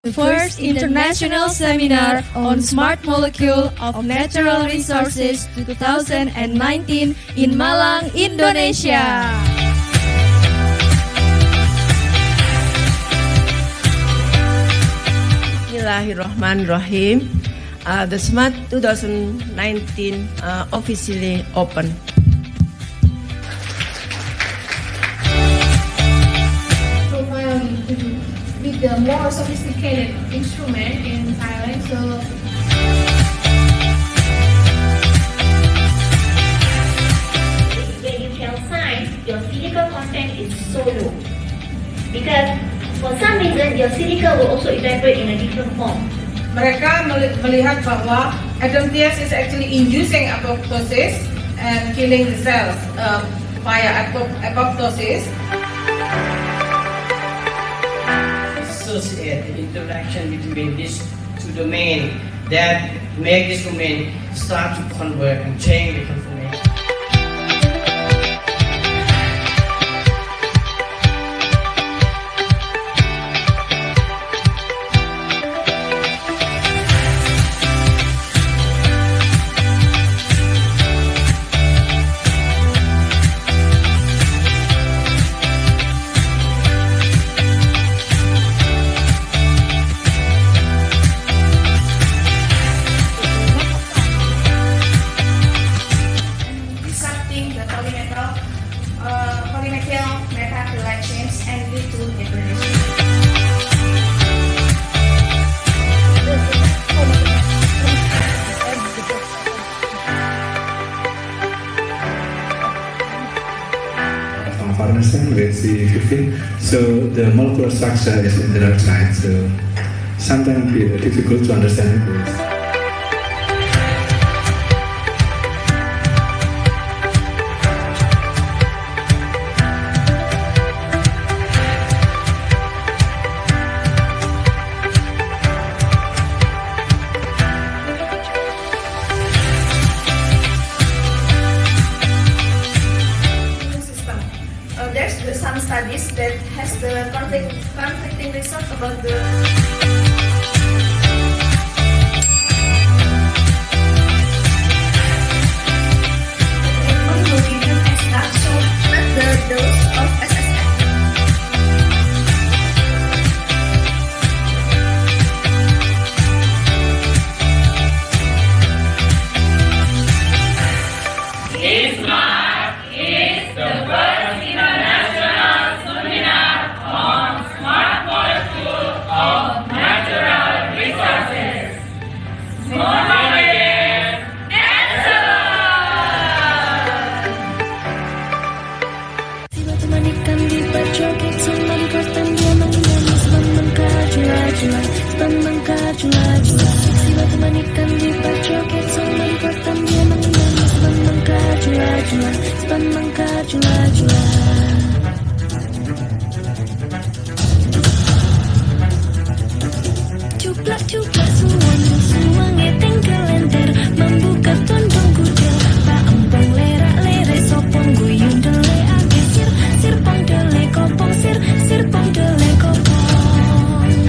the first international seminar on smart molecule of natural resources 2019 in Malang, Indonesia. Bismillahirrahmanirrahim. The SMART 2019 officially open. With the more sophisticated instrument in Thailand, so when you tell science, your physical content is so low because for some reason your physical will also evaporate in a different form. Mereka melihat bahwa AFOB is actually inducing apoptosis and killing the cells via apoptosis. Associate the interaction between these two domains that make this domain start to convert and change the conformation. and lead to degradation. Farnesene with C15, so the molecular structure is in the dark side, so sometimes it's difficult to understand it. There's some studies that has the conflicting result about the dose of SSM. ISSMART is the first international seminar on smart molecule of natural resources. More knowledge, Siwa temanikan di berjoget sama di pertandingan menangis membengkak jula-jula. Siwa temanikan di berjoget sama di pertandingan menangis membengkak jula-jula. Cuplak suangnya tinggal lenter membuka tondong kuda pak empong lerak-lere sopong guyung dele age sir pong dele kopong sir pong dele kopong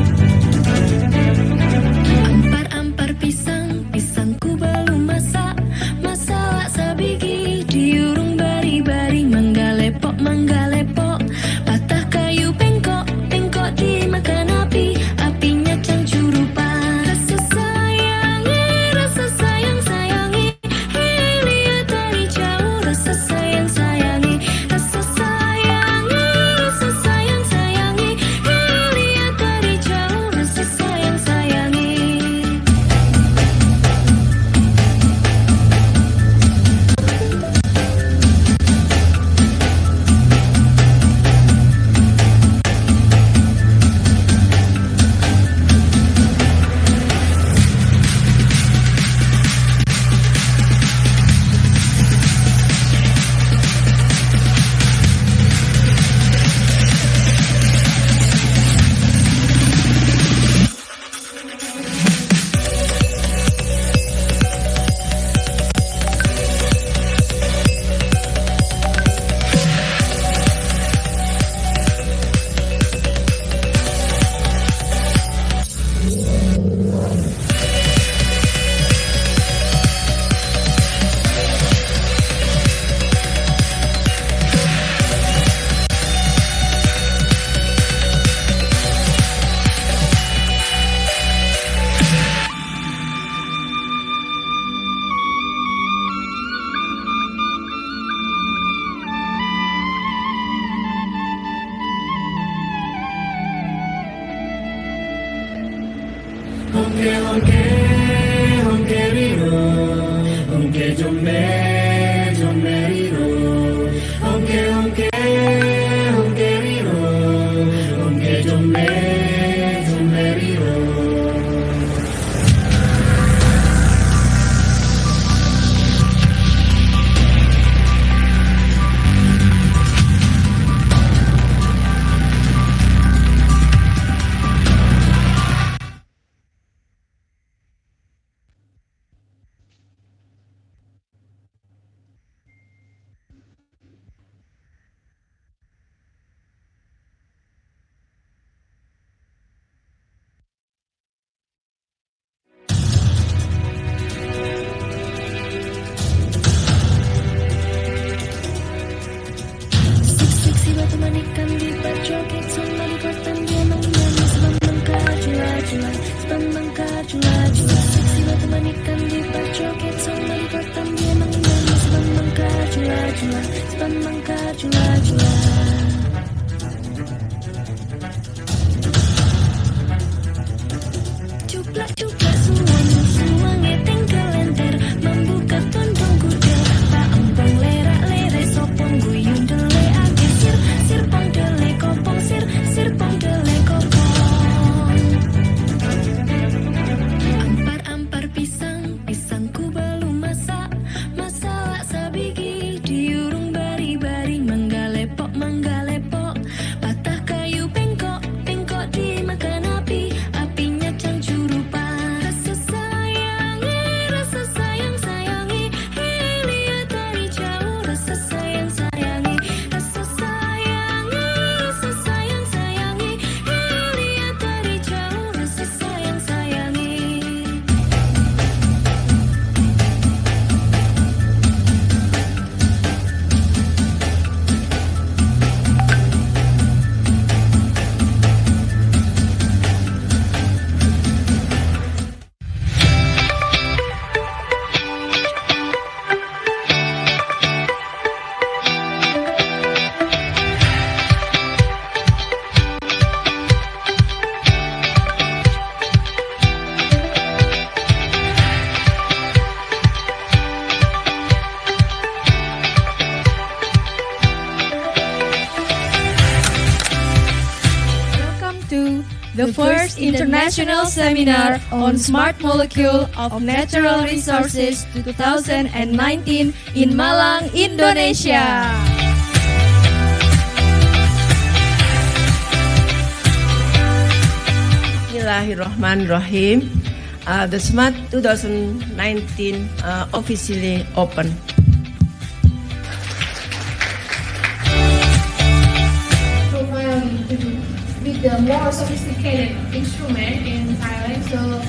ampar pisangku belum masak sabigi diurung bari-bari menggale Honke honke honke riro, honke jombe jombe riro, honke honke honke riro, honke jombe jombe riro. Seksi batu manikan di berjoget sama di kotan dia manis membengkak jula-jula, membengkak jula-jula. Seksi batu manikan di berjoget sama di kotan dia manis membengkak jula-jula, membengkak jula-jula. Cuplak-cuplak suang tinggal lenter membuka tondong kuda tak empong lerak-lere sopong guyung dele ake sir pong dele kopong sir pong dele kopong. Ampar pisangku belum masak sabigi diurung bari-bari mangga lepok patah kayu pengkok dimakan api apinya cancuru rasa sayangi hilia tari jauh rasa sayangi hilia tari jauh rasa sayangi. Welcome to the first international seminar on Smart Molecule of Natural Resources 2019 in Malang, Indonesia. Bismillahirrahmanirrahim. The SMART 2019 officially open. With the more sophisticated instrument in Thailand, so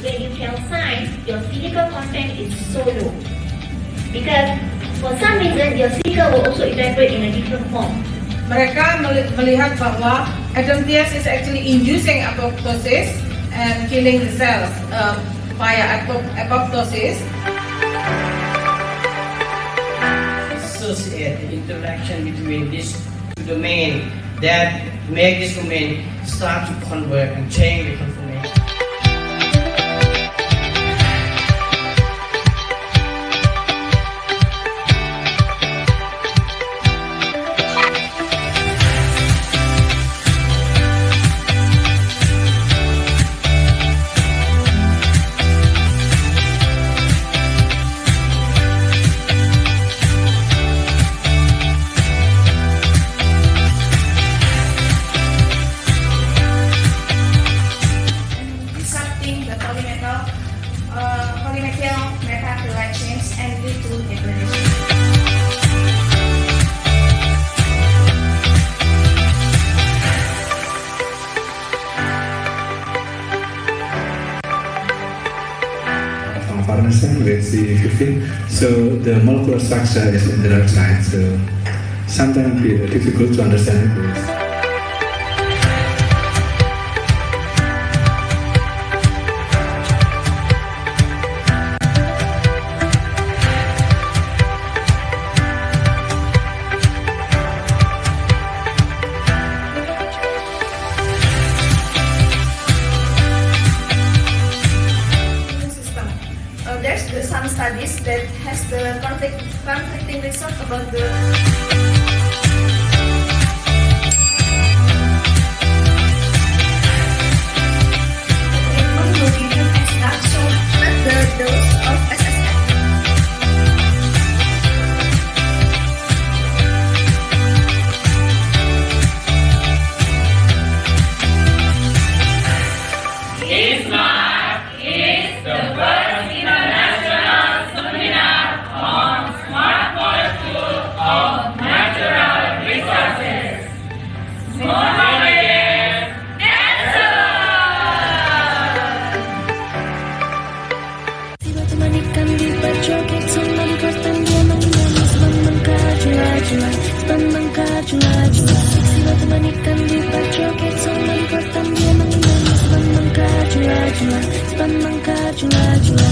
when you tell science, your physical content is so low. Because for some reason, your physical will also evaporate in a different form. Mereka melihat bahwa AFOB is actually inducing apoptosis and killing the cells via apoptosis. Associate the interaction between these two domains that make this domain start to convert and change the conformation. disrupting the polymetal metabolite chains and lead to degradation. Farnesene with C15, so the molecular structure is in the dark side, so sometimes it's difficult to understand it. the conflicting research about the the dose of SSM. ISSMART is the first international seminar on smart molecule of natural resources. More knowledge, answer! Tiba temanikan di berjoget sama di kosan dia menangis membengkak-jula-jula membengkak-jula-jula. Tiba temanikan di berjoget sama di kosan dia menangis membengkak-jula-jula membengkak-jula-jula.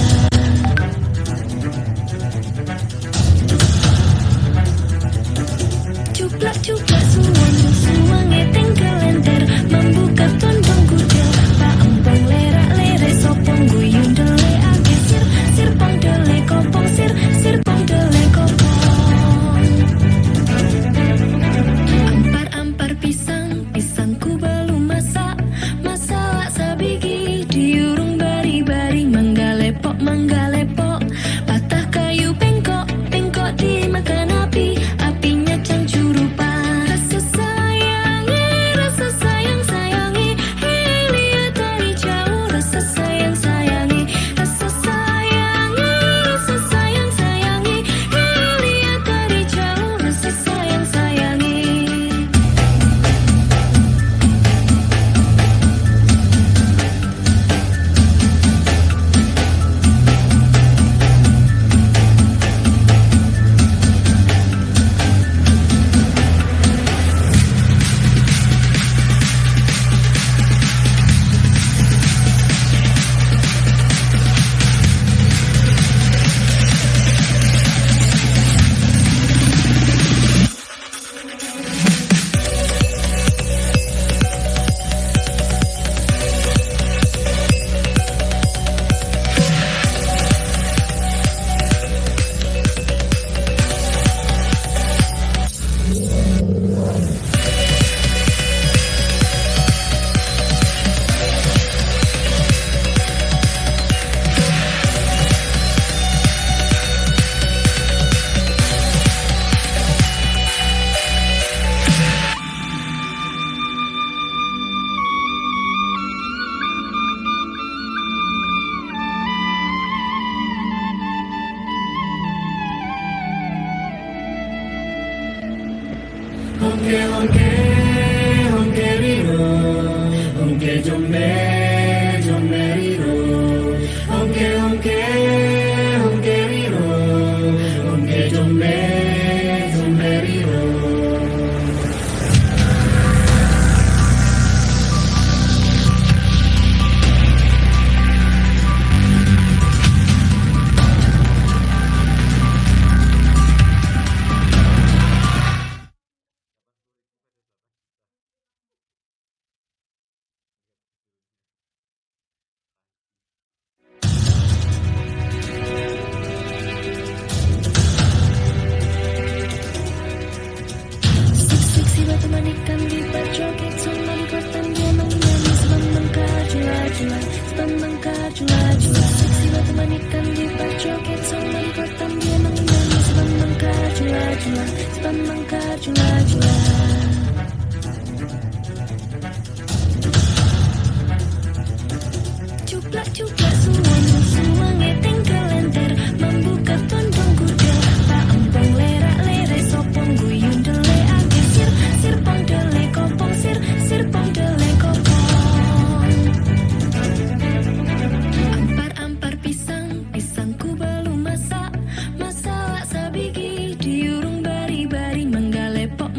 Cuplak-cuplak suang tinggal enter membuka tondong kudel pak empong lerak-lere sopong guyung dele age sirpong dele kopong sirpong dele kopong. Ampar pisangku belum masak sabigi diurung bari-bari manggalepok patah kayu pengkok dimakan api apinya cangcurupan. Rasa sayangi lihat dari jauh. Rasa sayangi lihat dari jauh. Rasa sayangi. Temanikan di berjoget sama di kosan dia menangis membengkak-jula-jula Siwa temanikan di berjoget sama di kosan dia menangis membengkak-jula-jula Cuplak-cuplak suang tinggal enter membuka tondong kudel pak empong lerak-lere sopong guyung dele age sirpong dele kopong sirpong dele kopong. Ampar pisangku belum masak sabigi diurung bari-bari manggalepok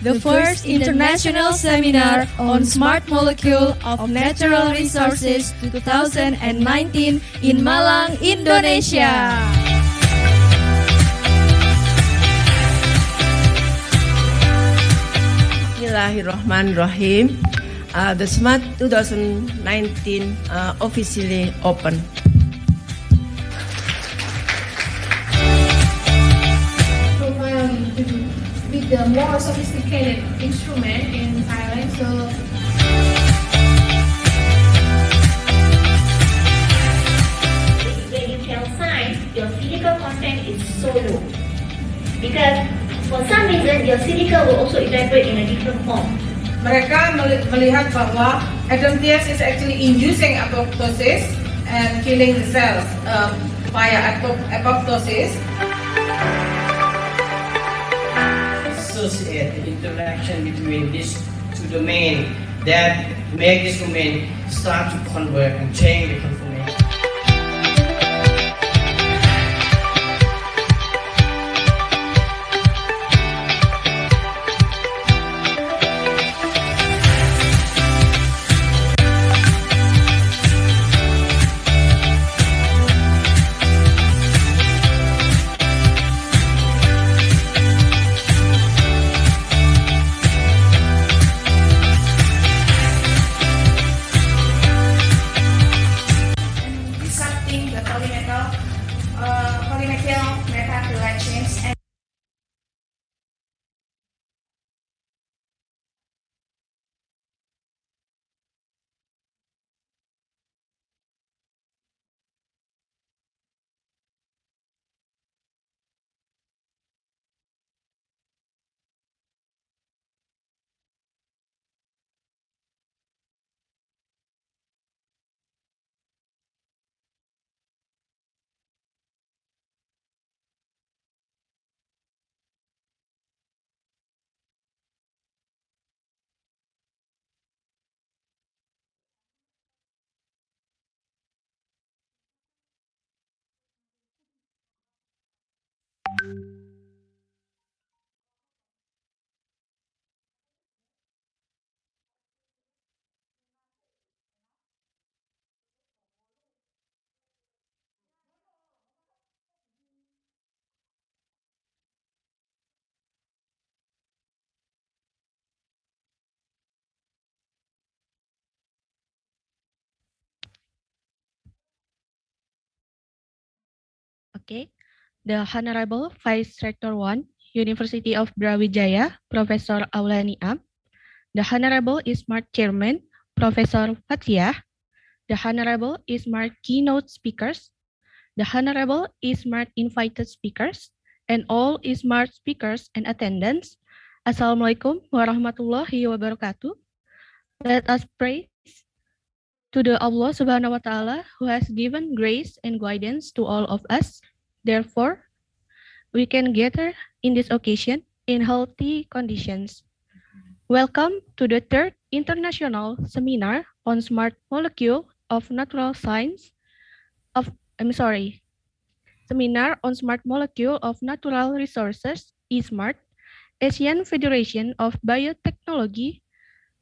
the first international seminar on smart molecule of natural resources 2019 in Malang, Indonesia. Bismillahirrahmanirrahim. The SMART 2019 officially open. With the more sophisticated instrument in Thailand, so when you tell science, your physical content is so low. Because for some reason, your silica will also evaporate in a different form. Mereka melihat bahwa AFOB is actually inducing apoptosis and killing the cells via apoptosis. Associate the interaction between these two domains that make this domain start to convert and change the conformation. disrupting the polymetal metaphylactions and Okay. The Honorable Vice Rector 1, University of Brawijaya, Professor Aulani Am. The Honorable ISSMART Chairman, Professor Fathia. The Honorable ISSMART Keynote Speakers. The Honorable ISSMART Invited Speakers, and all ISSMART speakers and attendants. Assalamualaikum warahmatullahi wabarakatuh. Let us praise to the Allah Subhanahu wa Ta'ala who has given grace and guidance to all of us. Therefore, we can gather in this occasion in healthy conditions. Welcome to the third international seminar on smart molecule of natural science seminar on smart molecule of natural resources, ISSMART, Asian Federation of Biotechnology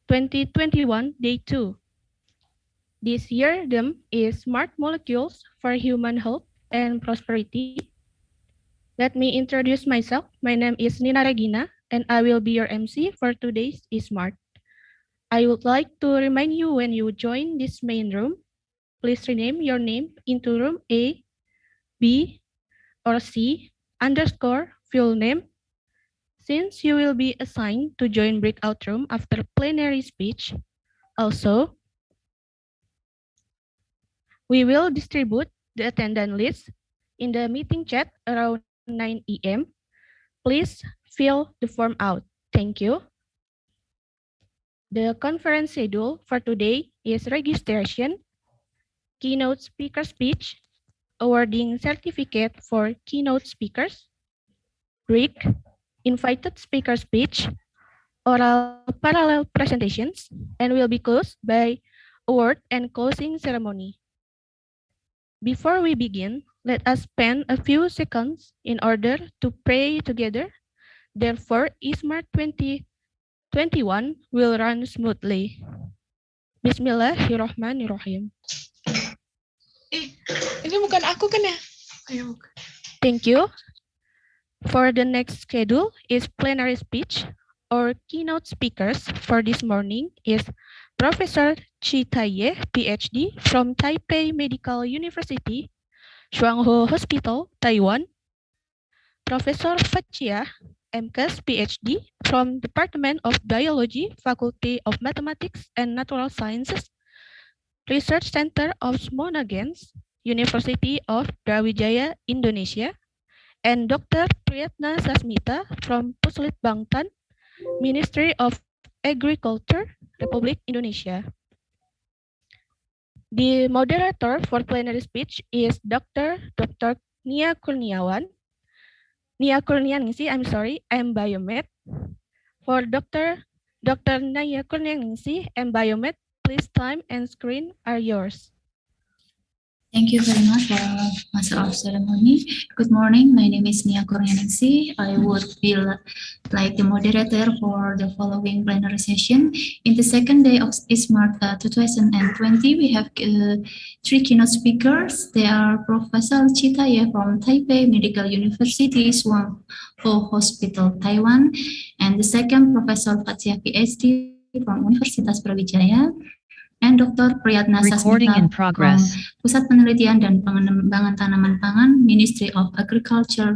2021 Day 2. This year theme is Smart Molecules for Human Health and Prosperity. Let me introduce myself. My name is Nina Regina, and I will be your MC for today's ISSMART. I would like to remind you when you join this main room, please rename your name into room A, B, or C _ full name, since you will be assigned to join breakout room after plenary speech. Also, we will distribute the attendance list in the meeting chat around 9 a.m. Please fill the form out. Thank you. The conference schedule for today is registration, keynote speaker speech, awarding certificate for keynote speakers, break, invited speaker speech, oral parallel presentations, and will be closed by award and closing ceremony. Before we begin, let us spend a few seconds in order to pray together. Therefore, ISSMART 21 will run smoothly. Bismillahirrahmanirrahim. Ini bukan aku kan ya? Thank you. For the next schedule is plenary speech. Our keynote speakers for this morning is Professor Chi Taye, PhD from Taipei Medical University, Shuangho Hospital, Taiwan. Professor Facia, MCAS, PhD from Department of Biology, Faculty of Mathematics and Natural Sciences, Research Center of Monagens, University of Brawijaya, Indonesia, and Dr. Priyatna Sasmita from Puslit Bangtan, Ministry of Agriculture, Republic Indonesia. The moderator for plenary speech is Dr. Nia Kurniawan. Nia Kurnianingsi, I'm Biomed. For Dr. Nia Kurnianingsi, I'm Biomed. Please time and screen are yours. Thank you very much, Master of Ceremony. Good morning. My name is Nia Kurnianingsi. I would be like the moderator for the following plenary session. In the second day of ISSMART 2020, we have three keynote speakers. They are Professor Chi Taye from Taipei Medical University, Shuangho Hospital, Taiwan, and the second Professor Facia, PhD from Universitas Brawijaya, and Dr. Priyatna Sasmita from Pusat Penelitian dan Pengembangan Tanaman Pangan, Ministry of Agriculture,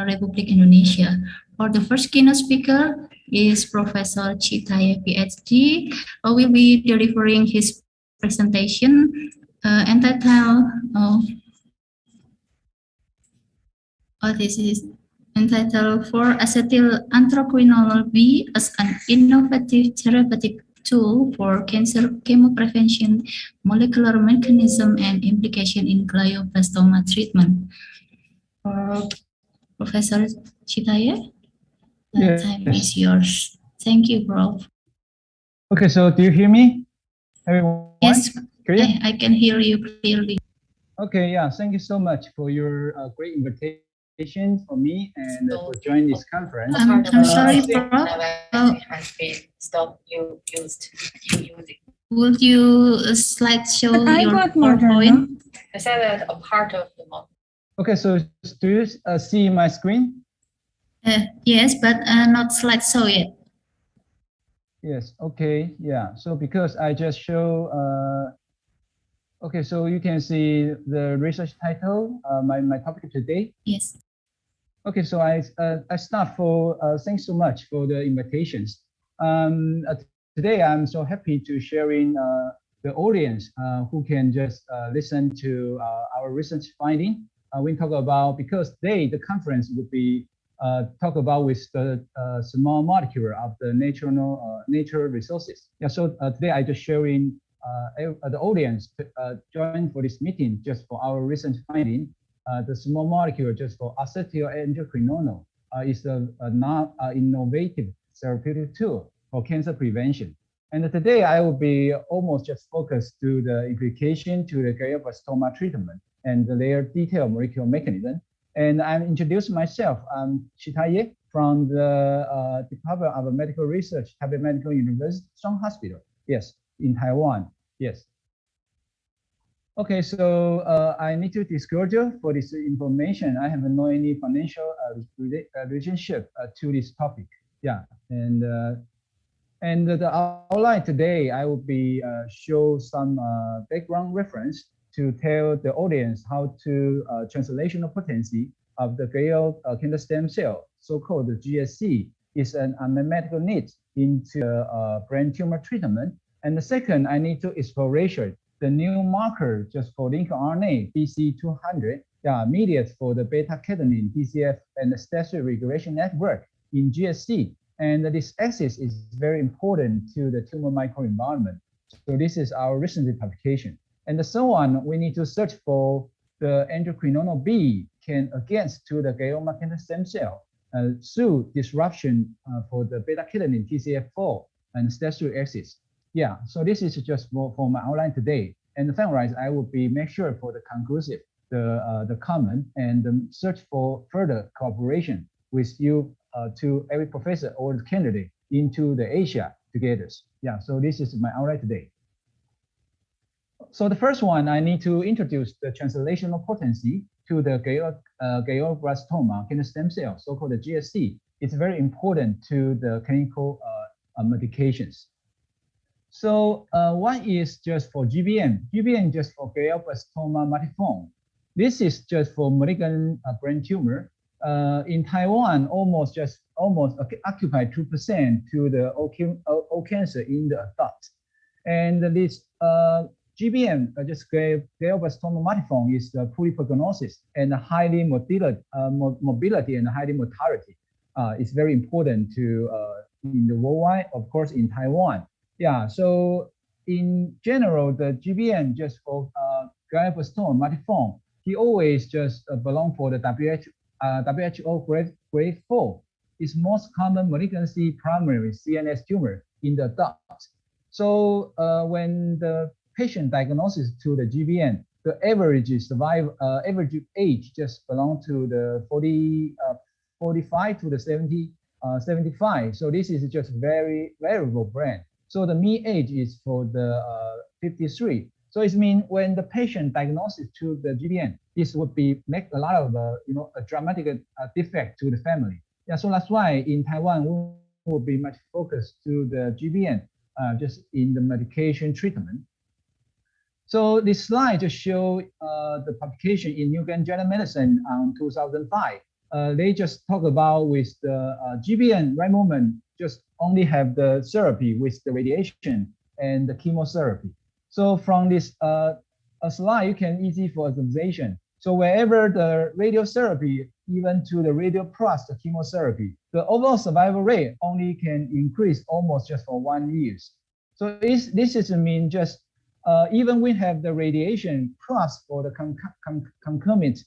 Republik Indonesia. For the first keynote speaker is Professor Chi Taye, PhD, who will be delivering his presentation entitled, this is entitled For Acetyl Anthraquinol B as an Innovative Therapeutic Tool for Cancer Chemoprevention, Molecular Mechanism and Implication in Glioblastoma Treatment. Professor Chi Taye, the time is yours. Thank you, Prof. Okay, so do you hear me, everyone? Yes, I can hear you clearly. Okay, yeah, thank you so much for your great invitation for me and for joining this conference. I'm sorry, Prof. Has been stopped. You used. Would you slideshow your PowerPoint? I said that a part of the model. Okay, so do you see my screen? Yes, but not slideshow yet. Yes. Okay. Yeah. So because I just show. Okay, so you can see the research title. My topic today. Yes. Okay, so I start for thanks so much for the invitations. Today I'm so happy to sharing the audience who can just listen to our research finding. We talk about because today the conference would be talk about with the small molecule of the natural resources. Yeah. So today I just sharing the audience join for this meeting just for our research finding. The small molecule just for acetylendocrinolone is a innovative therapeutic tool for cancer prevention. And today I will be almost just focused to the implication to the glioblastoma treatment and their detailed molecular mechanism. And I'm introduced myself. I'm Chi Taye from the Department of Medical Research, Taipei Medical University, Shuangho Hospital. Yes, in Taiwan. Yes. Okay, so I need to disclosure for this information. I have no any financial relationship to this topic. Yeah, and the outline today, I will be show some background reference to tell the audience how to translational potency of the glial cancer stem cell, so-called the GSC, is an unmet medical need into brain tumor treatment. And the second, I need to exploration the new marker just for linked RNA BC200, mediates for the beta-catenin, TCF, and the statutory regulation network in GSC. And this axis is very important to the tumor microenvironment. So this is our recent publication. And so on, we need to search for the endocrinolone B can against to the glioma cancer stem cell through disruption for the beta-catenin, TCF4, and statutory axis. Yeah, so this is just for my outline today. And finalize, I will be make sure for the conclusive, the comment and the search for further cooperation with you to every professor or candidate into the Asia together. Yeah, so this is my outline today. So the first one, I need to introduce the translational potency to the glioblastoma cancer stem cell, so-called the GSC. It's very important to the clinical medications. So what is just for GBM? GBM just for glioblastoma multiforme. This is just for malignant brain tumor. In Taiwan, almost occupy 2% to the all cancer in the adult. And this GBM, just glioblastoma multiforme, is the poor prognosis and highly mobility and highly mortality. It's very important to in the worldwide, of course, in Taiwan. Yeah, so in general, the GBM just for glioblastoma multiforme, he always just belong for the WHO grade 4. It's most common malignancy primary CNS tumor in the adults. So when the patient diagnosis to the GBM, the average average age just belong to the 45 to the 75. So this is just very variable brain. So the mean age is for the 53. So it means when the patient diagnosis to the GBM, this would be make a lot of a dramatic defect to the family. Yeah, so that's why in Taiwan we will be much focused to the GBM just in the medication treatment. So this slide just show the publication in New England Journal of Medicine on 2005. They just talk about with the GBM right moment just only have the therapy with the radiation and the chemotherapy. So from this slide, you can easy for observation. So wherever the radiotherapy, even to the radio plus the chemotherapy, the overall survival rate only can increase almost just for 1 year. So this is mean just even we have the radiation plus for the concomitant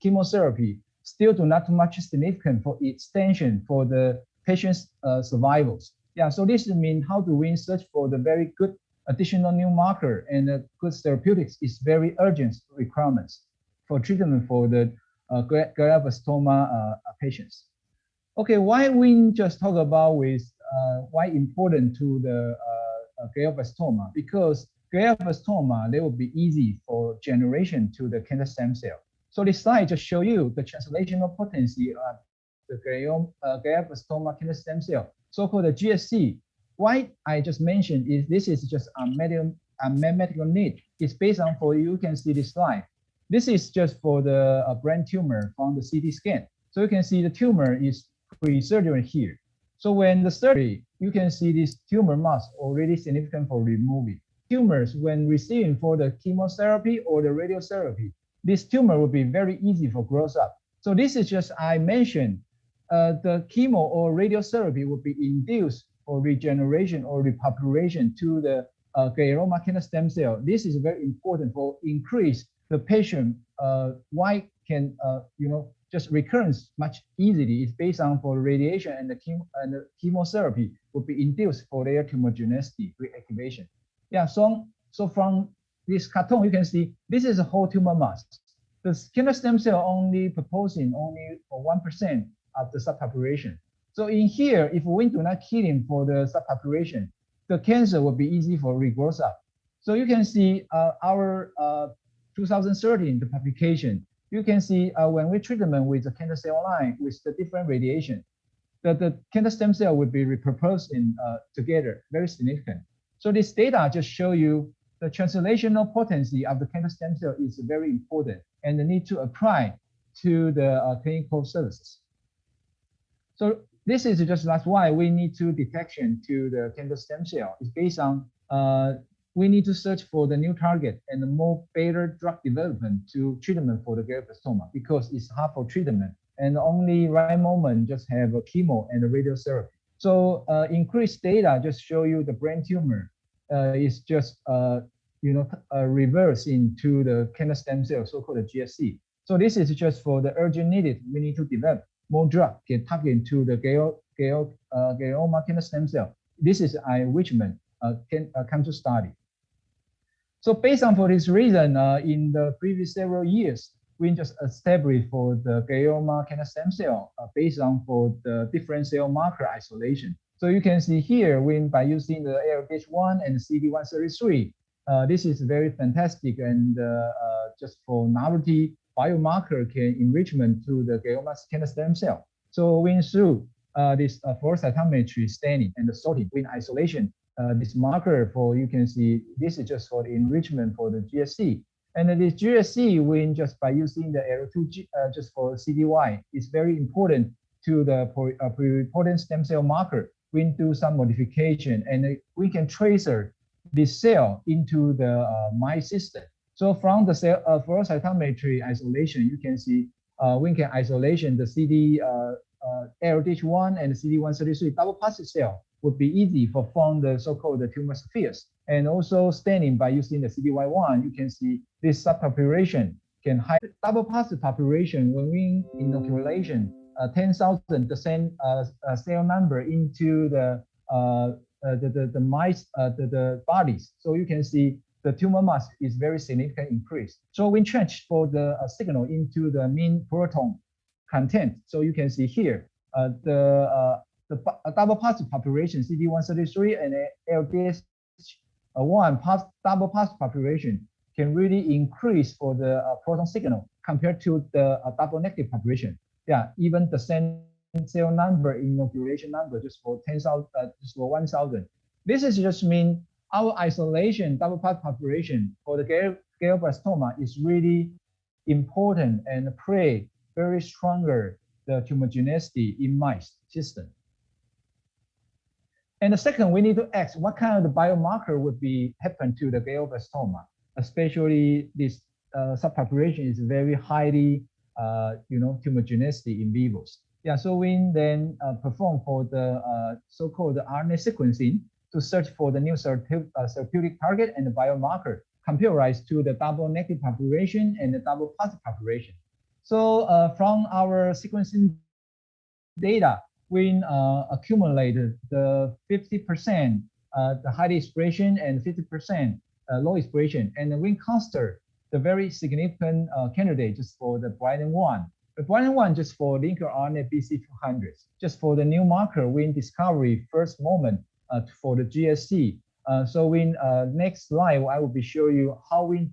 chemotherapy, still do not much significant for extension for the patient's survivals. Yeah, so this means how do we search for the very good additional new marker and good therapeutics is very urgent requirements for treatment for the glioblastoma patients. Okay, why we just talk about with why important to the glioblastoma? Because glioblastoma, they will be easy for generation to the cancer stem cell. So this slide just show you the translational potency of the glioblastoma cancer stem cell, so-called the GSC. Why I just mentioned is this is just a medical need. It's based on for you can see this slide. This is just for the brain tumor from the CT scan. So you can see the tumor is pre-surgery here. So when the surgery, you can see this tumor mass already significant for removing. Tumors when receiving for the chemotherapy or the radiotherapy, this tumor will be very easy for growth up. So this is just I mentioned the chemo or radiotherapy will be induced for regeneration or repopulation to the glioma cancer stem cell. This is very important for increase the patient why can just recurrence much easily. It's based on for radiation and the chemotherapy will be induced for their tumorigenicity reactivation. Yeah, so from this cartoon you can see this is a whole tumor mass. The cancer stem cell only proposing only for 1% of the subpopulation. So in here, if we do not kill him for the subpopulation, the cancer will be easy for regrowth up. So you can see our 2013, the publication, you can see when we treatment with the cancer cell line with the different radiation, the cancer stem cell will be repurposed in, together, very significant. So this data just show you the translational potency of the cancer stem cell is very important and the need to apply to the clinical services. So this is just that's why we need to detection to the cancer stem cell. It's based on we need to search for the new target and the more better drug development to treatment for the glioblastoma because it's hard for treatment and only right moment just have a chemo and a radiotherapy. So increased data just show you the brain tumor is just reverse into the cancer stem cell, so-called the GSC. So this is just for the urgent needed. We need to develop more drug get targeted to the glioma cancer stem cell. This is enrichment can come to study. So based on for this reason, in the previous several years, we just established for the glioma cancer stem cell based on for the different cell marker isolation. So you can see here when by using the ALDH1 and CD133, this is very fantastic and just for novelty biomarker can enrichment to the glioma stem cell. So when through this flow cytometry staining and the sorting when isolation, this marker for you can see this is just for the enrichment for the GSC. And this GSC when just by using the ARO2 just for CDY is very important to the pluripotent stem cell marker. We do some modification and we can trace this cell into the mice system. So from the cell flow cytometry isolation, you can see we can isolation the ALDH1 and CD133 double positive cell would be easy for form the so-called tumor spheres. And also staining by using the CDY1, you can see this subpopulation can hide double positive population when we inoculation 10,000 the same cell number into the mice the bodies. So you can see the tumor mass is very significant increase. So we change for the signal into the mean proton content. So you can see here the double positive population CD133 and LDH1 double positive population can really increase for the proton signal compared to the double negative population. Yeah, even the same cell number, inoculation number, just for 10,000, just for 1,000. This is just mean our isolation double positive population for the glioblastoma is really important and play very stronger the tumorigenicity in mice system. And the second, we need to ask what kind of the biomarker would be happen to the glioblastoma, especially this subpopulation is very highly tumorigenicity in vivos. Yeah, so we then perform for the so-called RNA sequencing to search for the new therapeutic target and the biomarker compared to the double negative population and the double positive population. So from our sequencing data, we accumulated the 50% the high expression and 50% low expression, and we consider the very significant candidate just for the Bryden-1. The Bryden-1 just for linker RNA BC200, just for the new marker we discovery first moment for the GSC. So in next slide, I will be show you how we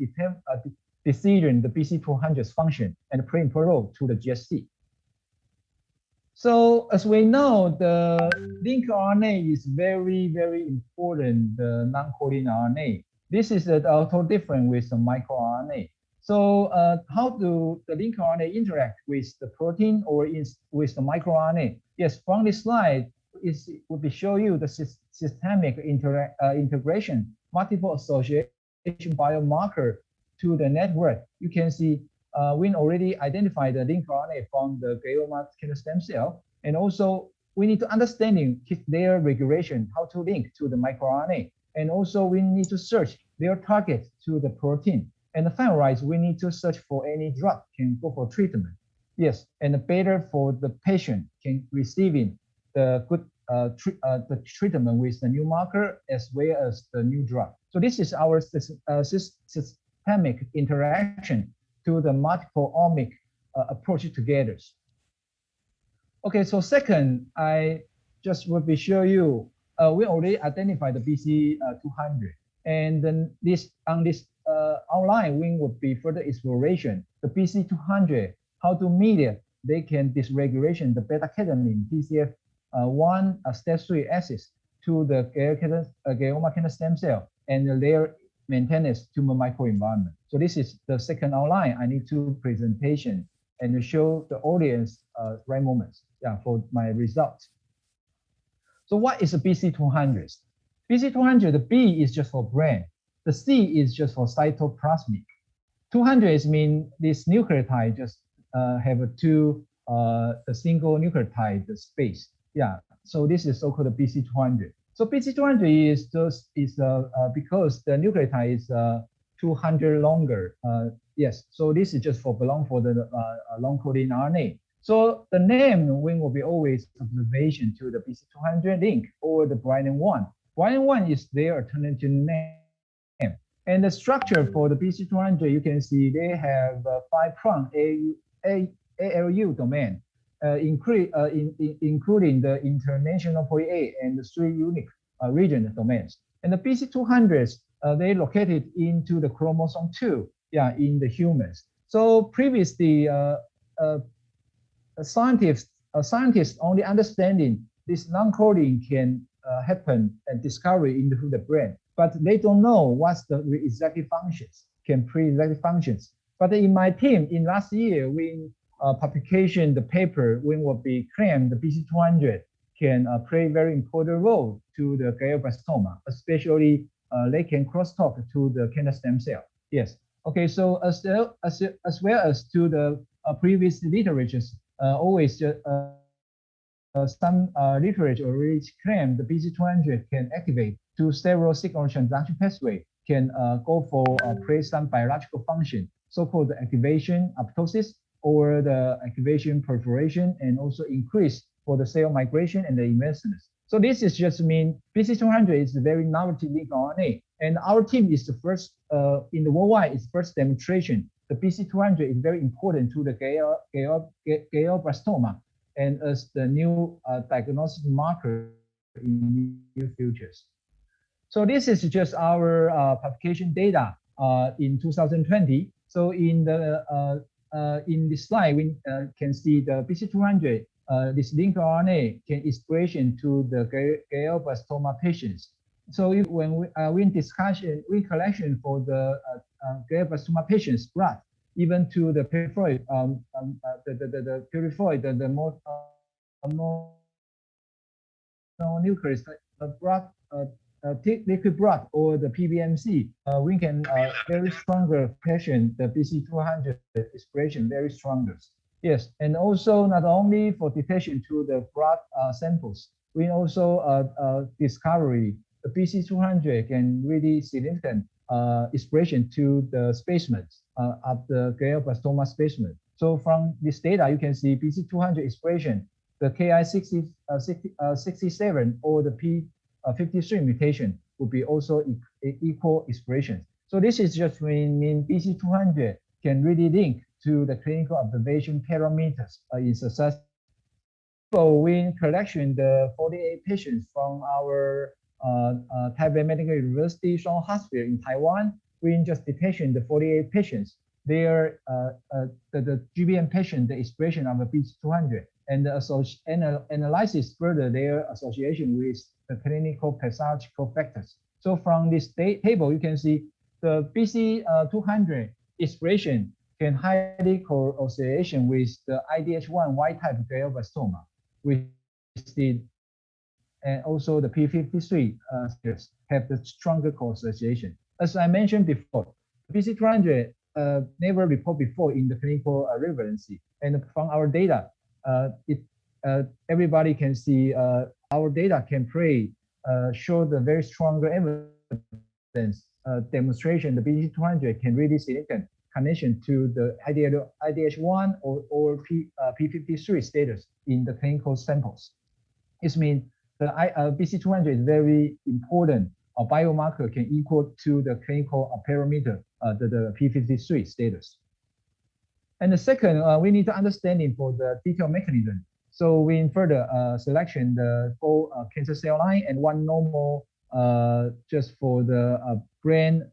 decision the BC200's function and play important role to the GSC. So as we know, the linker RNA is very, very important, the non-coding RNA. This is also different with the microRNA. So how do the linker RNA interact with the protein or with the microRNA? Yes, from this slide, will be show you the systemic integration, multiple association biomarker to the network. You can see we already identified the linker RNA from the glioma stem cell, and also we need to understanding their regulation, how to link to the microRNA, and also we need to search their target to the protein. And finalize, we need to search for any drug can go for treatment. Yes, and better for the patient can receiving the good the treatment with the new marker as well as the new drug. So this is our systemic interaction to the multiple omic approach together. Okay, so second, I just will be show you, we already identified the BC200, and then this on this outline, we would be further exploration. The BC200, how to mediate, they can dysregulation the beta-catenin TCF1 step 3 axis to the glioma stem cell and their maintenance tumor microenvironment. So this is the second outline I need to presentation and show the audience right moments, yeah, for my results. So what is a BC200? BC200, the B is just for brain. The C is just for cytoplasmic. 200 is mean this nucleotide just have a single nucleotide space. Yeah, so this is so-called BC200. So BC200 is just because the nucleotide is 200 longer. Yes, so this is just for belong for the long coding RNA. So the name will be always observation to the BC200 link or the Bryden-1. Bryden-1 is their alternative name. And the structure for the BC200, you can see they have 5' ALU domain. including the international poly-A and the 3 unique region domains. And the BC200s, they located into the chromosome 2, in the humans. So previously, scientists only understanding this non-coding can happen and discovery into the brain, but they don't know what's the executive functions, pre-executive functions. But in my team, in last year, when publication, the paper, when will be claimed the BC200 can play very important role to the glioblastoma, especially they can crosstalk to the cancer stem cell. Yes. Okay. So as well as to the previous literatures, always some literature already claim the BC200 can activate to several signal transduction pathway, can go for play some biological function, so-called activation apoptosis or the activation perforation, and also increase for the cell migration and the investments. So this is just mean BC200 is a very novelty linked RNA, and our team is the first in the worldwide is first demonstration. The BC200 is very important to the glioblastoma and as the new diagnostic marker in near futures. So this is just our publication data in 2020. So in this slide, we can see the BC200, this linked RNA can expression to the glioblastoma patients. So when we discussion, we collection for the glioblastoma patients blood, even to the periphery, the periphery, the more nucleus blood, liquid blood or the PBMC, we can very stronger patient the BC200 expression very stronger. Yes, and also not only for detection to the blood samples, we also discovery the BC200 can really significant expression to the specimens of the glioblastoma specimen. So from this data, you can see BC200 expression, the Ki67 or the P53 mutation would be also equal expression. So this is just mean BC200 can really link to the clinical observation parameters in success. So when collection the 48 patients from our Taipei Medical University Shuang Hospital in Taiwan, we just detection the 48 patients. Their the GBM patient, the expression of the BC200, and the analysis further their association with the clinical pathological factors. So from this table, you can see the BC200 expression can highly co-association with the IDH1 Y-type glioblastoma, with the and also the P53 have the stronger co-association. As I mentioned before, BC200 never reported before in the clinical relevancy, and from our data, everybody can see our data can show the very stronger evidence demonstration the BC200 can really significant connection to the IDH1 or P53 status in the clinical samples. It means the BC200 is very important. A biomarker can equal to the clinical parameter, the P53 status. And the second, we need to understanding for the detailed mechanism. So we further selection the 4 cancer cell line and 1 normal just for the brain,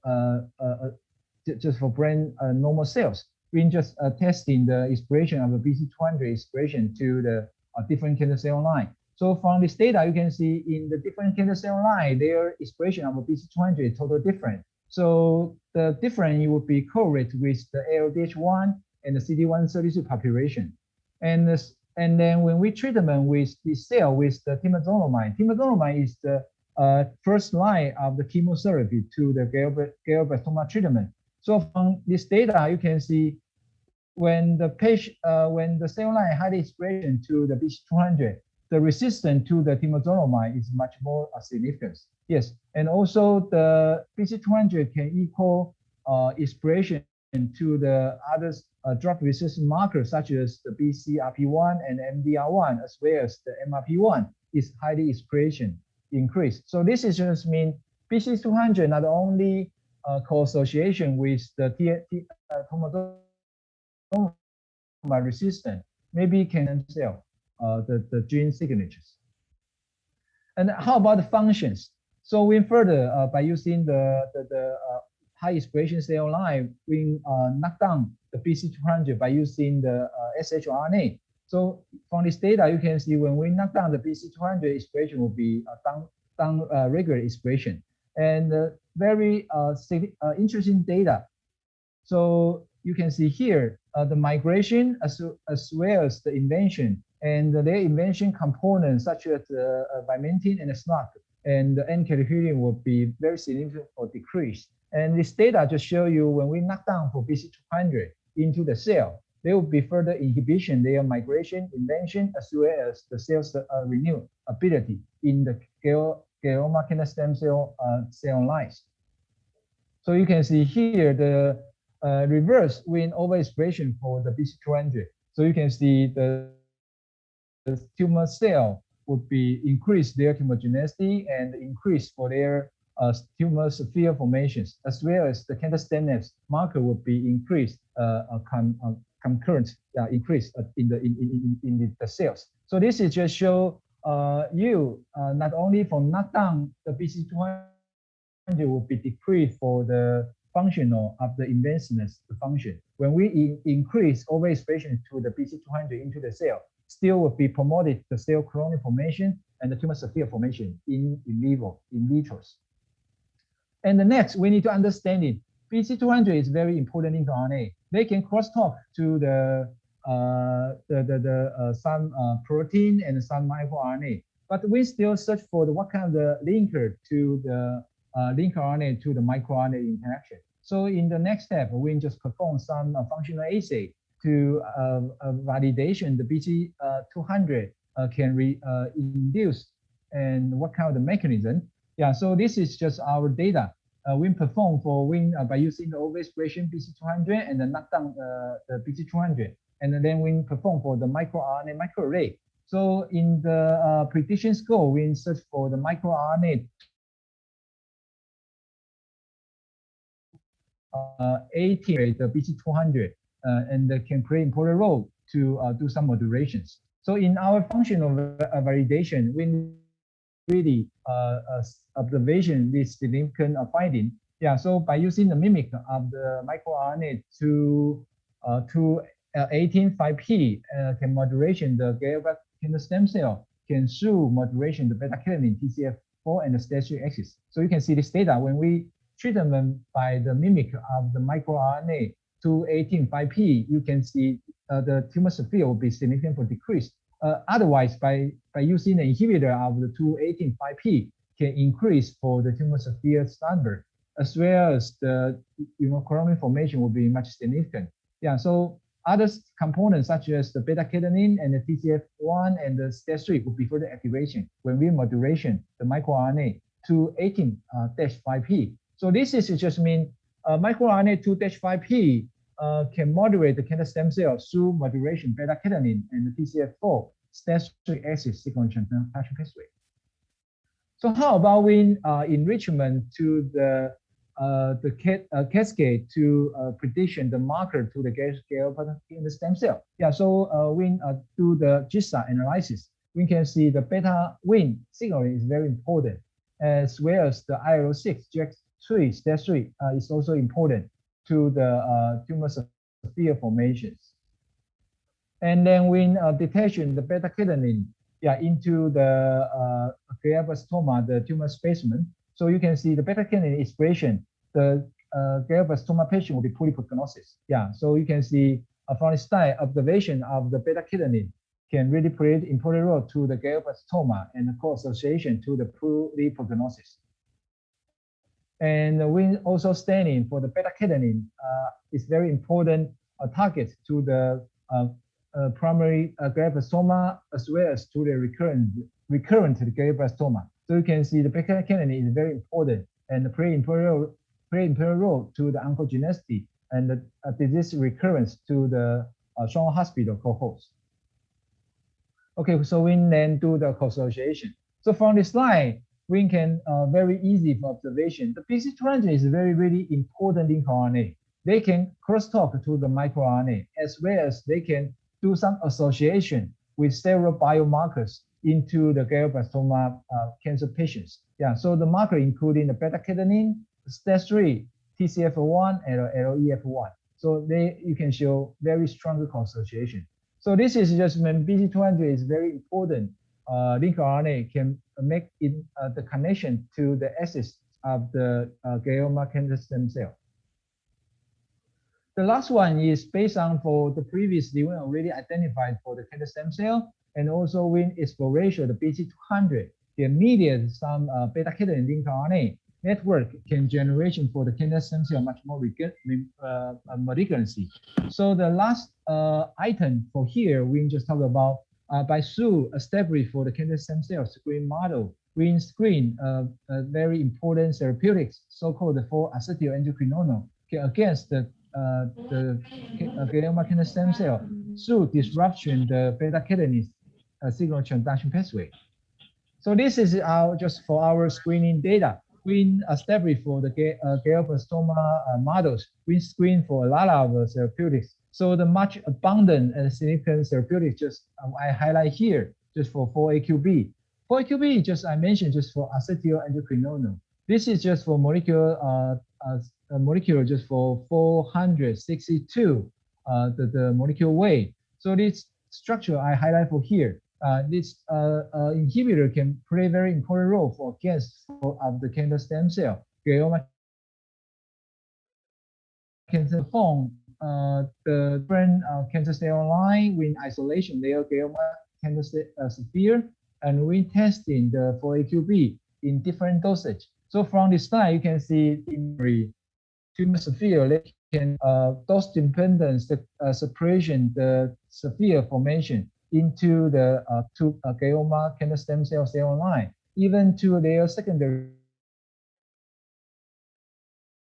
normal cells. We just testing the expression of the BC200 expression to the different cancer cell line. So from this data, you can see in the different cancer cell line, their expression of a BC200 is totally different. So the difference would be correlate with the LDH1 and the CD132 population. And then when we treat them with this cell with the temozolomide is the first line of the chemotherapy to the glioblastoma treatment. So from this data, you can see when the patient, when the cell line had expression to the BC200, the resistance to the temozolomide is much more significant. Yes, and also the BC200 can equal expression to the other drug resistance markers such as the BCRP1 and MDR1, as well as the MRP1 is highly expression increased. So this is just mean BC200 not only co-association with the temozolomide resistance, maybe can tell the gene signatures. And how about the functions? So we further by using the high expression cell line, we knock down the BC200 by using the shRNA. So from this data, you can see when we knock down the BC200 expression will be down regular expression, and very interesting data. So you can see here the migration as well as the invention, and their invention components such as vimentin and SMART and the N-cadherin will be very significant or decreased. And this data just show you when we knock down for BC200 into the cell, there will be further inhibition, their migration, invention, as well as the cell's renew ability in the glioma cancer stem cell cell lines. So you can see here the reverse Wnt overexpression for the BC200. So you can see the tumor cell would be increase their tumorigenicity and increase for their tumor sphere formations, as well as the cancer stemness marker would be increased concurrent increase in the cells. So this is just show you not only for knockdown the BC200 will be decreased for the functional of the invasiveness the function. When we increase overexpression to the BC200 into the cell, still will be promoted the cell colony formation and the tumor sphere formation in vivo, in vitros. And the next, we need to understand it. BC200 is very important in RNA. They can crosstalk to some protein and some microRNA, but we still search for what kind of the linker to the link RNA to the microRNA interaction. So in the next step, we just perform some functional assay to validation the BC200 can induce and what kind of the mechanism. Yeah, so this is just our data. We perform for by using the overexpression BC200 and then knock down the BC200, and then we perform for the microRNA microarray. So in the prediction score, we search for the microRNA 18 the BC200, and can play important role to do some modulations. So in our functional validation, we really observation this significant finding. Yeah, so by using the mimic of the microRNA to 18-5P can moderation the glioma cancer stem cell can through moderation the beta-catenin TCF4 and the statistical axis. So you can see this data when we treat them by the mimic of the microRNA to 18-5P, you can see the tumor sphere will be significantly decreased. Otherwise, by using an inhibitor of the 218-5P can increase for the tumor sphere number, as well as the colony formation will be much significant. Yeah, so other components such as the beta-catenin and the TCF1 and the STAT3 will be further activation when we modulation the microRNA to 18-5P. So this is just mean microRNA 2-5P can moderate the cancer stem cell through modulation beta-catenin and the TCF4 STAT3 axis sequence transcription pathway. So how about we enrichment to the cascade to prediction the marker to the glioma in the stem cell? Yeah, so we do the GISA analysis. We can see the beta Wnt signaling is very important, as well as the IL-6 JAK3 STAT3 is also important to the tumor sphere formations. And then we detection the beta-catenin into the glioblastoma, the tumor specimen. So you can see the beta-catenin expression, the glioblastoma patient will be poorly prognosis. Yeah, so you can see from the style observation of the beta-catenin can really play an important role to the glioblastoma and the co-association to the poorly prognosis. And we also standing for the beta-catenin is very important target to the primary glioblastoma as well as to the recurrent glioblastoma. So you can see the beta-catenin is very important and play important role to the oncogenicity and the disease recurrence to the Shanghai Hospital cohorts. Okay, so we then do the co-association. So from this slide, we can very easy for observation. The BC200 is really important in RNA. They can crosstalk to the microRNA as well as they can do some association with several biomarkers into the glioblastoma cancer patients. Yeah, so the marker including the beta-catenin, STAT3, TCF1, and LEF1. So you can show very strong association. So this is just when BT200 is very important. Linker RNA can make it the connection to the axis of the glioma cancer stem cell. The last one is based on for the previously we already identified for the cancer stem cell, and also with exploration of the BT200, the immediate some beta-catenin linker RNA network can generation for the cancer stem cell much more malignancy. So the last item for here, we just talk about by Su established for the cancer stem cell screen model, we screen very important therapeutics, so-called the 4-acetylendocrinolone against the glioma cancer stem cell through disruption the beta-catenin signal transduction pathway. So this is just for our screening data. We established for the glioblastoma models, we screen for a lot of therapeutics. So the much abundant and significant therapeutics just I highlight here just for 4-AQB. 4-AQB just I mentioned just for acetylendocrinolone. This is just for molecule just for 462 the molecule weight. So this structure I highlight for here. This inhibitor can play very important role for against of the cancer stem cell. Glioma cancer form the different cancer cell line with isolation layer glioma cancer sphere, and we testing the 4-AQB in different dosage. So from this slide, you can see in the tumor sphere, they can dose dependent separation the sphere formation into the glioma cancer stem cell line, even to their secondary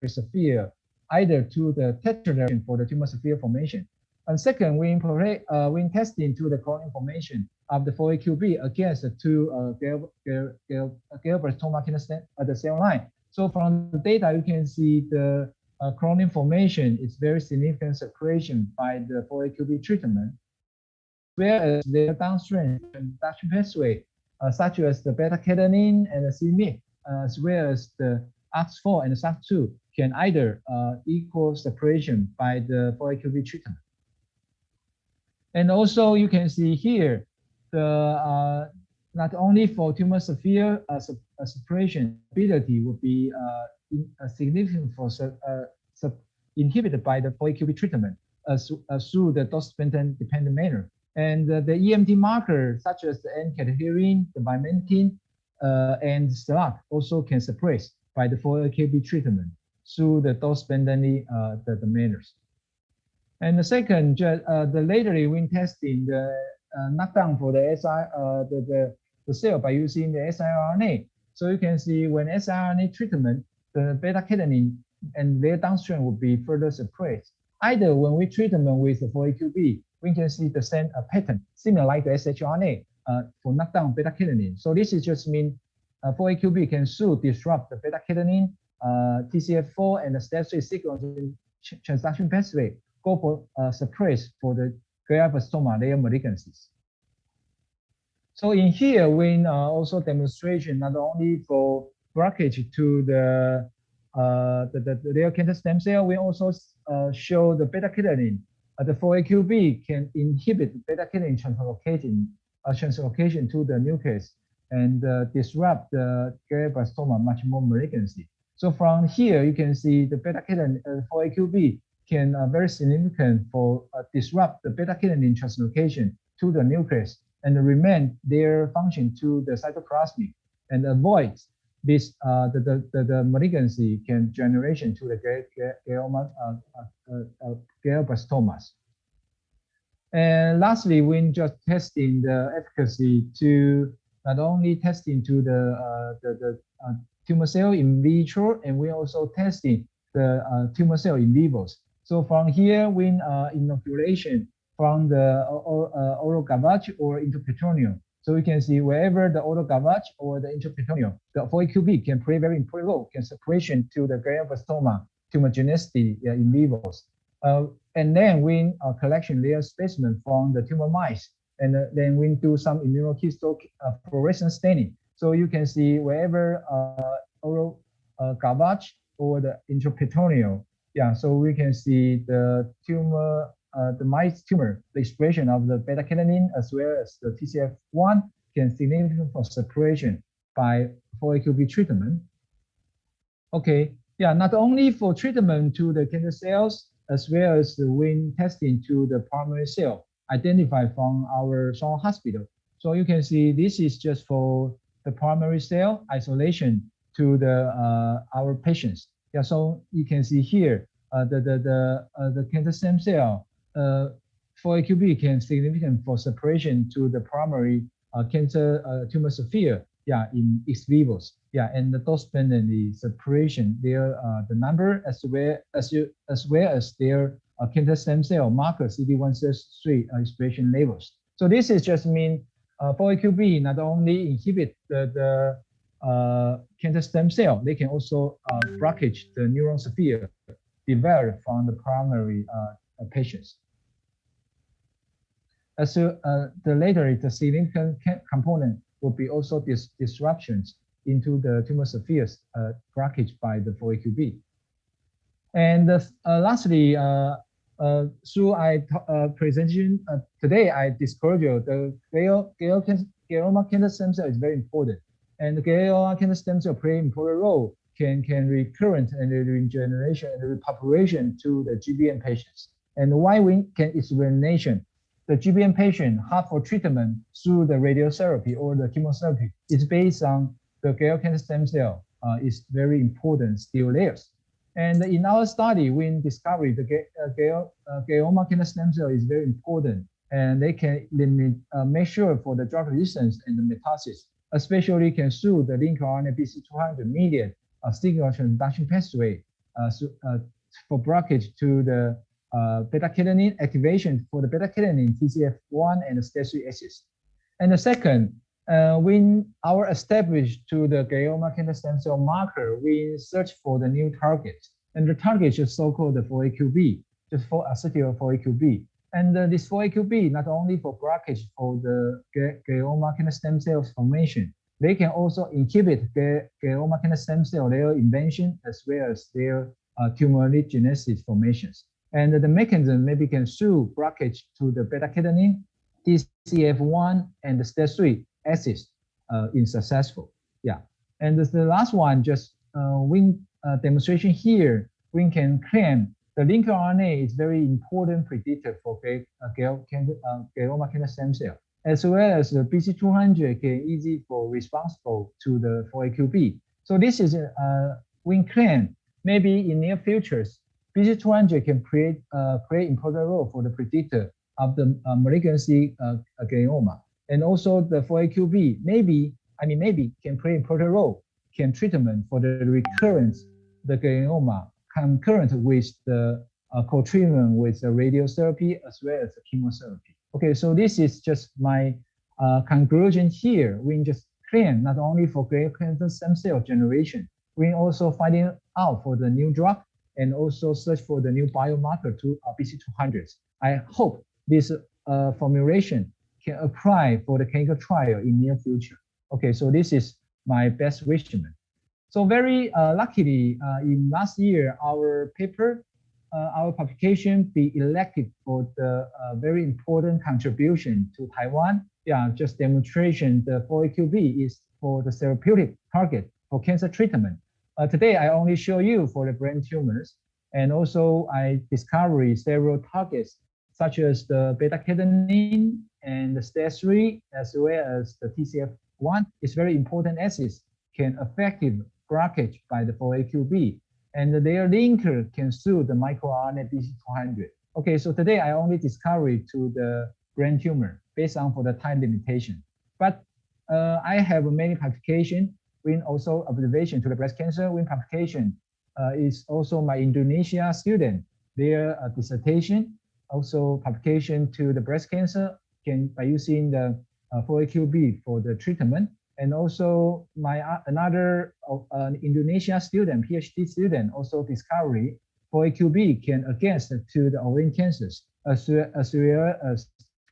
sphere, either to the tetrahedron for the tumor sphere formation. And second, we testing to the cloning formation of the 4-AQB against the two glioblastoma cancer the cell line. So from the data, you can see the cloning formation is very significant separation by the 4-AQB treatment, whereas their downstream transduction pathway, such as the beta-catenin and the c-MYC, as well as the OX4 and the SOC2, can either equal separation by the 4-AQB treatment. And also you can see here, the not only for tumor sphere separation ability would be significant for inhibited by the 4-AQB treatment through the dose-dependent manner. And the EMT marker such as the N-cadherin, the vimentin, and SLAC also can suppress by the 4-AQB treatment through the dose-dependent the manners. And the second, the lately when testing the knockdown for the cell by using the siRNA. So you can see when siRNA treatment, the beta-catenin and their downstream will be further suppressed. Either when we treat them with the 4-AQB, we can see the same pattern, similar like the shRNA for knockdown beta-catenin. So this is just mean 4-AQB can disrupt the beta-catenin, TCF4, and the STAT3 signal transduction pathway, go for suppress for the glioblastoma layer malignancies. So in here, we also demonstration not only for blockage to the layer cancer stem cell, we also show the beta-catenin. The 4-AQB can inhibit beta-catenin translocation to the nucleus and disrupt the glioblastoma much more malignancy. So from here, you can see the beta-catenin 4-AQB can very significant for disrupt the beta-catenin translocation to the nucleus and remain their function to the cytoplasmic and avoid this the malignancy can generation to the glioblastomas. And lastly, we just testing the efficacy to not only testing to the tumor cell in vitro, and we also testing the tumor cell in vivos. So from here, when inoculation from the oral gavage or intraperitoneal, so we can see wherever the oral gavage or the intraperitoneal, the 4-AQB can play very important role in separation to the glioblastoma tumorigenicity in vivos. And then we collection their specimen from the tumor mice, and then we do some immunofluorescence staining. So you can see wherever oral garbage or the intraperitoneal, yeah, so we can see the tumor, the mice tumor, the expression of the beta-catenin as well as the TCF1 can significant for separation by 4-AQP treatment. Okay, yeah, not only for treatment to the cancer cells, as well as the when testing to the primary cell identified from our small hospital. So you can see this is just for the primary cell isolation to the our patients. Yeah, so you can see here the cancer stem cell 4-AQP can significant for separation to the primary cancer tumor sphere. Yeah, in ex vivos. Yeah, and the dose-dependent separation there the number as well as their cancer stem cell marker CD133 expression levels. So this is just mean 4-AQP not only inhibit the cancer stem cell, they can also blockage the neuron sphere developed from the primary patients. As the later, the significant component will be also disruptions into the tumor spheres blockage by the 4-AQP. And lastly, through presentation today, I discovered the glioma cancer stem cell is very important, and the glioma cancer stem cell play an important role can recurrent and regeneration and repopulation to the GBM patients. And why we can explanation the GBM patient have for treatment through the radiotherapy or the chemotherapy is based on the glioma cancer stem cell is very important still there. And in our study, we discovered the glioma cancer stem cell is very important, and they can limit measure for the drug resistance and the metastasis, especially can through the linker RNA BC200 mediate signal transduction pathway for blockage to the beta-catenin activation for the beta-catenin TCF1 and the STAT3 axis. And the second, when our established to the glioma cancer stem cell marker, we search for the new target, and the target is so-called the 4-AQP, just for acetyl 4-AQP. And this 4-AQP not only for blockage for the glioma cancer stem cell formation, they can also inhibit the glioma cancer stem cell their invention as well as their tumorigenesis formations. And the mechanism maybe can through blockage to the beta-catenin, TCF1, and the STAT3 axis in successful. Yeah, and the last one, just demonstration here, we can claim the linker RNA is very important predictor for glioma cancer stem cell, as well as the BC200 can easy for responsible to the 4-AQP. So this is we claim maybe in near futures, BC200 can play important role for the predictor of the malignancy glioma. And also the 4-AQP maybe can play important role, can treatment for the recurrence the glioma concurrent with the co-treatment with the radiotherapy as well as the chemotherapy. Okay, so this is just my conclusion here. We just claim not only for glioma cancer stem cell generation, we also finding out for the new drug and also search for the new biomarker to BC200s. I hope this formulation can apply for the clinical trial in near future. Okay, so this is my best wishes. So very luckily, in last year, our paper, our publication be elected for the very important contribution to Taiwan. Yeah, just demonstration the 4-AQP is for the therapeutic target for cancer treatment. Today, I only show you for the brain tumors, and also I discovered several targets such as the beta-catenin and the STAT3 as well as the TCF1 is very important axis can effective blockage by the 4-AQP, and their linker can suit the microRNA BC200. Okay, so today I only discovered to the brain tumor based on for the time limitation, but I have many publication with also observation to the breast cancer. With publication is also my Indonesia student, their dissertation, also publication to the breast cancer can by using the 4-AQP for the treatment. And also my another Indonesia student, PhD student, also discovery 4AQB can against to the ovarian cancers as well as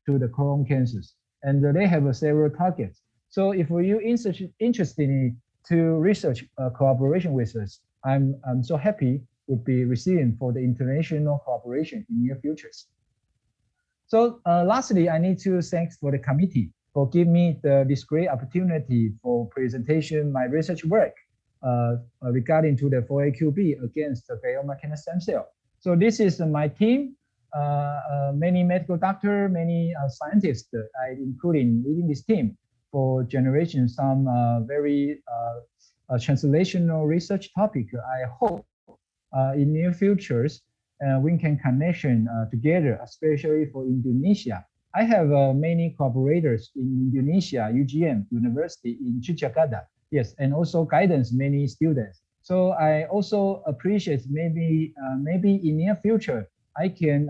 to the colon cancers. And they have several targets. So if you're interested in to research cooperation with us, I'm so happy would be receiving for the international cooperation in near futures. So lastly, I need to thank for the committee for giving me this great opportunity for presentation my research work regarding to the 4AQB against the glioma cancer stem cell. So this is my team, many medical doctors, many scientists, including leading this team for generation some very translational research topic. I hope in near futures we can connection together, especially for Indonesia. I have many collaborators in Indonesia, UGM University in Jakarta, yes, and also guidance many students. So I also appreciate maybe in near future I can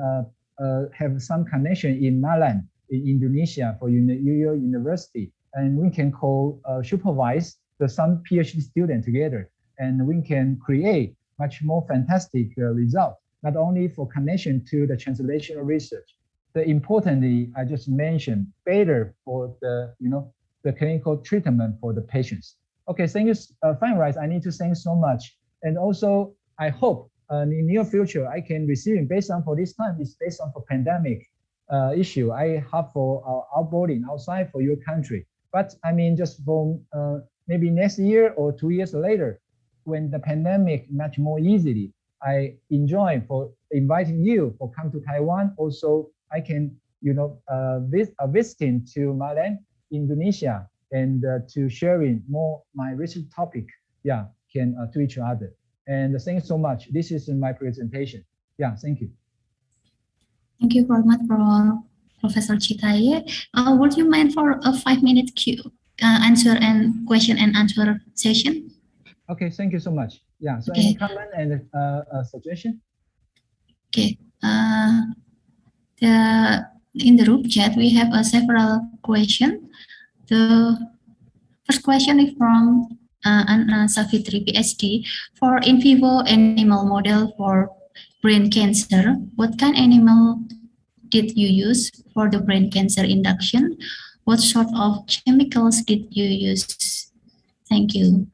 have some connection in Malang in Indonesia for your university, and we can supervise some PhD students together, and we can create much more fantastic result, not only for connection to the translational research. The importantly, I just mentioned better for the the clinical treatment for the patients. Okay, thank you. Finalize, I need to thank so much, and also I hope in near future I can receive based on for this time is based on for pandemic issue. I have for outboarding outside for your country, but I mean just from maybe next year or 2 years later, when the pandemic much more easily, I enjoy for inviting you for come to Taiwan. Also, I can visiting to Malang, Indonesia, and to sharing more my research topic. Yeah, can to each other. And thank you so much. This is my presentation. Yeah, thank you. Thank you very much, Professor Chitaye. Would you mind for a 5-minute answer and question and answer session? Okay, thank you so much. Yeah, so okay. Any comment and suggestion? Okay. In the group chat, we have several questions. The first question is from Anna Savitri, PhD. For in vivo animal model for brain cancer, what kind of animal did you use for the brain cancer induction? What sort of chemicals did you use? Thank you.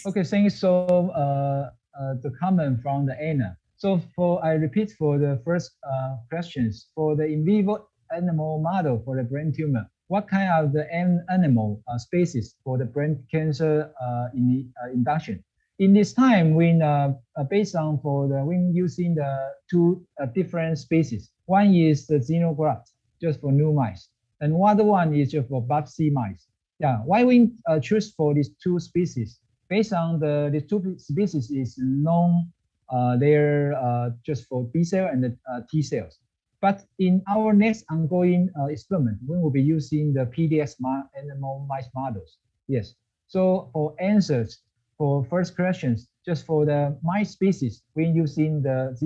Okay, thank you. So the comment from the Anna. So I repeat for the first questions for the in vivo animal model for the brain tumor. What kind of the animal species for the brain cancer induction? In this time, when based on when using the two different species. One is the xenograft, just for new mice, and other one is just for biopsy mice. Yeah, why we choose for these two species? Based on the two species is known, they're just for B cell and the T cells. But in our next ongoing experiment, we will be using the PDX animal mice models. Yes. So for answers for first questions, just for the mice species, we're using the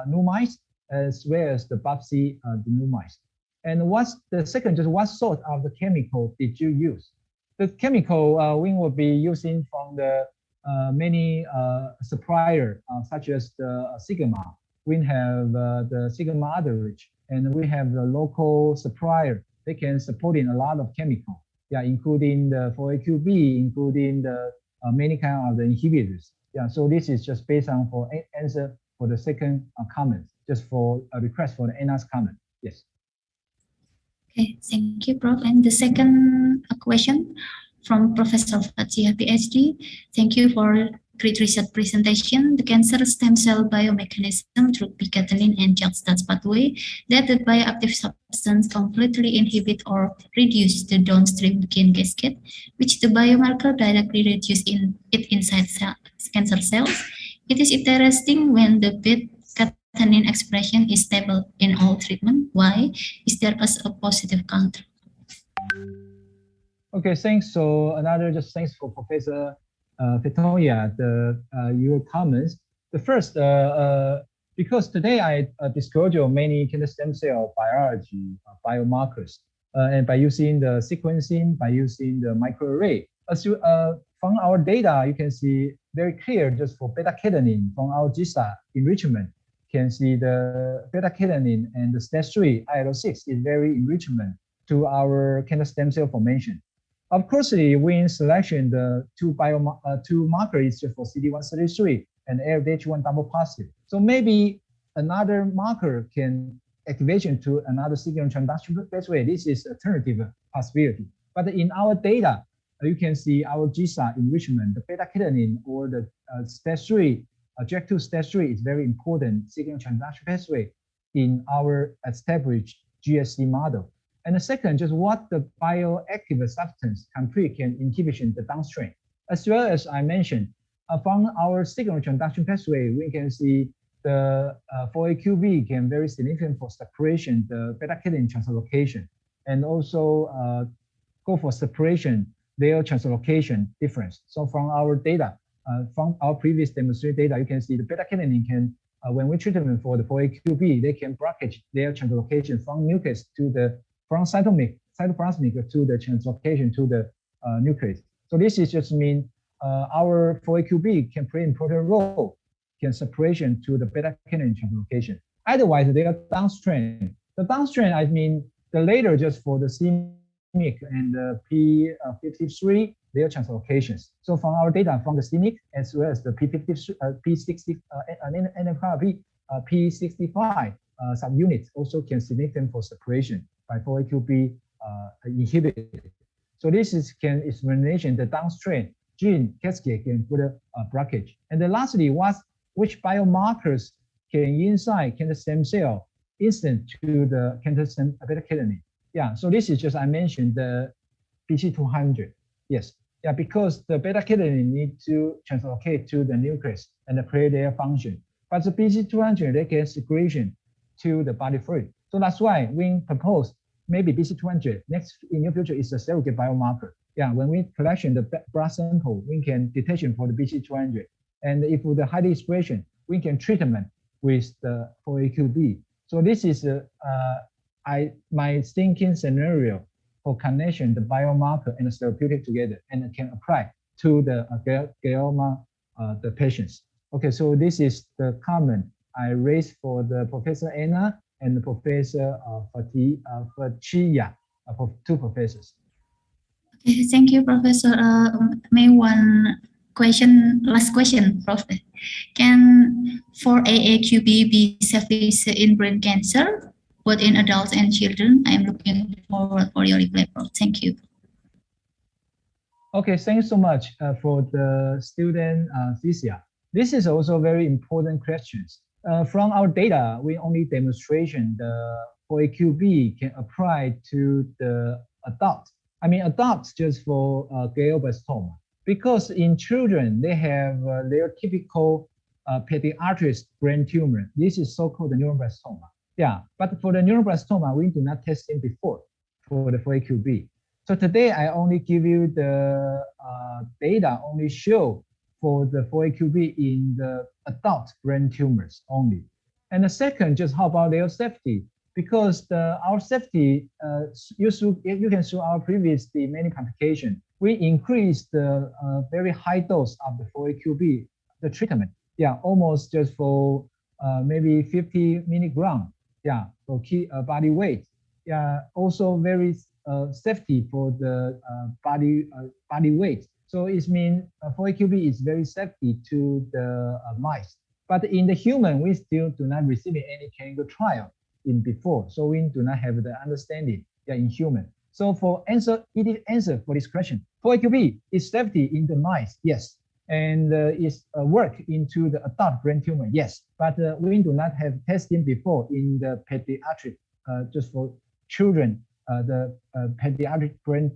new mice as well as the biopsy the new mice. And what's the second? Just what sort of the chemical did you use? The chemical we will be using from the many supplier such as the Sigma. We have the Sigma Otherage, and we have the local supplier. They can support in a lot of chemical, yeah, including the 4AQB, including the many kind of the inhibitors. Yeah, so this is just based on for answer for the second comment, just for a request for the Anna's comment. Yes. Okay, thank you, Prof. And the second question from Professor Fatia, PhD. Thank you for great research presentation. The cancer stem cell biomechanism through P-catenin and JAK-STAT pathway that the bioactive substance completely inhibit or reduce the downstream gene cascade, which the biomarker directly reduce inside cancer cells. It is interesting when the P-catenin expression is stable in all treatment. Why is there a positive counter? Okay, thanks. So just thanks for Professor Fetoya, your comments. The first, because today I disclosed many cancer stem cell biology biomarkers, and by using the sequencing, by using the microarray. from our data, you can see very clear just for beta-catenin from our GISA enrichment, can see the beta-catenin and the stage 3 IL-6 is very enrichment to our cancer stem cell formation. Of course, when selection the two markers for CD133 and AFDH1 double positive. So maybe another marker can activation to another signal transduction pathway. This is alternative possibility. But in our data, you can see our GISA enrichment, the beta-catenin or the stage 3, JAK2 stage 3 is very important signal transduction pathway in our established GSC model. And the second, just what the bioactive substance can inhibition the downstream. As well as I mentioned, from our signal transduction pathway, we can see the 4AQB can very significant for separation, the beta-catenin translocation, and also go for separation, their translocation difference. So from our data, from our previous demonstrated data, you can see the beta-catenin can, when we treat them for the 4AQB, they can blockage their translocation from nucleus to the, from cytoplasmic to the translocation to the nucleus. So this is just mean our 4AQB can play an important role, can separation to the beta-catenin translocation. Otherwise, they are downstream. The downstream, I mean, the later just for the CMYC and the P53, their translocations. So from our data from the CMYC as well as the P53, P60, NFRP, P65 subunits also can significant for separation by 4AQB inhibited. So this is can explanation the downstream gene cascade can put a blockage. And then lastly, which biomarkers can inside cancer stem cell instant to the cancer stem beta-catenin? Yeah, so this is just I mentioned the BC200. Yes, yeah, because the beta-catenin need to translocate to the nucleus and play their function. But the BC200 they get secretion to the body fluid. So that's why we propose maybe BC200 next in near future is a surrogate biomarker. Yeah, when we collection the blood sample, we can detection for the BC200. And if with the highly expression, we can treatment with the 4AQB. So this is my thinking scenario for connection the biomarker and the therapeutic together and can apply to the glioma the patients. Okay, so this is the comment I raised for the Professor Anna and the Professor Fatia, two professors. Okay, thank you, Professor. May one question, last question, Prof. Can 4AQB be safely in brain cancer, both in adults and children? I am looking forward for your reply, Prof. Thank you. Okay, thanks so much for the student Thesia. This is also very important questions. From our data, we only demonstration the 4AQB can apply to the adult. I mean, adults just for glioblastoma. Because in children, they have their typical pediatric brain tumor. This is so-called the neuroblastoma. Yeah, but for the neuroblastoma, we do not test it before for the 4AQB. So today, I only give you the data, only show for the 4AQB in the adult brain tumors only. And the second, just how about their safety? Because our safety, you can show our previous many complications. We increased the very high dose of the 4AQB, the treatment. Yeah, almost just for maybe 50 milligram. Yeah, for key body weight. Yeah, also very safety for the body weight. So it means 4AQB is very safety to the mice. But in the human, we still do not receive any clinical trial in before. So we do not have the understanding in human. So for answer for this question, 4AQB is safety in the mice, yes. And is work into the adult brain tumor, yes. But we do not have testing before in the pediatric, just for children, the pediatric brain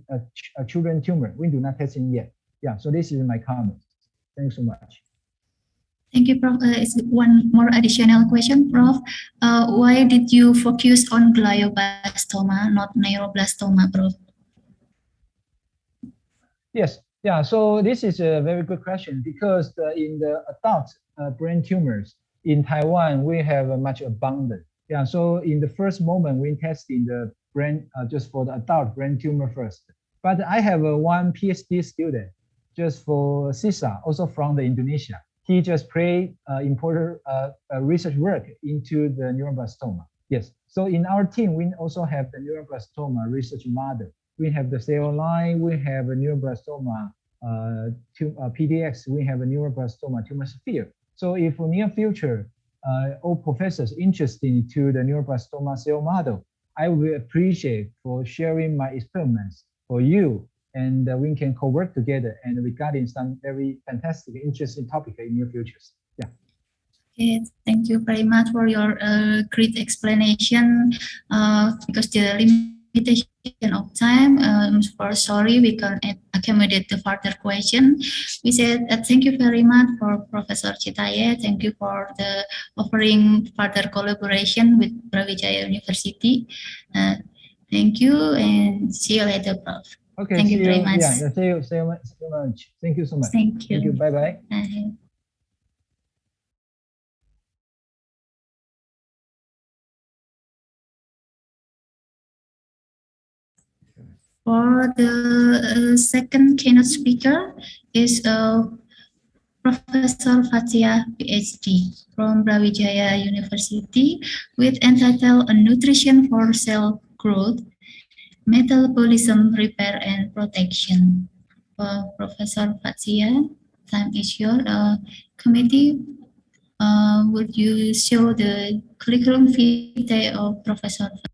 children tumor. We do not testing yet. Yeah, so this is my comment. Thanks so much. Thank you, Prof. It's one more additional question, Prof. Why did you focus on glioblastoma, not neuroblastoma, Prof? Yes, yeah, so this is a very good question because in the adult brain tumors in Taiwan, we have a much abundant. Yeah, so in the first moment, we testing the brain just for the adult brain tumor first. But I have one PhD student. just for Sisa, also from the Indonesia. He just played important research work into the neuroblastoma. Yes, so in our team, we also have the neuroblastoma research model. We have the cell line, we have a neuroblastoma PDX, we have a neuroblastoma tumor sphere. So if in near future, all professors interested into the neuroblastoma cell model, I will appreciate for sharing my experiments for you, and we can co-work together and regarding some very fantastic, interesting topic in near futures. Yeah. Okay, thank you very much for your great explanation. Because the limitation of time, for sorry we can't accommodate the further question. We said thank you very much for Professor Chitaye. Thank you for the offering further collaboration with Brawijaya University. Thank you and see you later, Prof. Okay, thank you very much. Yeah, see you much. Thank you so much. Thank you. Thank you. Bye-bye. Bye. For the second keynote speaker is Professor Fatia, PhD from Brawijaya University with entitled Nutrition for Cell Growth, Metabolism, Repair and Protection. Professor Fatia, time is yours. Committee, would you show the curriculum vitae of Professor Fatia?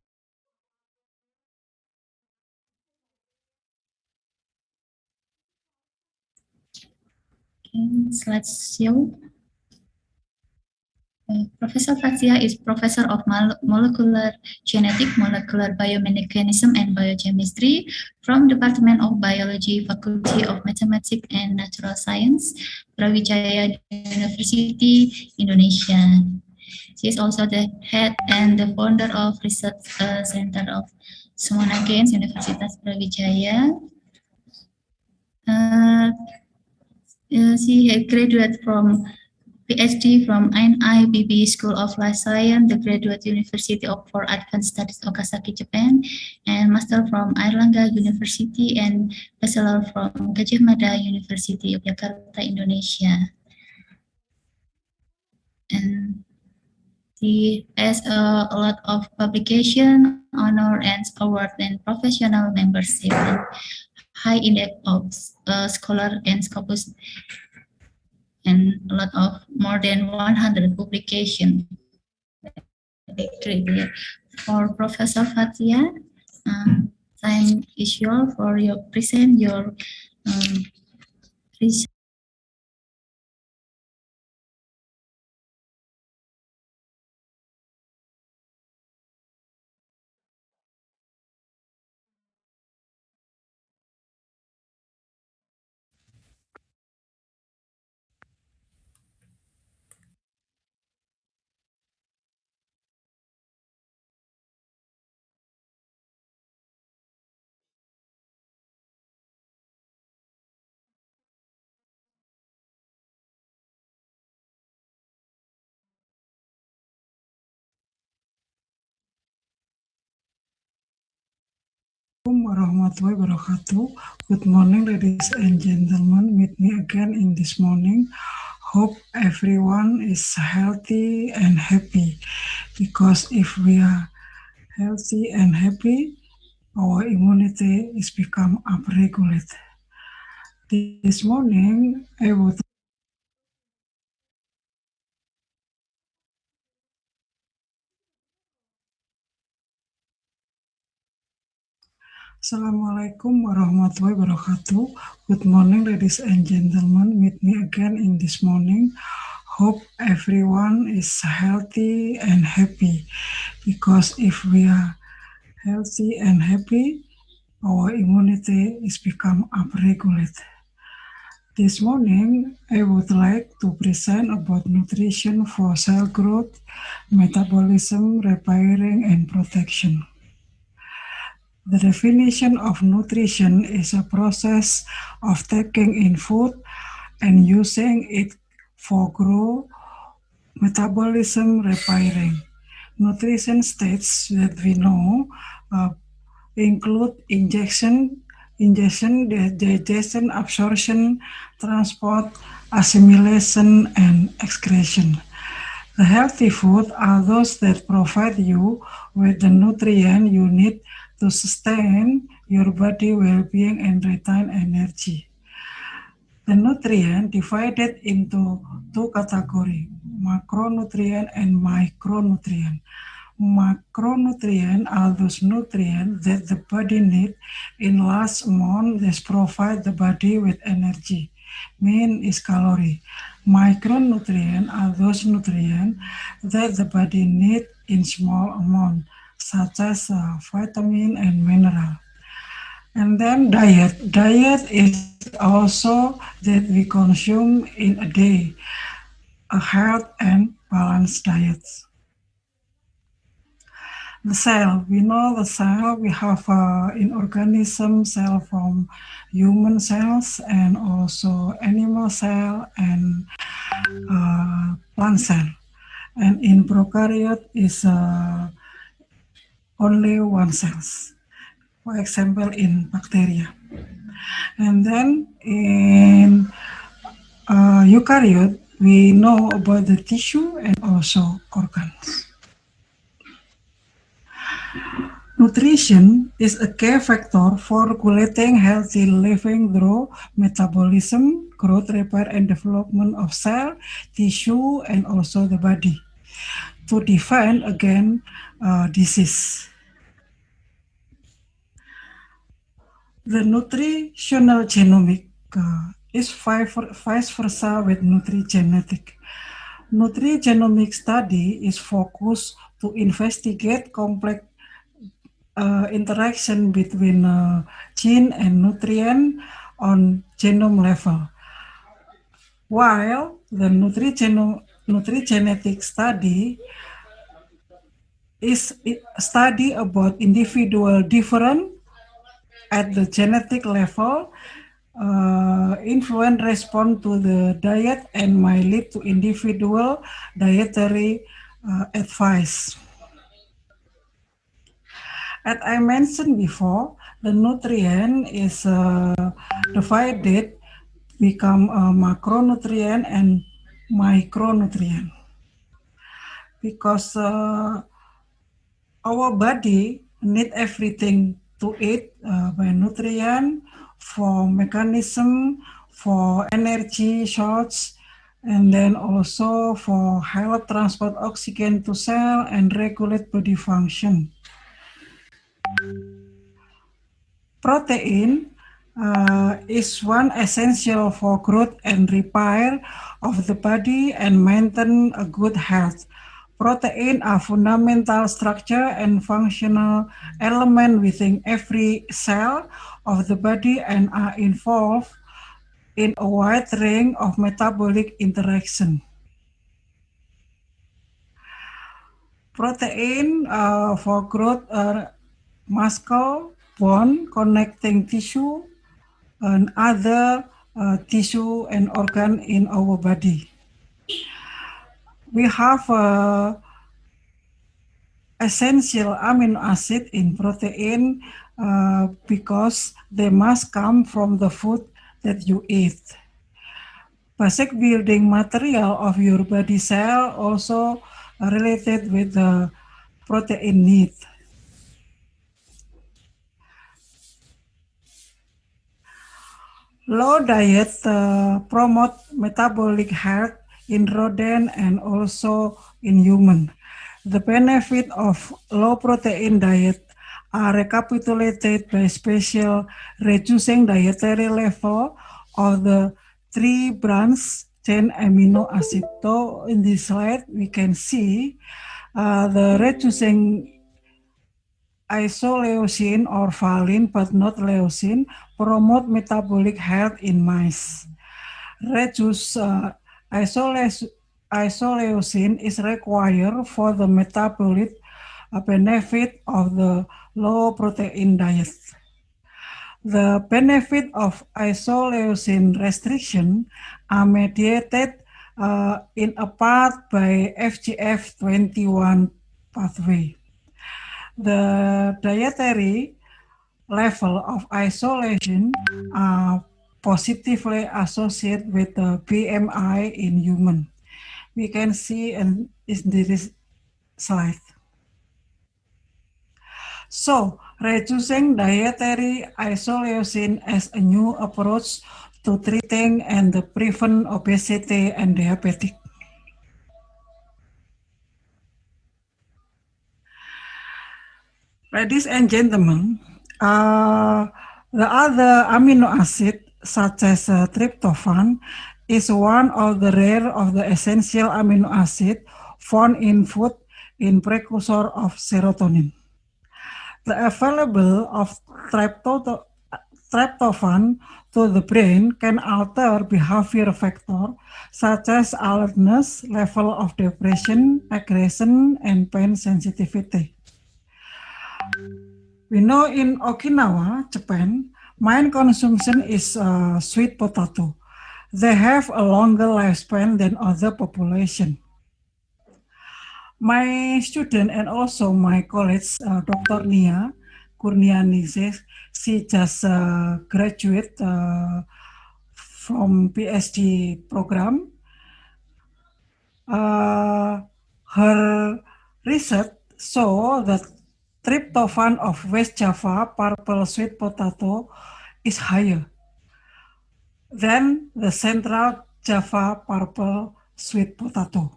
Let's show. Professor Fatia is Professor of Molecular Genetics, Molecular Biomechanism, and Biochemistry from Department of Biology, Faculty of Mathematics and Natural Science, Brawijaya University, Indonesia. She is also the head and the founder of Research Center of Sumonagens, Universitas Brawijaya. She had graduated from PhD from IBB School of Life Science, the Graduate University for Advanced Studies, Okazaki, Japan, and Master from Airlangga University and Bachelor from Gajah Mada University, Yogyakarta, Indonesia. And he has a lot of publication, honor, and award, and professional membership, and high index of scholar and scopus, and a lot of more than 100 publications. For Professor Fatia, time is yours for your present your research. Warahmatullahi wabarakatuh. Good morning, ladies and gentlemen. Meet me again in this morning. Hope everyone is healthy and happy, because if we are healthy and happy, our immunity is become upregulated. This morning, I would Assalamualaikum warahmatullahi wabarakatuh. Good morning, ladies and gentlemen. Meet me again in this morning. Hope everyone is healthy and happy, because if we are healthy and happy, our immunity is become upregulated. This morning, I would like to present about nutrition for cell growth, metabolism, repairing, and protection. The definition of nutrition is a process of taking in food and using it for growth, metabolism, repairing. Nutrition states that we know include injection, ingestion, digestion, absorption, transport, assimilation, and excretion. The healthy food are those that provide you with the nutrient you need to sustain your body well-being and retain energy. The nutrient divided into two categories, macronutrient and micronutrient. Macronutrient are those nutrients that the body needs in large amount that provide the body with energy. Main is calorie. Micronutrient are those nutrients that the body needs in small amount, such as vitamin and mineral. And then diet. Diet is also that we consume in a day, a health and balanced diet. The cell, we know the cell, we have in organism cell from human cells and also animal cell and plant cell. And in prokaryote is only one cells. For example, in bacteria. And then in eukaryote, we know about the tissue and also organs. Nutrition is a key factor for regulating healthy living through metabolism, growth, repair, and development of cell, tissue, and also the body to defend against disease. The nutritional genomic is vice versa with nutrigenetic. Nutrigenomic study is focused to investigate complex interaction between gene and nutrient on genome level, while the nutrigenetic study is a study about individual different at the genetic level, influence response to the diet and might lead to individual dietary advice. As I mentioned before, the nutrient is divided, become a macronutrient and micronutrient. Because our body need everything to eat by nutrient, for mechanism, for energy source, and then also for help transport oxygen to cell and regulate body function. Protein is one essential for growth and repair of the body and maintain a good health. Protein are fundamental structure and functional element within every cell of the body and are involved in a wide range of metabolic interaction. Protein for growth muscle, bone, connecting tissue, and other tissue and organ in our body. We have essential amino acid in protein because they must come from the food that you eat. Basic building material of your body cell also related with the protein need. Low diet promote metabolic health in rodent and also in human. The benefit of low protein diet are recapitulated by special reducing dietary level of the 3 branch chain amino acid. So in this slide we can see the reducing isoleucine or valine but not leucine promote metabolic health in mice. Reduce isoleucine is required for the metabolic benefit of the low protein diet. The benefit of isoleucine restriction are mediated in a part by FGF21 pathway. The dietary level of isolation are positively associated with the BMI in human. We can see in this slide. So, reducing dietary isolation as a new approach to treating and prevent obesity and diabetes. Ladies and gentlemen, the other amino acid, such as tryptophan, is one of the rare of the essential amino acid found in food in precursor of serotonin. The available of tryptophan to the brain can alter behavior factors such as alertness, level of depression, aggression, and pain sensitivity. We know in Okinawa, Japan, main consumption is sweet potato. They have a longer lifespan than other population. My student and also my colleague, Dr. Nia Kurniani, she just graduate from PhD program. Her research show that tryptophan of West Java purple sweet potato is higher than the Central Java purple sweet potato.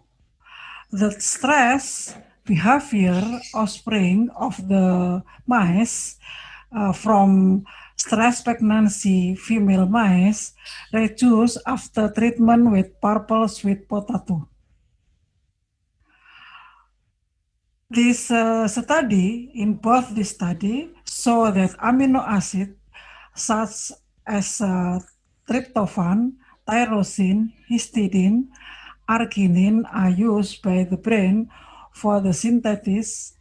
The stress behavior offspring of the mice from stress pregnancy female mice reduce after treatment with purple sweet potato. This study, in both the study, show that amino acid such as tryptophan, tyrosine, histidine, arginine are used by the brain for the synthesis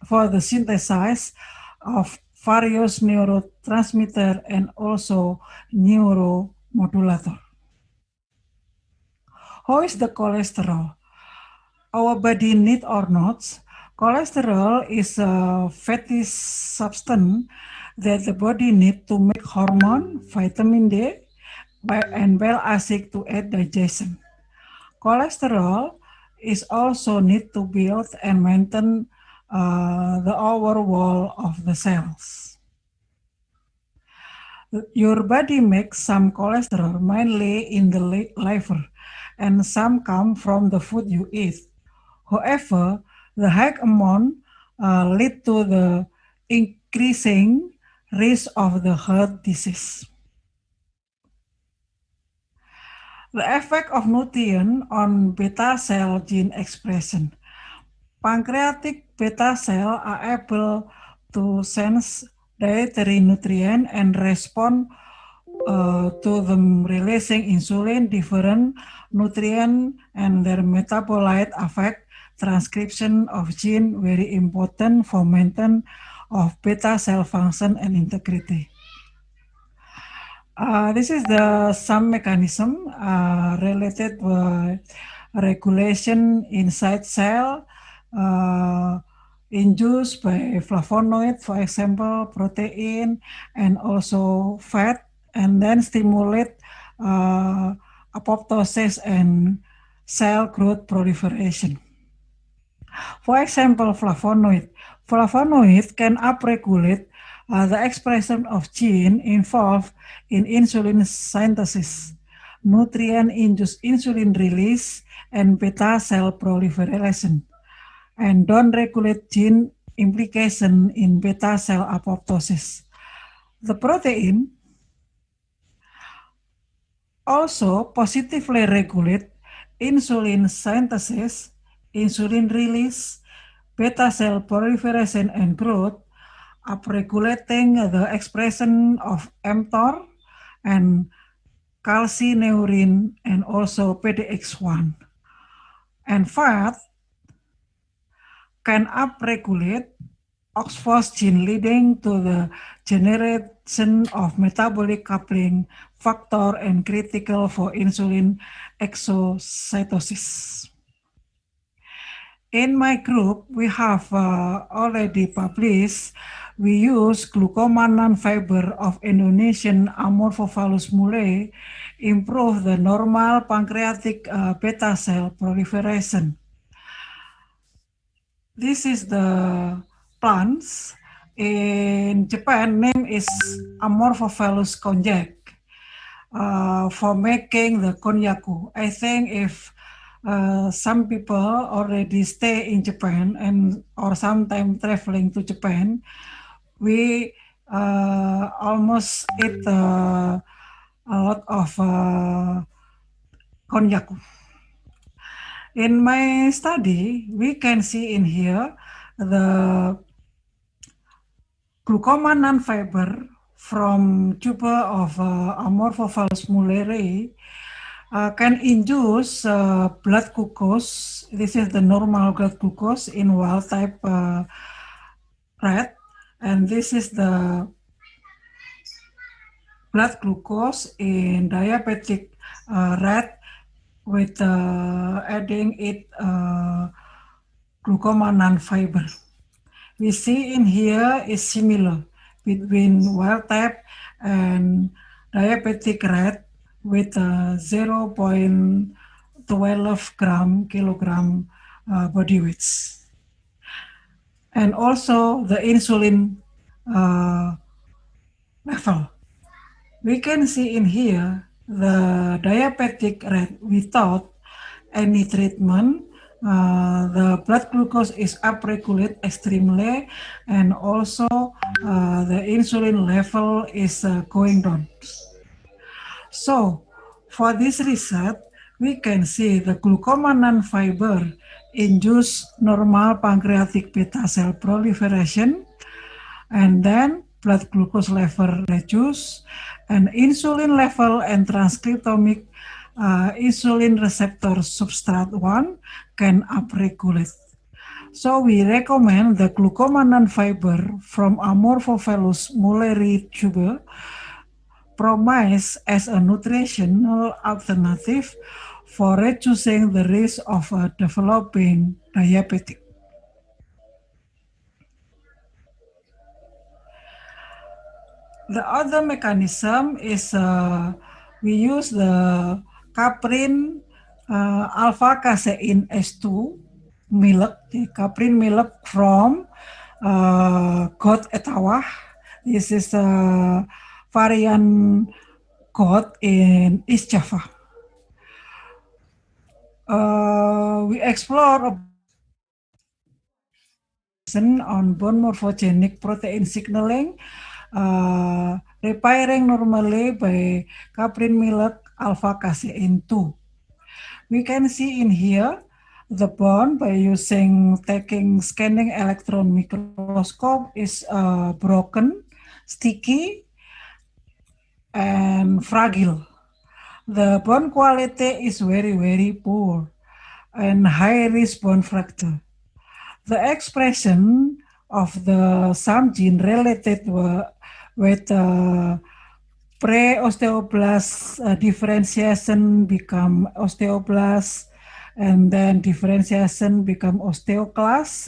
of various neurotransmitter and also neuromodulator. How is the cholesterol? Our body need or not? Cholesterol is a fatty substance that the body needs to make hormone, vitamin D, and bile acid to aid digestion. Cholesterol is also need to build and maintain the outer wall of the cells. Your body makes some cholesterol mainly in the liver, and some come from the food you eat. However, the high amount lead to the increasing risk of the heart disease. The effect of nutrient on beta cell gene expression. Pancreatic beta cell are able to sense dietary nutrient and respond to them releasing insulin, different nutrient, and their metabolite affect transcription of gene, very important for maintenance of beta cell function and integrity. This is some mechanism related with regulation inside cell induced by flavonoid, for example, protein, and also fat, and then stimulate apoptosis and cell growth proliferation. For example, flavonoid. Flavonoid can upregulate the expression of gene involved in insulin synthesis, nutrient-induced insulin release, and beta cell proliferation, and don't regulate gene implication in beta cell apoptosis. The protein also positively regulate insulin synthesis, insulin release, beta cell proliferation and growth, upregulating the expression of mTOR and calcineurin and also PDX1. And fat can upregulate OXPHOS gene, leading to the generation of metabolic coupling factor and critical for insulin exocytosis. In my group, we have already published, we use glucomannan fiber of Indonesian Amorphophallus mullae, improve the normal pancreatic beta cell proliferation. This is the plants. In Japan, name is Amorphophallus konjac. For making the konnyaku. I think if some people already stay in Japan and or sometime traveling to Japan, we almost eat a lot of konnyaku. In my study, we can see in here the glucomannan fiber from tuber of Amorphophallus mullae can induce blood glucose. This is the normal blood glucose in wild type rat, and this is the blood glucose in diabetic rat with adding it glucomannan fiber. We see in here is similar between wild type and diabetic rat with 0.12 kilogram body weight. And also the insulin level. We can see in here the diabetic rat without any treatment, the blood glucose is upregulated extremely, and also the insulin level is going down. So, for this research, we can see the glucomannan fiber induce normal pancreatic beta cell proliferation, and then blood glucose level reduce, and insulin level and transcriptomic insulin receptor substrate 1 can upregulate. So we recommend the glucomannan fiber from Amorphophallus mullae tuber promise as a nutritional alternative for reducing the risk of developing diabetes. The other mechanism is we use the caprin alpha casein S2 milk, the caprin milk from goat etawah. This is a variant goat in East Java. We explore on bone morphogenic protein signaling, repairing normally by caprin milk alpha casein 2. We can see in here the bone by taking scanning electron microscope is broken, sticky, and fragile. The bone quality is very, very poor and high risk bone fracture. The expression of some gene related with pre-osteoblast differentiation become osteoblast, and then differentiation become osteoclast.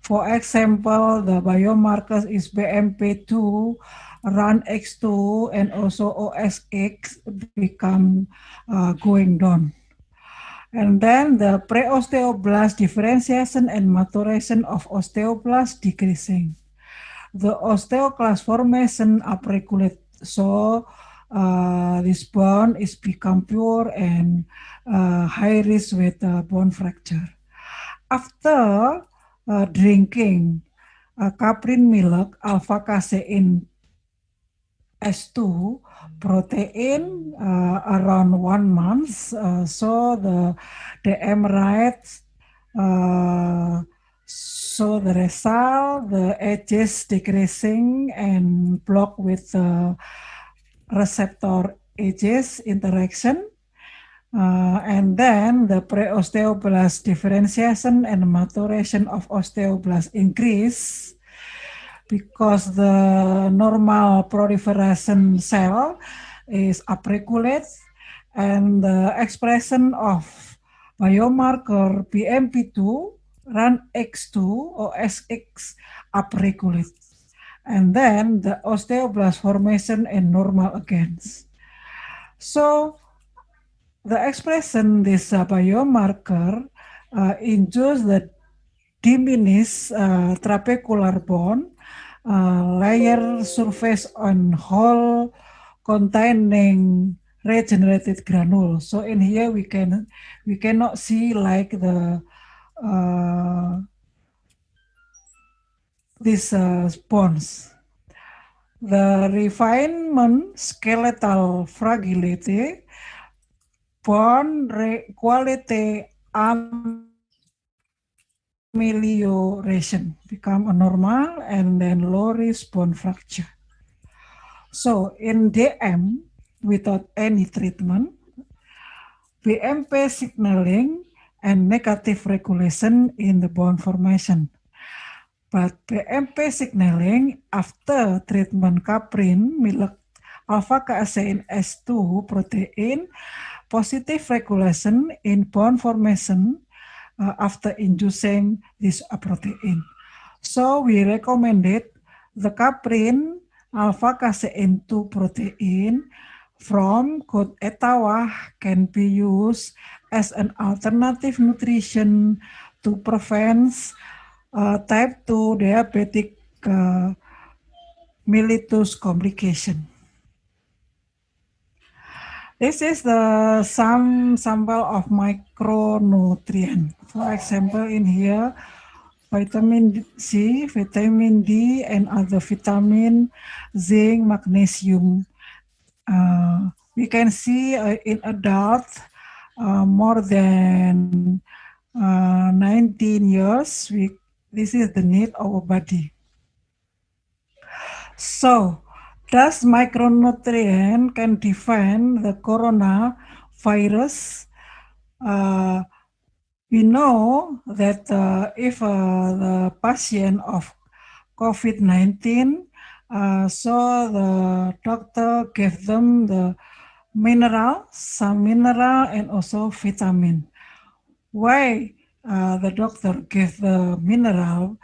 For example, the biomarkers is BMP2, RUNX2, and also OSX become going down. And then the pre-osteoblast differentiation and maturation of osteoblast decreasing. The osteoclast formation upregulate, so this bone is become pure and high risk with bone fracture. After drinking caprin milk alpha casein S2 protein around 1 month, so the MRI so the result, the edges decreasing and block with the receptor edges interaction, and then the pre-osteoblast differentiation and maturation of osteoblast increase, because the normal proliferation cell is upregulated, and the expression of biomarker BMP2 run X2 or SX upregulate. And then the osteoblast formation in normal again. So the expression this biomarker induce the diminished trabecular bone layer surface on whole containing regenerated granules. So in here we cannot see like the these bones. The refinement, skeletal fragility, bone quality amelioration become a normal and then low risk bone fracture. So in DM, without any treatment, BMP signaling and negative regulation in the bone formation. But BMP signaling after treatment caprin, milk alpha-casein S2 protein, positive regulation in bone formation after inducing this protein. So we recommended the caprin alpha-casein 2 protein from code ETAWAH can be used as an alternative nutrition to prevent type 2 diabetic mellitus complication. This is the some sample of micronutrient. For example, in here, vitamin C, vitamin D, and other vitamin, zinc, magnesium. We can see in adults more than 19 years, this is the need of our body. So, does micronutrient can defend the coronavirus? We know that if the patient of COVID-19, so the doctor gave them the mineral, some mineral, and also vitamin. Why the doctor gave the mineral?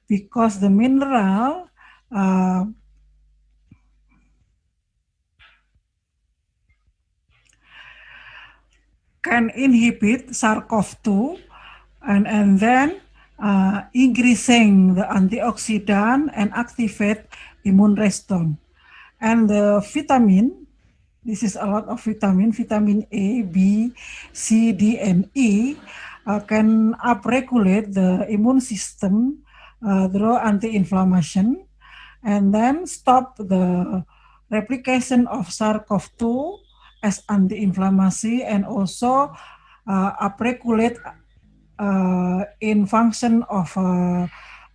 Because the mineral can inhibit SARS-CoV-2 and then increasing the antioxidant and activate immune response. And the vitamin, this is a lot of vitamin A, B, C, D, and E, can upregulate the immune system through anti-inflammation and then stop the replication of SARS-CoV-2 as anti-inflammatory and also upregulate in function of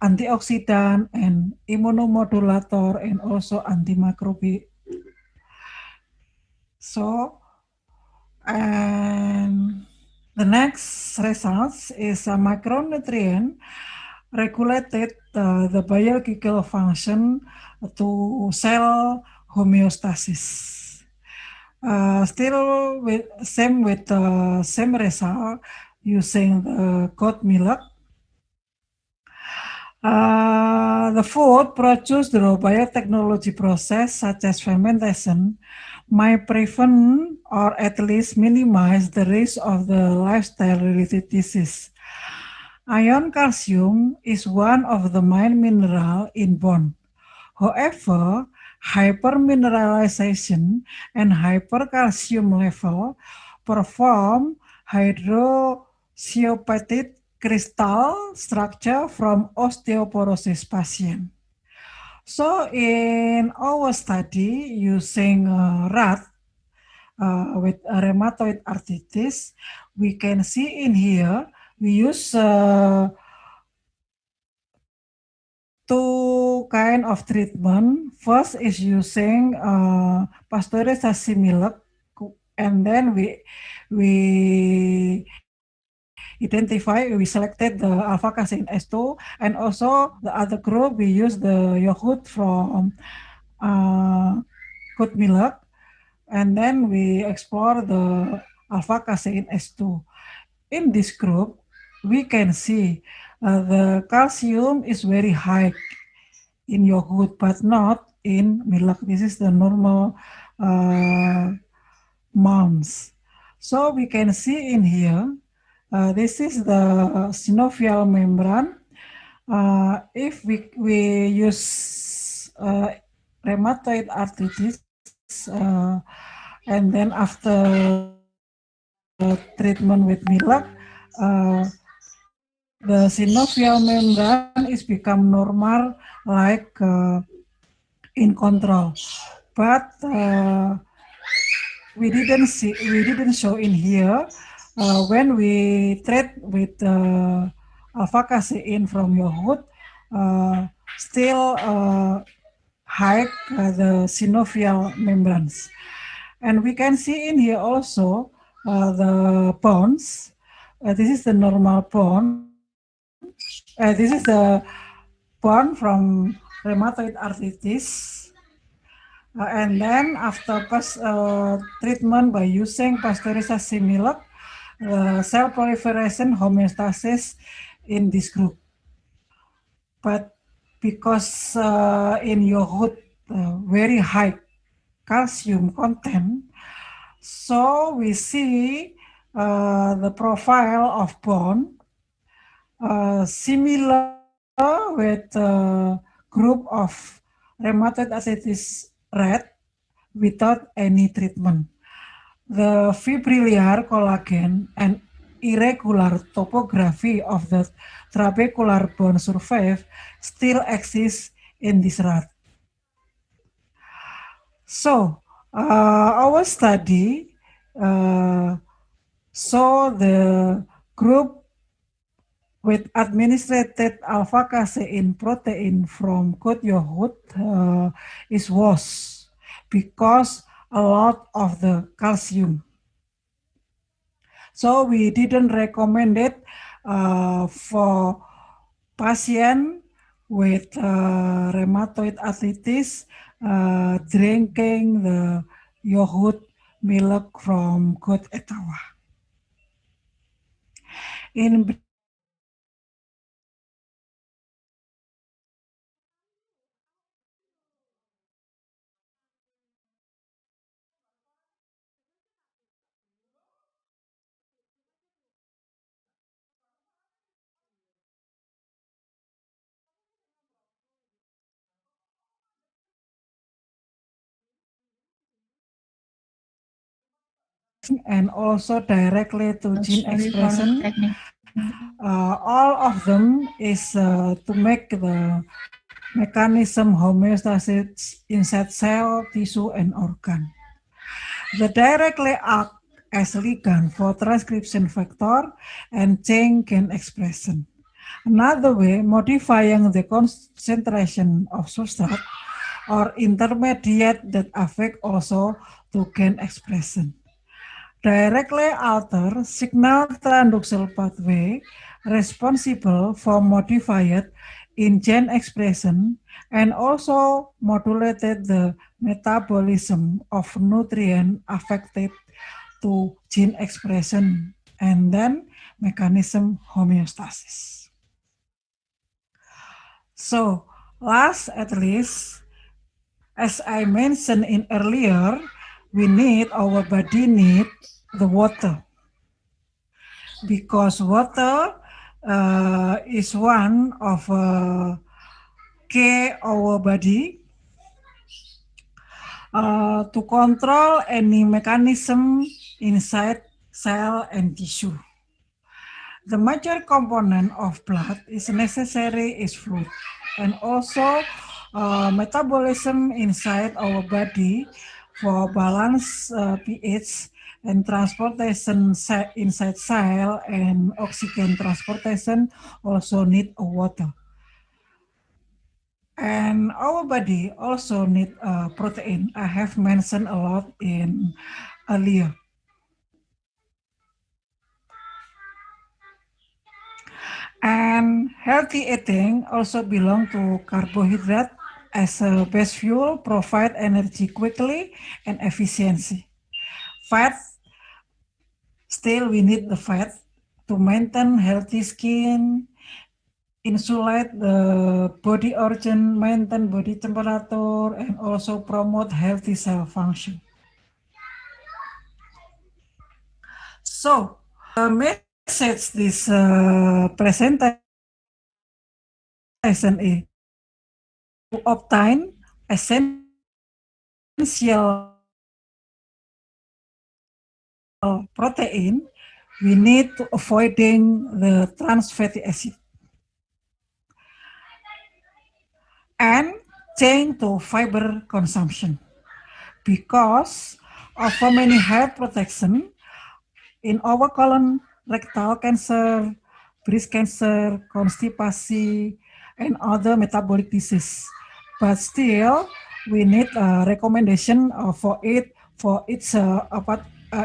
antioxidant and immunomodulator and also antimicrobial. So, and the next results is a micronutrient regulated the biological function to cell homeostasis. Still with same result using the goat milk. The food produced through biotechnology process such as fermentation might prevent or at least minimize the risk of the lifestyle-related disease. Iron calcium is one of the main mineral in bone. However, hypermineralization and hypercalcium level perform hydroxyapatite crystal structure from osteoporosis patient. So in our study using rat with rheumatoid arthritis, we can see in here, we use two kind of treatment. First is using pasteurization milk, and then we selected the alpha-casein S2, and also the other group we use the yogurt from goat milk, and then we explore the alpha-casein S2. In this group, we can see the calcium is very high in yogurt, but not in milk. This is the normal amounts. So we can see in here, this is the synovial membrane. If we use rheumatoid arthritis, and then after treatment with milk, the synovial membrane is become normal like in control. But we didn't show in here when we treat with alpha casein from yogurt, still high the synovial membranes. And we can see in here also the bones. This is the normal bone. This is the bone from rheumatoid arthritis. And then after treatment by using pasteurization milk, cell proliferation homeostasis in this group. But because in yogurt very high calcium content, so we see the profile of bone similar with group of rheumatoid arthritis rat without any treatment. The fibrillar collagen and irregular topography of the trabecular bone surface still exists in this rat. So, our study saw the group with administered alpha casein protein from goat yogurt is worse because a lot of the calcium. So we didn't recommend it for patient with rheumatoid arthritis drinking the yogurt milk from goat etawa. In and also directly to gene expression. All of them is to make the mechanism homeostasis inside cell, tissue, and organ. They directly act as ligand for transcription factor and change gene expression. Another way, modifying the concentration of substrate or intermediate that affect also to gene expression. Directly alter signal transduction pathway responsible for modified in gene expression and also modulated the metabolism of nutrient affected to gene expression and then mechanism homeostasis. So last at least, as I mentioned in earlier, our body need the water because water is one of key our body to control any mechanism inside cell and tissue. The major component of blood is necessary is fluid and also metabolism inside our body for balance pH and transportation inside cell and oxygen transportation also need water. And our body also need protein. I have mentioned a lot in earlier. And healthy eating also belong to carbohydrate as a best fuel, provide energy quickly and efficiency. Fat, still we need the fat to maintain healthy skin, insulate the body organ, maintain body temperature, and also promote healthy cell function. So, the message this presentation is to obtain essential protein, we need to avoiding the trans fatty acid and change to fiber consumption because of many health protection in our colon, rectal cancer, breast cancer, constipation, and other metabolic disease. But still, we need a recommendation for each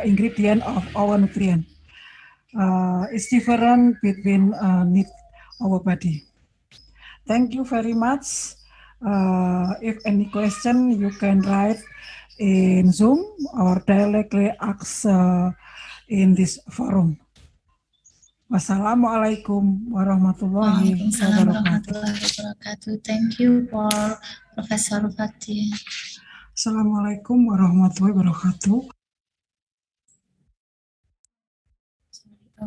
ingredient of our nutrient. It's different between need our body. Thank you very much. If any question, you can write in Zoom or directly ask in this forum. Wassalamualaikum warahmatullahi Waalaikumsalam wabarakatuh. warahmatullahi wabarakatuh. Thank you for Professor Fathia. Assalamualaikum warahmatullahi wabarakatuh.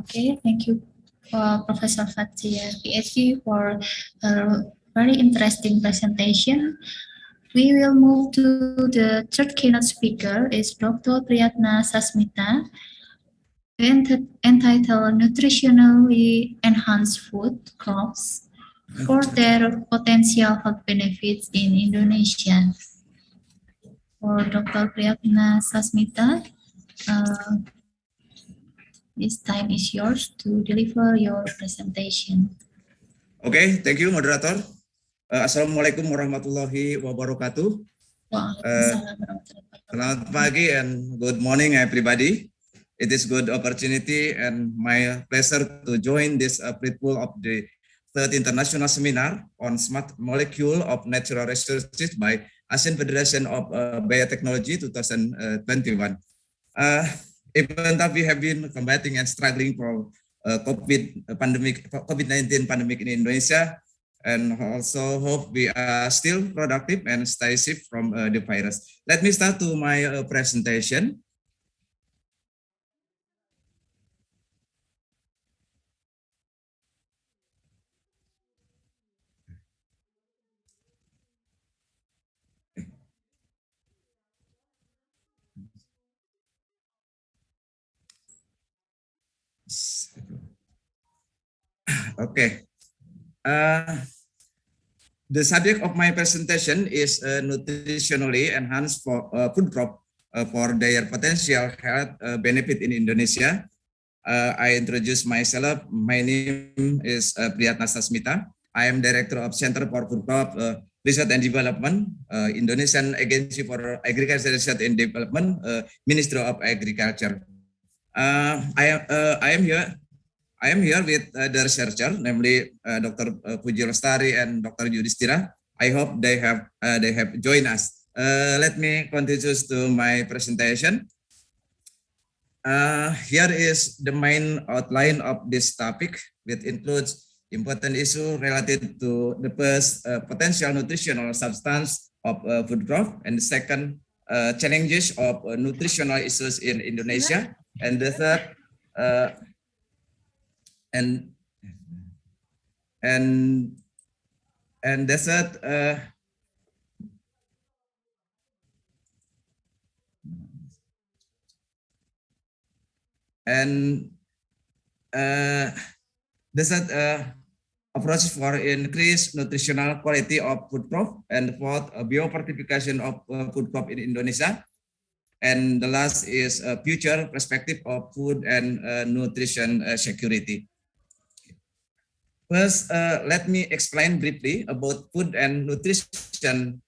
Okay, thank you Professor Fathia, PhD, for a very interesting presentation. We will move to the third keynote speaker, is Dr. Priyatna Sasmita, entitled Nutritionally Enhanced Food Crops for Their Potential Health Benefits in Indonesia. For Dr. Priyatna Sasmita, this time is yours to deliver your presentation. Okay, thank you, moderator. Assalamualaikum warahmatullahi wabarakatuh. Selamat pagi and good morning, everybody. It is good opportunity and my pleasure to join this fruitful of the third international seminar on smart molecule of natural resources by Asian Federation of Biotechnology 2021. Even though we have been combating and struggling for COVID-19 pandemic in Indonesia, and also hope we are still productive and stay safe from the virus. Let me start to my presentation. Okay. The subject of my presentation is nutritionally enhanced for food crop for their potential health benefit in Indonesia. I introduce myself. My name is Priyatna Sasmita. I am Director of Center for Food Crop Research and Development, Indonesian Agency for Agriculture Research and Development, Ministry of Agriculture. I am here with the researcher, namely Dr. Puji Lestari and Dr. Yudhistira. I hope they have joined us. Let me continue to my presentation. Here is the main outline of this topic, which includes important issue related to the first potential nutritional substance of food crop, and the second challenges of nutritional issues in Indonesia, and the third and the third approach for increased nutritional quality of food crop, and fourth, biofortification of food crop in Indonesia, and the last is a future perspective of food and nutrition security. First, let me explain briefly about food and nutrition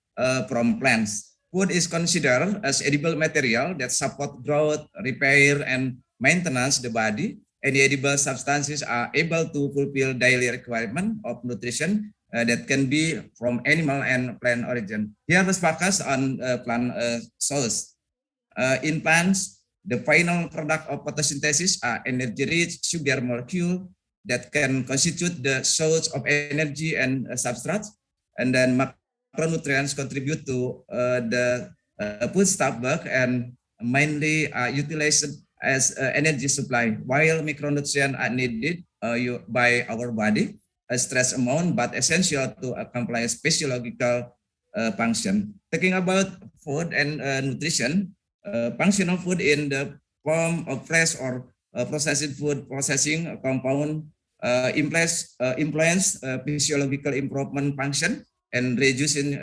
from plants. Food is considered as edible material that support growth, repair, and maintenance the body. Any edible substances are able to fulfill daily requirement of nutrition that can be from animal and plant origin. Here, let's focus on plant source. In plants, the final product of photosynthesis are energy-rich sugar molecule that can constitute the source of energy and substrate, and then macronutrients contribute to the food stock and mainly utilized as energy supply, while micronutrients are needed by our body, a stress amount, but essential to accomplish physiological function. Talking about food and nutrition, functional food in the form of fresh or processed food processing compound influence physiological improvement function and reducing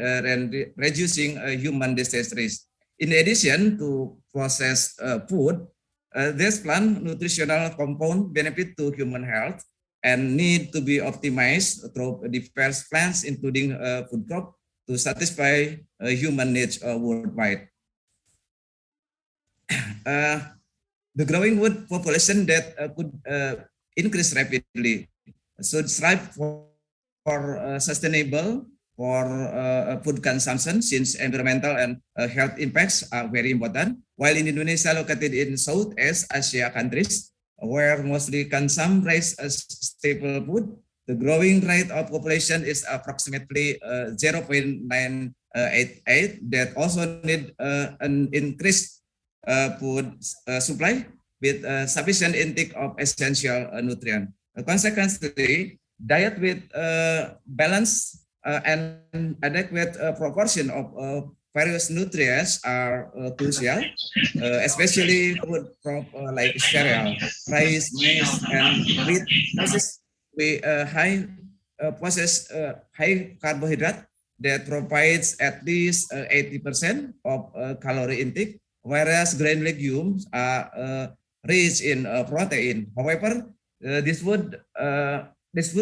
human disease risk. In addition to processed food, this plant nutritional compound benefit to human health and need to be optimized through diverse plants, including food crop, to satisfy human needs worldwide. The growing wood population that could increase rapidly should strive for sustainable food consumption, since environmental and health impacts are very important. While in Indonesia, located in Southeast Asia countries, where mostly consume rice as staple food, the growing rate of population is approximately 0.988. That also need an increased food supply with sufficient intake of essential nutrients. Consequently, diet with balance and adequate proportion of various nutrients are crucial, especially food crop like cereal, rice, maize, and wheat processed with high carbohydrate that provides at least 80% of calorie intake, whereas grain legumes are rich in protein. However, this food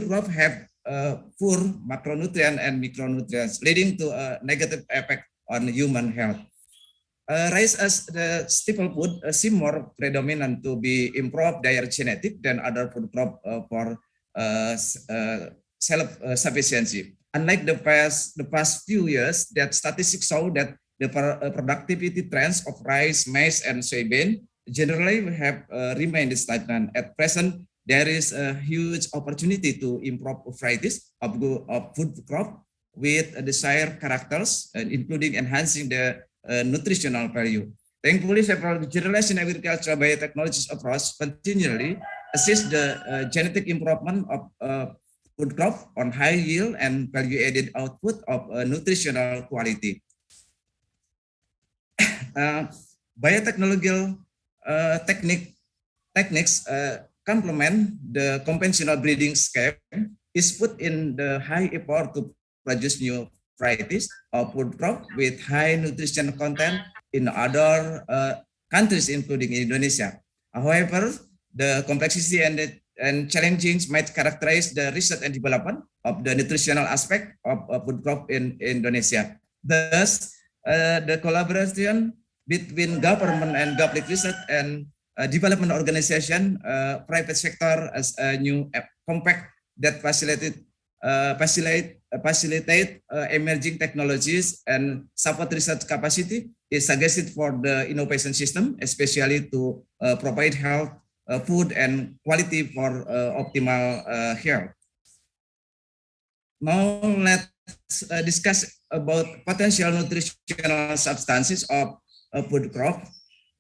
crop have poor macronutrient and micronutrients, leading to a negative effect on human health. Rice as the staple food seem more predominant to be improved their genetic than other food crop for self-sufficiency. Unlike the past few years, that statistics show that the productivity trends of rice, maize, and soybean generally have remained stagnant. At present, there is a huge opportunity to improve varieties of food crop with desired characters, including enhancing the nutritional value. Thankfully, several generation agricultural biotechnology approach continually assist the genetic improvement of food crop on high yield and value-added output of nutritional quality. Biotechnological techniques complement the conventional breeding scheme is put in the high effort to produce new varieties of food crop with high nutrition content in other countries, including Indonesia. However, the complexity and challenges might characterize the research and development of the nutritional aspect of food crop in Indonesia. Thus, the collaboration between government and public research and development organization, private sector as a new compact that facilitate emerging technologies and support research capacity is suggested for the innovation system, especially to provide health, food, and quality for optimal health. Now let's discuss about potential nutritional substances of food crop.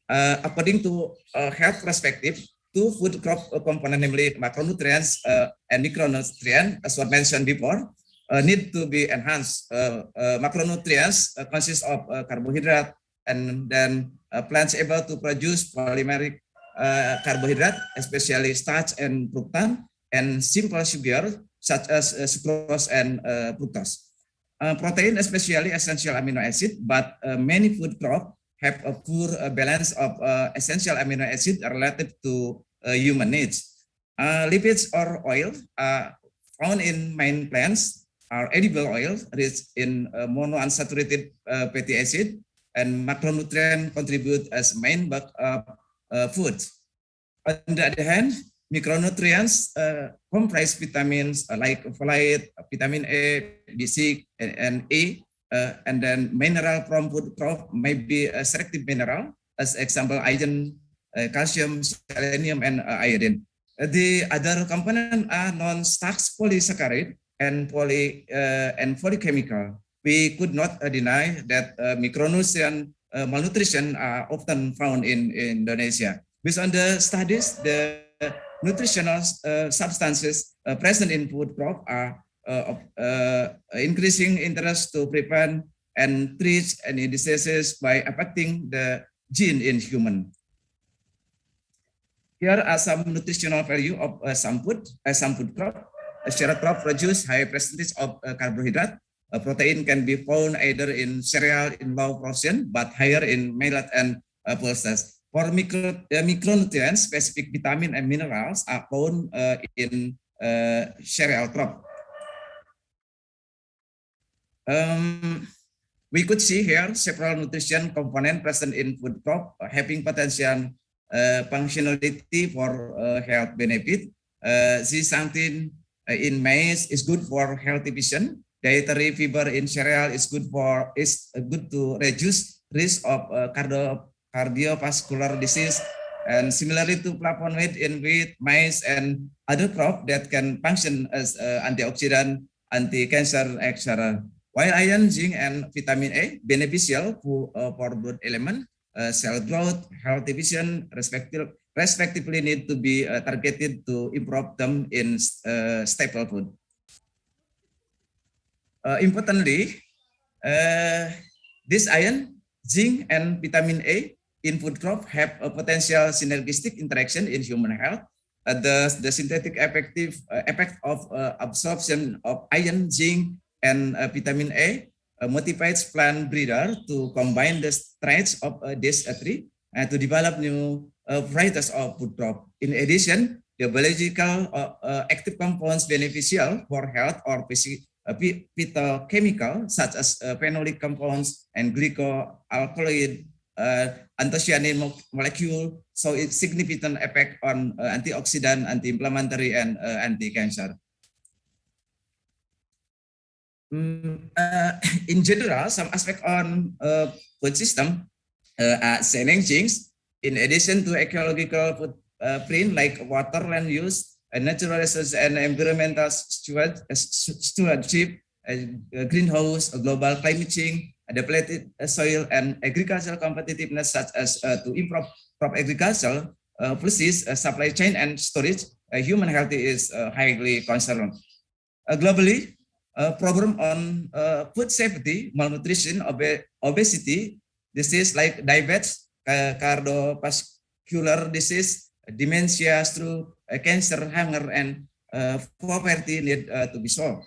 According to a health perspective, two food crop components, namely macronutrients and micronutrients, as was mentioned before, need to be enhanced. Macronutrients consist of carbohydrate, and then plants able to produce polymeric carbohydrate, especially starch and fructose, and simple sugar such as sucrose and fructose. Protein, especially essential amino acid, but many food crops have a poor balance of essential amino acid relative to human needs. Lipids or oil found in main plants are edible oils rich in monounsaturated fatty acid, and macronutrients contribute as main bulk of food. On the other hand, micronutrients comprise vitamins like folate, vitamin A, B6, and E, and then mineral from food crop may be a selective mineral, as example iron, calcium, selenium, and iodine. The other component are non-starch polysaccharide and polychemical. We could not deny that micronutrient malnutrition are often found in Indonesia. Based on the studies, the nutritional substances present in food crop are increasing interest to prevent and treat any diseases by affecting the gene in human. Here are some nutritional value of some food crop. A cereal crop produce high percentage of carbohydrate. Protein can be found either in cereal in low portion, but higher in millet and pulses. For micronutrients, specific vitamin and minerals are found in cereal crop. We could see here several nutrition components present in food crop having potential functionality for health benefit. Zeaxanthin in maize is good for healthy vision. Dietary fiber in cereal is good to reduce risk of cardiovascular disease. And similarly to flavonoid in wheat, maize, and other crop that can function as antioxidant, anti-cancer, etc. While iron, zinc, and vitamin A beneficial for blood element, cell growth, healthy vision, respectively need to be targeted to improve them in staple food. Importantly, this iron, zinc, and vitamin A in food crop have a potential synergistic interaction in human health. The synthetic effect of absorption of iron, zinc, and vitamin A motivates plant breeder to combine the traits of these three and to develop new varieties of food crop. In addition, the biological active compounds beneficial for health or phytochemical such as phenolic compounds and glycoalkaloid anthocyanin molecule, so its significant effect on antioxidant, anti-inflammatory, and anti-cancer. In general, some aspect on food system are challenging. In addition to ecological footprint like water, land use, natural resources, and environmental stewardship, greenhouse, global climate change, depleted soil, and agricultural competitiveness, such as to improve crop agriculture policies, supply chain, and storage, human health is highly concerned. Globally, program on food safety, malnutrition, obesity, disease like diabetes, cardiovascular disease, dementia, stroke, cancer, hunger, and poverty need to be solved.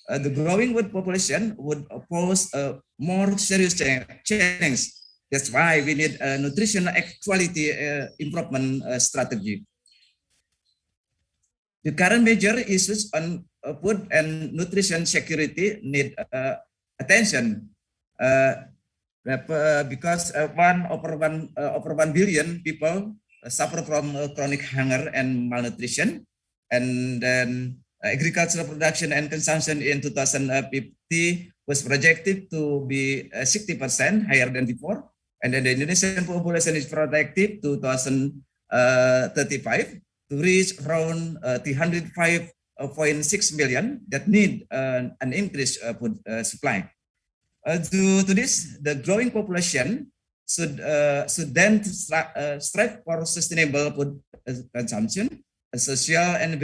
The growing world population would pose a more serious challenge. That's why we need a nutritional quality improvement strategy. The current major issues on food and nutrition security need attention because 1 billion people suffer from chronic hunger and malnutrition, and then agricultural production and consumption in 2050 was projected to be 60% higher than before, and then the Indonesian population is projected to 2035 to reach around 305.6 million that need an increased food supply. Due to this, the growing population should then strive for sustainable food consumption. Social and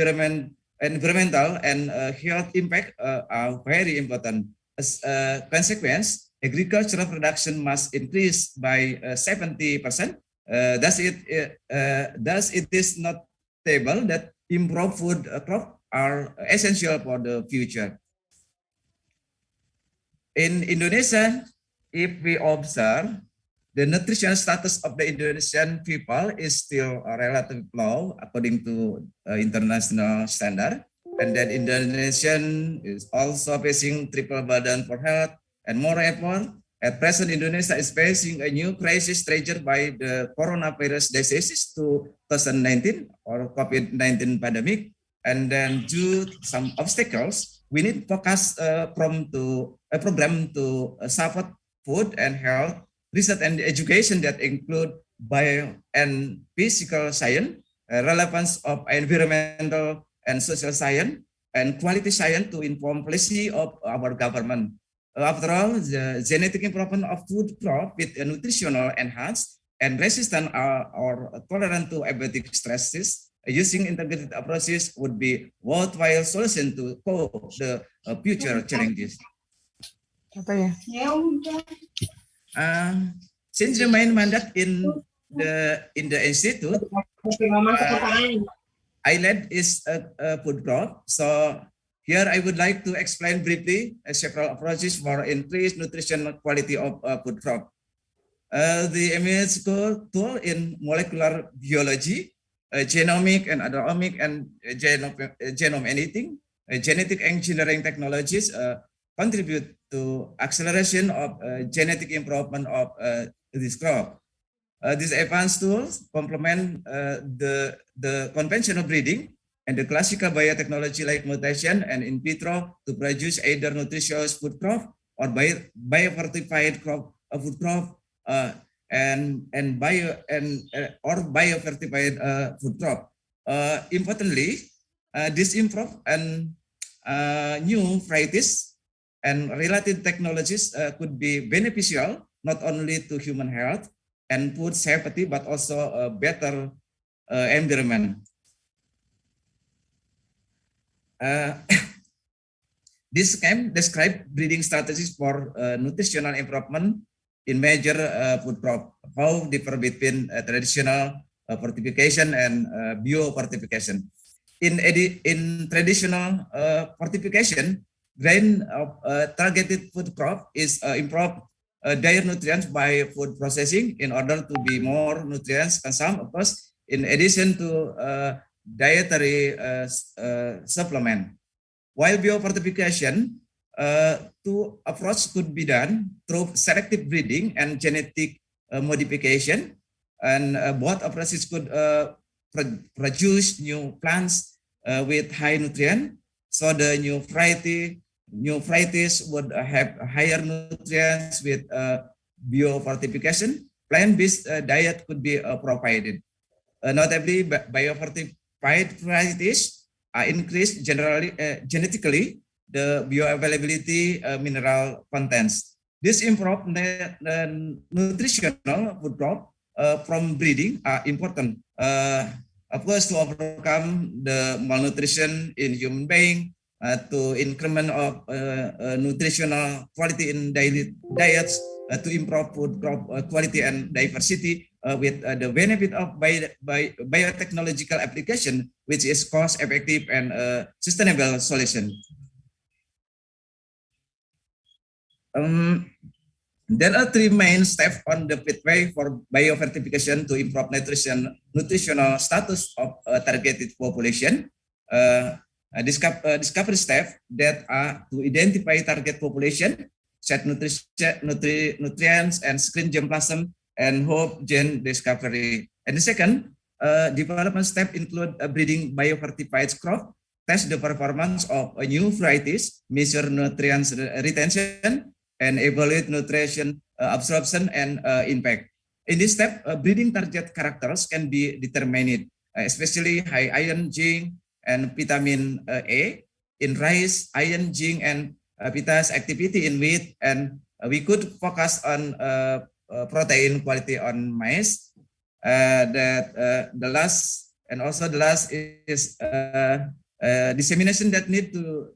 environmental and health impact are very important. As a consequence, agricultural production must increase by 70%. Thus, it is not stable that improved food crop are essential for the future. In Indonesia, if we observe, the nutritional status of the Indonesian people is still relatively low according to international standard. And that Indonesian is also facing triple burden for health and moreover, at present, Indonesia is facing a new crisis triggered by the coronavirus disease 2019 or COVID-19 pandemic. And then due to some obstacles, we need focus program to support food and health research and education that include bio and physical science, relevance of environmental and social science and quality science to inform policy of our government. After all, the genetic improvement of food crop with a nutritional enhanced and resistant or tolerant to abiotic stresses using integrated approaches would be worthwhile solution to cope the future challenges. Since the main mandate in the institute, I led is a food crop. So here I would like to explain briefly several approaches for increased nutritional quality of food crop. The immunological tool in molecular biology, genomic and agronomic and genome editing, genetic engineering technologies contribute to acceleration of genetic improvement of this crop. These advanced tools complement the conventional breeding and the classical biotechnology like mutation and in vitro to produce either nutritious food crop or biofortified crop food crop or biofortified food crop. Importantly, this improve and new varieties and related technologies could be beneficial not only to human health and food safety, but also a better environment. This can describe breeding strategies for nutritional improvement in major food crop, how differ between traditional fortification and biofortification. In traditional fortification, grain of targeted food crop is improved their nutrients by food processing in order to be more nutrients consumed, of course, in addition to dietary supplement. While biofortification, two approaches could be done through selective breeding and genetic modification, and both approaches could produce new plants with high nutrient. So the new varieties would have higher nutrients with biofortification. Plant-based diet could be provided. Notably, biofortified varieties are increased genetically the bioavailability mineral contents. This improved nutritional food crop from breeding are important. Of course, to overcome the malnutrition in human being, to increment of nutritional quality in daily diets, to improve food crop quality and diversity with the benefit of biotechnological application, which is cost effective and sustainable solution. There are three main steps on the pathway for biofortification to improve nutritional status of targeted population. Discovery steps that are to identify target population, set nutrients, and screen germplasm, and hope gene discovery. And the second development step include breeding biofortified crop, test the performance of new varieties, measure nutrients retention, and evaluate nutrition absorption and impact. In this step, breeding target characters can be determined, especially high iron, zinc, and vitamin A in rice, iron, zinc, and Vita's activity in wheat, and we could focus on protein quality on maize. The last is dissemination that need to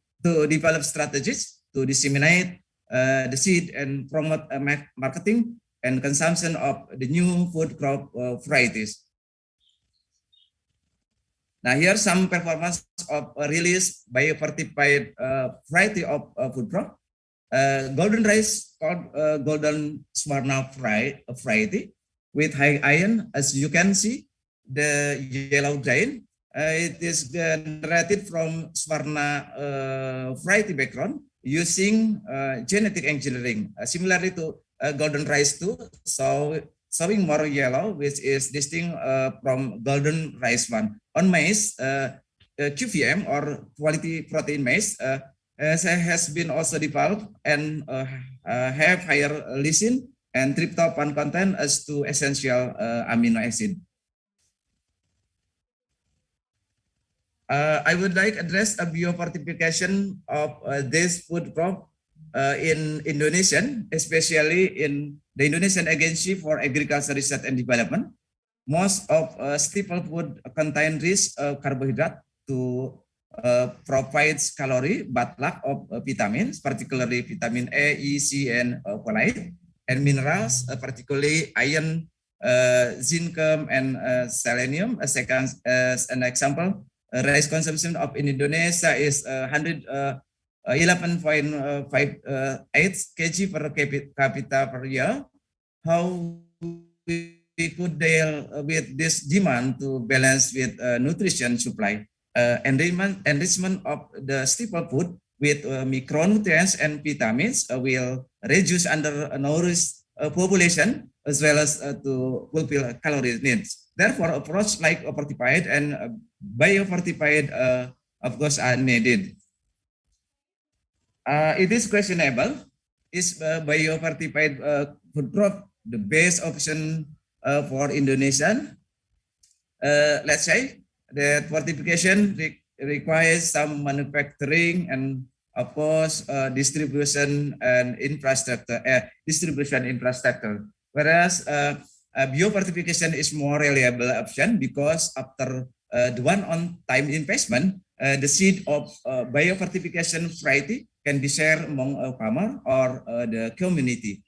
develop strategies to disseminate the seed and promote marketing and consumption of the new food crop varieties. Now here some performance of release biofortified variety of food crop. Golden rice called golden Swarna variety with high iron. As you can see, the yellow grain, it is generated from Swarna variety background using genetic engineering, similarly to golden rice too, so showing more yellow, which is distinct from golden rice one. On maize, QVM or quality protein maize has been also developed and have higher lysine and tryptophan content as two essential amino acid. I would like address a biofortification of this food crop in Indonesian, especially in the Indonesian Agency for Agriculture Research and Development. Most of staple food contain rich carbohydrate to provides calorie but lack of vitamins, particularly vitamin A, E, C, and folate, and minerals, particularly iron, zinc, and selenium. As an example, rice consumption of in Indonesia is 11.58 kg per capita per year. How we could deal with this demand to balance with nutrition supply? Enrichment of the staple food with micronutrients and vitamins will reduce undernourished population as well as to fulfill calorie needs. Therefore, approach like fortified and biofortified, of course, are needed. It is questionable: is biofortified food crop the best option for Indonesian? Let's say that fortification requires some manufacturing and, of course, distribution infrastructure. Whereas biofortification is more reliable option because after the one-on-time investment, the seed of biofortification variety can be shared among a farmer or the community.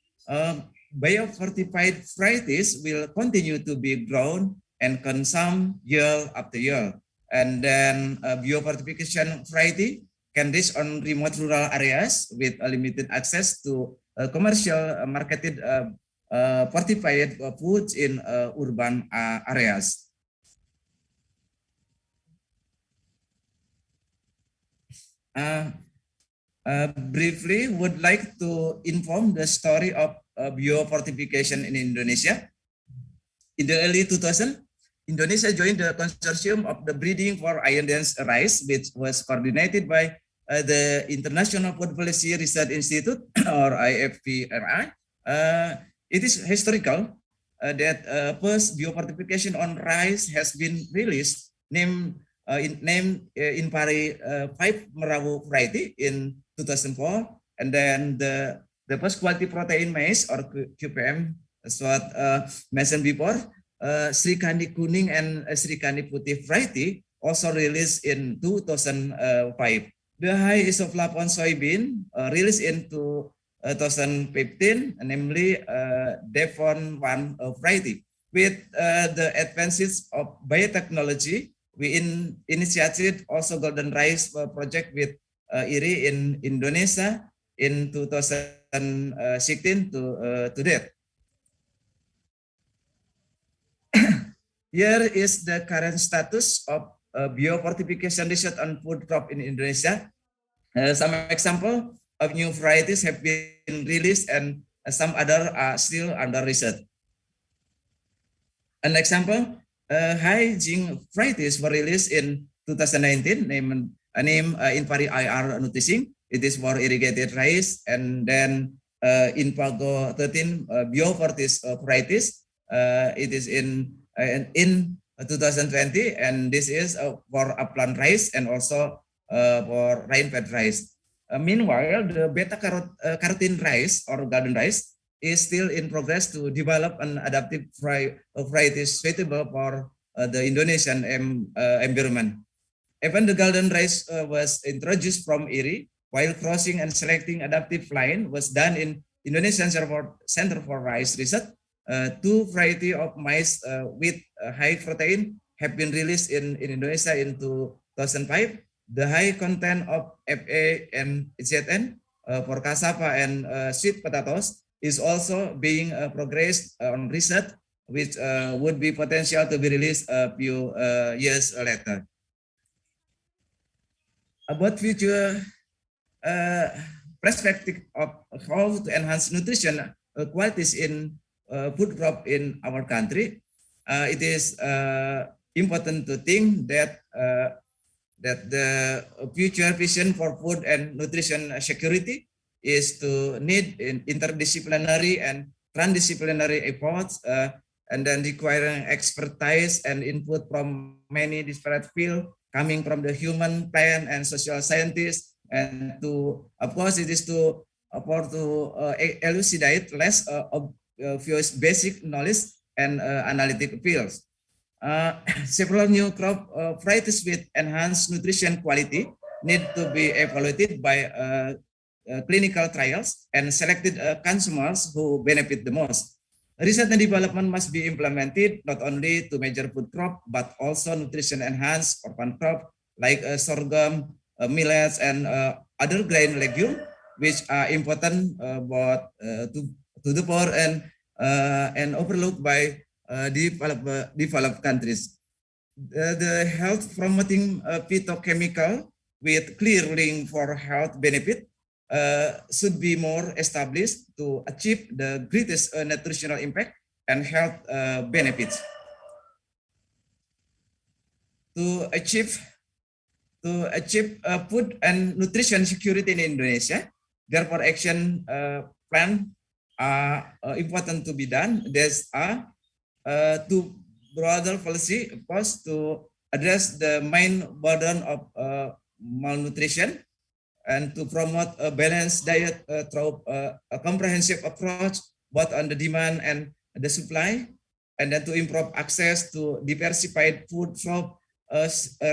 Biofortified varieties will continue to be grown and consumed year after year. And then biofortification variety can reach on remote rural areas with limited access to commercial marketed fortified foods in urban areas. Briefly, would like to inform the story of biofortification in Indonesia. In the early 2000s, Indonesia joined the consortium of the breeding for iron-dense rice, which was coordinated by the International Food Policy Research Institute, or IFPRI. It is historical that first biofortification on rice has been released, named in Pari 5 Merawu variety in 2004, and then the first quality protein maize, or QPM, as what mentioned before, Sri Kandi Kuning and Sri Kandi Putih variety also released in 2005. The high isoflavone soybean released in 2015, namely Devon 1 variety. With the advances of biotechnology, we initiated also golden rice project with IRI in Indonesia in 2016 to date. Here is the current status of biofortification research on food crop in Indonesia. Some example of new varieties have been released and some other are still under research. An example, high zinc varieties were released in 2019, named Infari IR Nutricing. It is for irrigated rice, and then Inpago 13 Biofortis varieties. It is in 2020, and this is for upland rice and also for rain-fed rice. Meanwhile, the beta-carotene rice or garden rice is still in progress to develop an adaptive variety suitable for the Indonesian environment. Even the golden rice was introduced from IRI, while crossing and selecting adaptive line was done in Indonesian Center for Rice Research. Two variety of maize with high protein have been released in Indonesia in 2005. The high content of Fa and ZN for cassava and sweet potatoes is also being progressed on research, which would be potential to be released a few years later. About future perspective of how to enhance nutrition qualities in food crop in our country, it is important to think that the future vision for food and nutrition security is to need interdisciplinary and transdisciplinary efforts, and then requiring expertise and input from many disparate fields coming from the human, plant, and social scientists, and to, of course, it is to elucidate less obvious basic knowledge and analytic fields. Several new crop varieties with enhanced nutrition quality need to be evaluated by clinical trials and selected consumers who benefit the most. Research and development must be implemented not only to measure food crop, but also nutrition enhanced orphan crop like sorghum, millets, and other grain legume, which are important both to the poor and overlooked by developed countries. The health promoting phytochemical with clear link for health benefit should be more established to achieve the greatest nutritional impact and health benefits. To achieve food and nutrition security in Indonesia, therefore action plan are important to be done. There's two broader policy, of course, to address the main burden of malnutrition and to promote a balanced diet through a comprehensive approach both on the demand and the supply, and then to improve access to diversified food from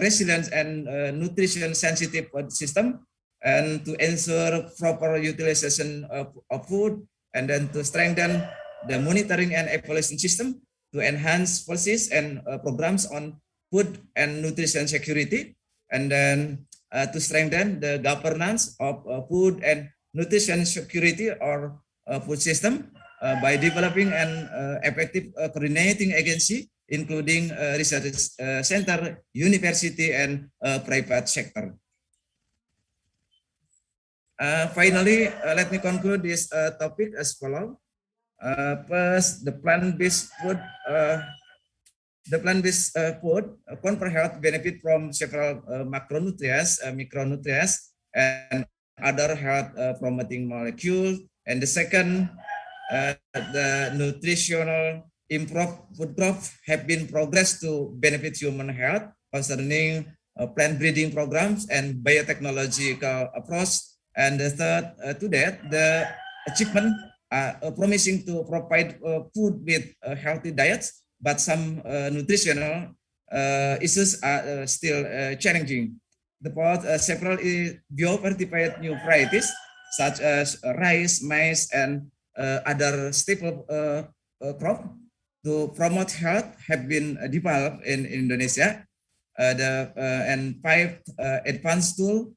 resilient and nutrition sensitive food system, and to ensure proper utilization of food, and then to strengthen the monitoring and evaluation system to enhance policies and programs on food and nutrition security, and then to strengthen the governance of food and nutrition security or food system by developing an effective coordinating agency, including research center, university, and private sector. Finally, let me conclude this topic as follows. First, the plant-based food. The plant-based food confer health benefit from several macronutrients, micronutrients, and other health promoting molecules. And the second, the nutritional improved food crops have been progressed to benefit human health concerning plant breeding programs and biotechnological approach. And the third, to that, the achievement promising to provide food with healthy diets, but some nutritional issues are still challenging. The several biofortified new varieties such as rice, maize, and other staple crop to promote health have been developed in Indonesia. And 5 advanced tools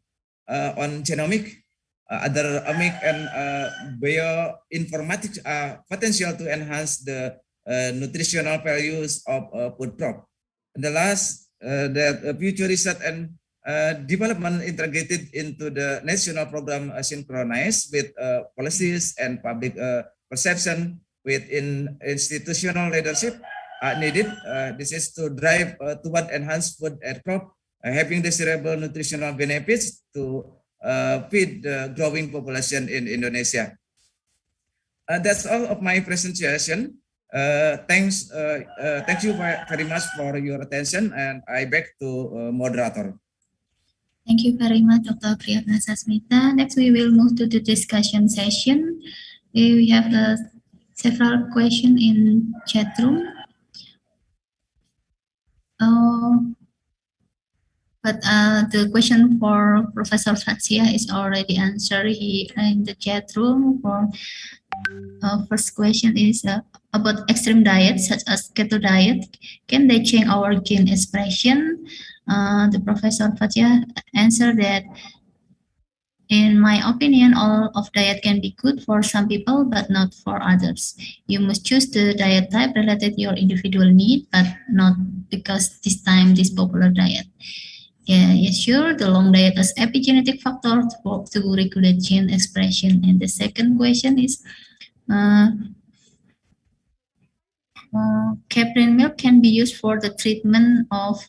on genomic, other omic, and bioinformatics are potential to enhance the nutritional values of food crop. And the last, that future research and development integrated into the national program synchronized with policies and public perception within institutional leadership are needed. This is to drive toward enhanced food and crop, having desirable nutritional benefits to feed the growing population in Indonesia. That's all of my presentation. Thank you very much for your attention, and I back to moderator. Thank you very much, Dr. Priyatna Sasmita. Next, we will move to the discussion session. We have several questions in chat room. But the question for Professor Fatsia is already answered here in the chat room. For first question is about extreme diets such as keto diet. Can they change our gene expression? The Professor Fatsia answered that, in my opinion, all of diet can be good for some people, but not for others. You must choose the diet type related to your individual need, but not because this time this popular diet. Yeah, sure. The long diet has epigenetic factor to regulate gene expression. And the second question is, caprine milk can be used for the treatment of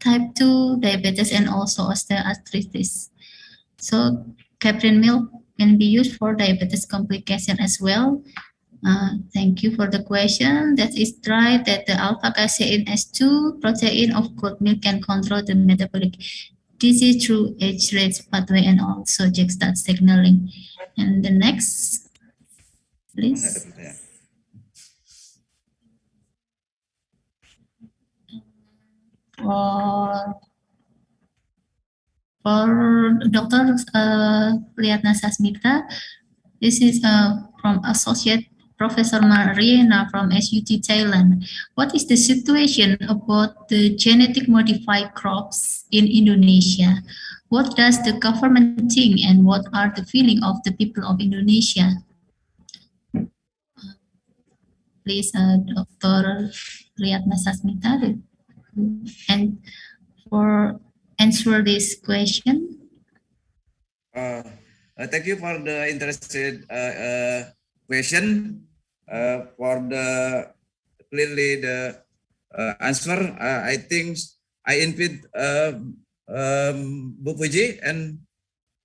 type 2 diabetes and also osteoarthritis. So caprine milk can be used for diabetes complication as well. Thank you for the question. That is right that the alpha-casein S2 protein of goat milk can control the metabolic disease through age-related pathway and also J-stat signaling. And the next, please. For Dr. Priyatna Sasmita, this is from Associate Professor Mariana from SUT Thailand. What is the situation about the genetic modified crops in Indonesia? What does the government think and what are the feelings of the people of Indonesia? Please, Dr. Priyatna Sasmita, and for answer this question. Thank you for the interested question. For the clearly the answer, I think I invite Bu Puji and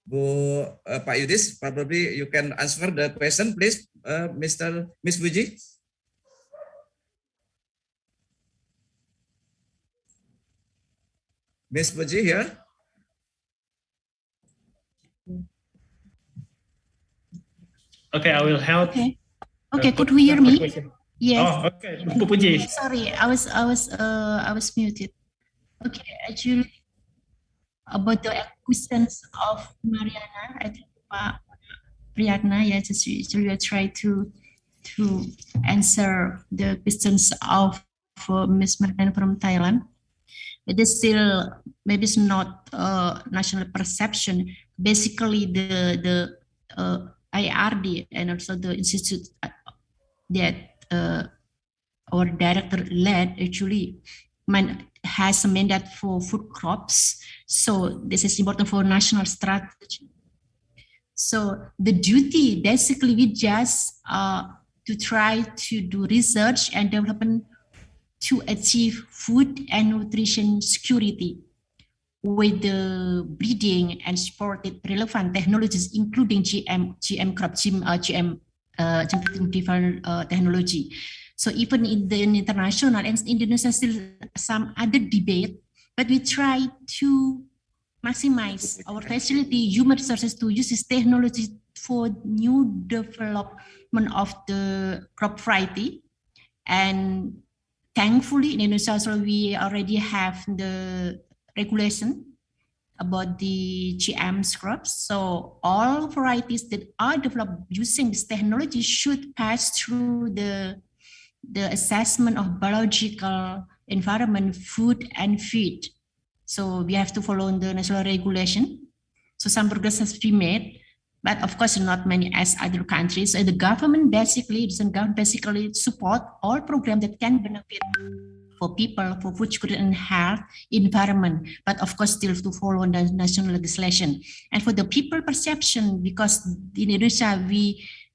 Bu Pak Yudis. Probably you can answer the question, please, Miss Puji. Miss Puji here. Okay, I will help. Okay. Okay, could we hear me? Yes. Oh, okay. Bu Puji. Sorry, I was muted. Okay, actually, about the questions of Mariana, I think Priyatna, yeah, just will try to answer the questions of Ms. Mariana from Thailand. It is still maybe it's not national perception. Basically, the IRD and also the institute that our director led actually has a mandate for food crops. So this is important for national strategy. So the duty basically we just to try to do research and development to achieve food and nutrition security with the breeding and supported relevant technologies, including GM crop, GM different technology. So even in the international and Indonesia still some other debate, but we try to maximize our facility, human resources to use this technology for new development of the crop variety. And thankfully in Indonesia also we already have the regulation about the GM crops. So all varieties that are developed using this technology should pass through the assessment of biological environment, food and feed. So we have to follow the national regulation. So some progress has been made, but of course not many as other countries. So the government basically support all programs that can benefit for people, for food security and health, environment, but of course still to follow the national legislation. And for the people perception, because in Indonesia,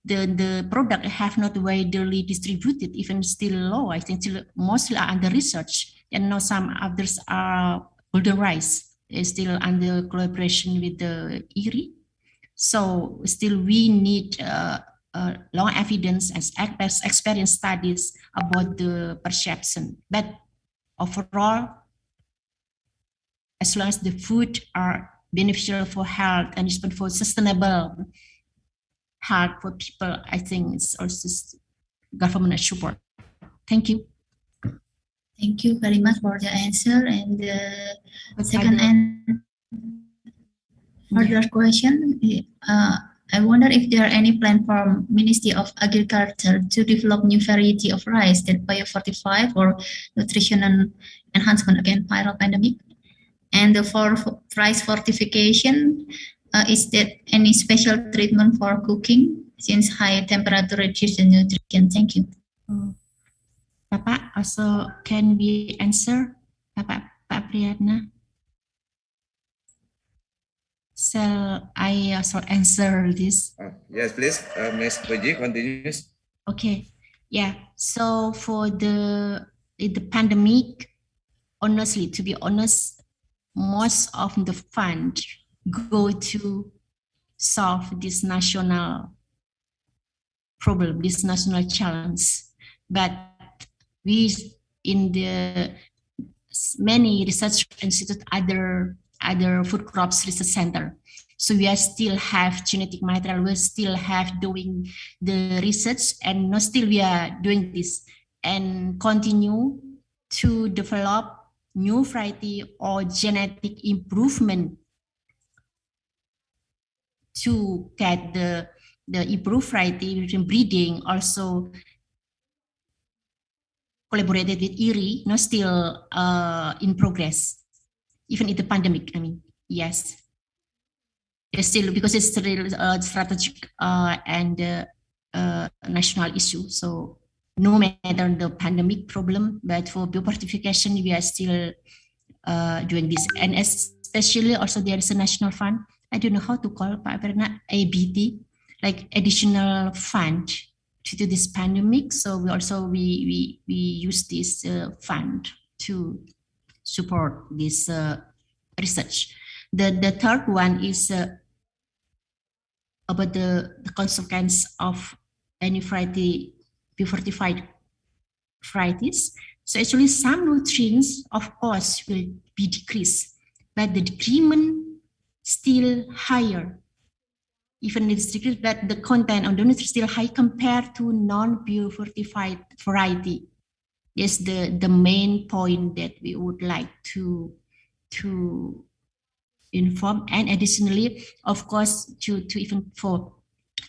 the product have not widely distributed, even still low, I think still mostly are under research, and now some others are golden rice, is still under collaboration with the IRI. So still we need long evidence and experience studies about the perception. But overall, as long as the food are beneficial for health and for sustainable health for people, I think it's also government support. Thank you. Thank you very much for the answer. And the second and further question, I wonder if there are any plan from Ministry of Agriculture to develop new variety of rice that biofortify for nutritional enhancement against viral pandemic. And for rice fortification, is there any special treatment for cooking since high temperature reduces the nutrition? Thank you. Bapak also can we answer, Pak Priyatna? Shall I also answer this? Yes, please, Ms. Puji, continues. Okay, yeah. So for the pandemic, honestly, to be honest, most of the fund go to solve this national problem, this national challenge. But we in the many research institute, other food crops research center. So we are still have genetic material, we still have doing the research, and not still we are doing this and continue to develop new variety or genetic improvement to get the improved variety within breeding. Also collaborated with IRI, no, still in progress, even in the pandemic. I mean, yes, it's still, because it's still strategic and national issue. So no matter the pandemic problem, but for biofortification, we are still doing this. And especially also there is a national fund. I don't know how to call it, ABT, like additional fund due to this pandemic. So we also we use this fund to support this research. The third one is about the consequence of any variety, biofortified varieties. So actually some nutrients, of course, will be decreased, but the decrement still higher. Even it's decreased, but the content of the nutrients still high compared to non-biofortified variety. Yes, the main point that we would like to inform. And additionally, of course, to even for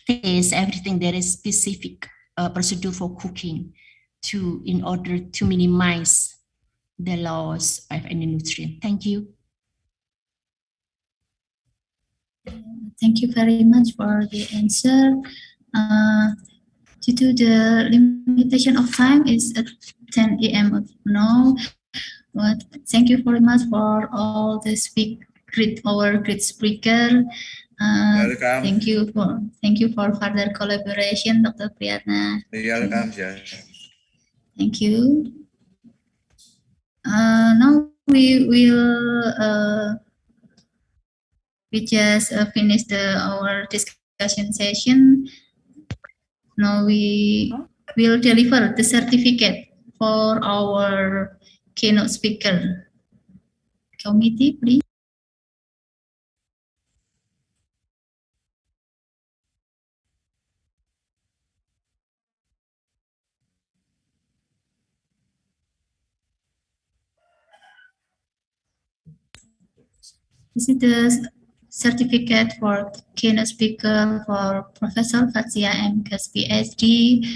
taste, everything there is specific procedure for cooking in order to minimize the loss of any nutrient. Thank you. Thank you very much for the answer. Due to the limitation of time, is at 10 a.m. now. But thank you very much for all the great speaker. Thank you for further collaboration, Dr. Priyatna. Welcome, Thank you. Now we will we just finished our discussion session. Now we will deliver the certificate for our keynote speaker. Committee, please. This is the certificate for keynote speaker for Professor Fathia M. PhD,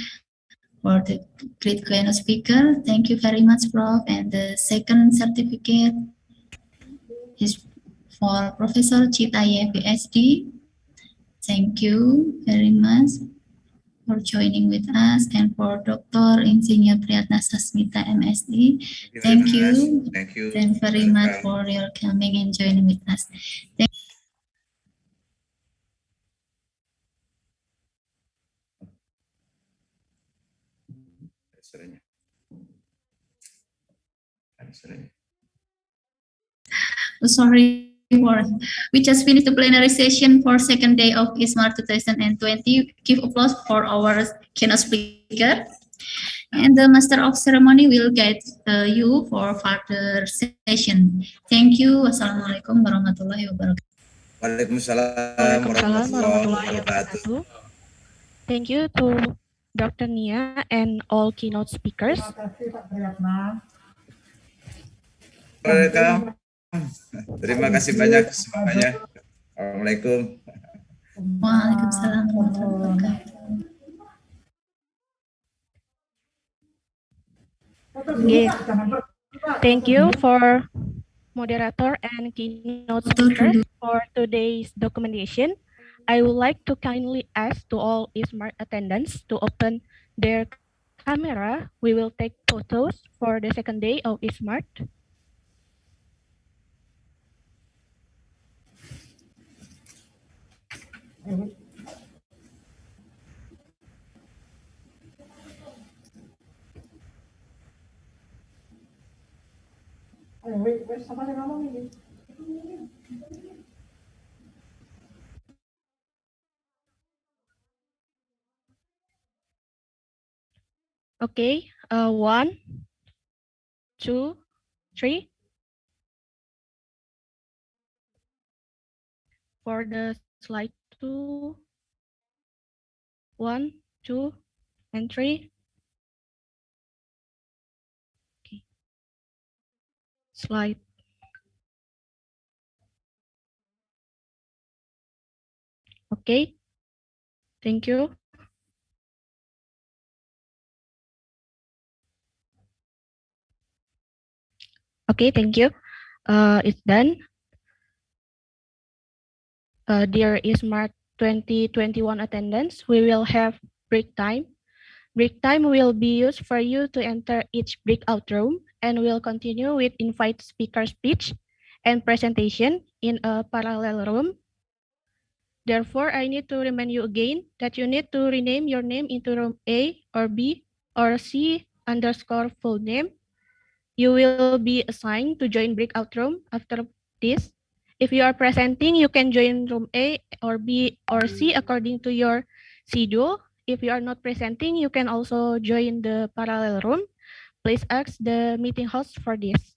for the great keynote speaker. Thank you very much, Prof. And the second certificate is for Professor Chitaye, PhD. Thank you very much for joining with us, and for Dr. Insinyur Priyatna Sasmita, MSD. Thank you. Thank you. Thank you very much for your coming and joining with us. Thank Sorry, we just finished the plenary session for second day of ISSMART 2020. Give applause for our keynote speaker. And the Master of Ceremony will guide you for further session. Thank you. Wassalamualaikum warahmatullahi wabarakatuh. Waalaikumsalam warahmatullahi wabarakatuh. Thank you to Dr. Nia and all keynote speakers. Welcome. Terima kasih banyak semuanya. Assalamualaikum. Waalaikumsalam warahmatullahi wabarakatuh. Yes. Thank you for moderator and keynote speakers for today's documentation. I would like to kindly ask to all ISSMART attendants to open their camera. We will take photos for the second day of ISSMART. Okay, 1, 2, 3. For the slide 2, 1, 2, and 3. Okay. Slide. Okay, thank you. Okay, thank you. It's done. Dear ISSMART 2021 attendance, we will have break time. Break time will be used for you to enter each breakout room and will continue with invite speaker speech and presentation in a parallel room. Therefore, I need to remind you again that you need to rename your name into room A or B or C underscore full name. You will be assigned to join breakout room after this. If you are presenting, you can join room A or B or C according to your schedule. If you are not presenting, you can also join the parallel room. Please ask the meeting host for this.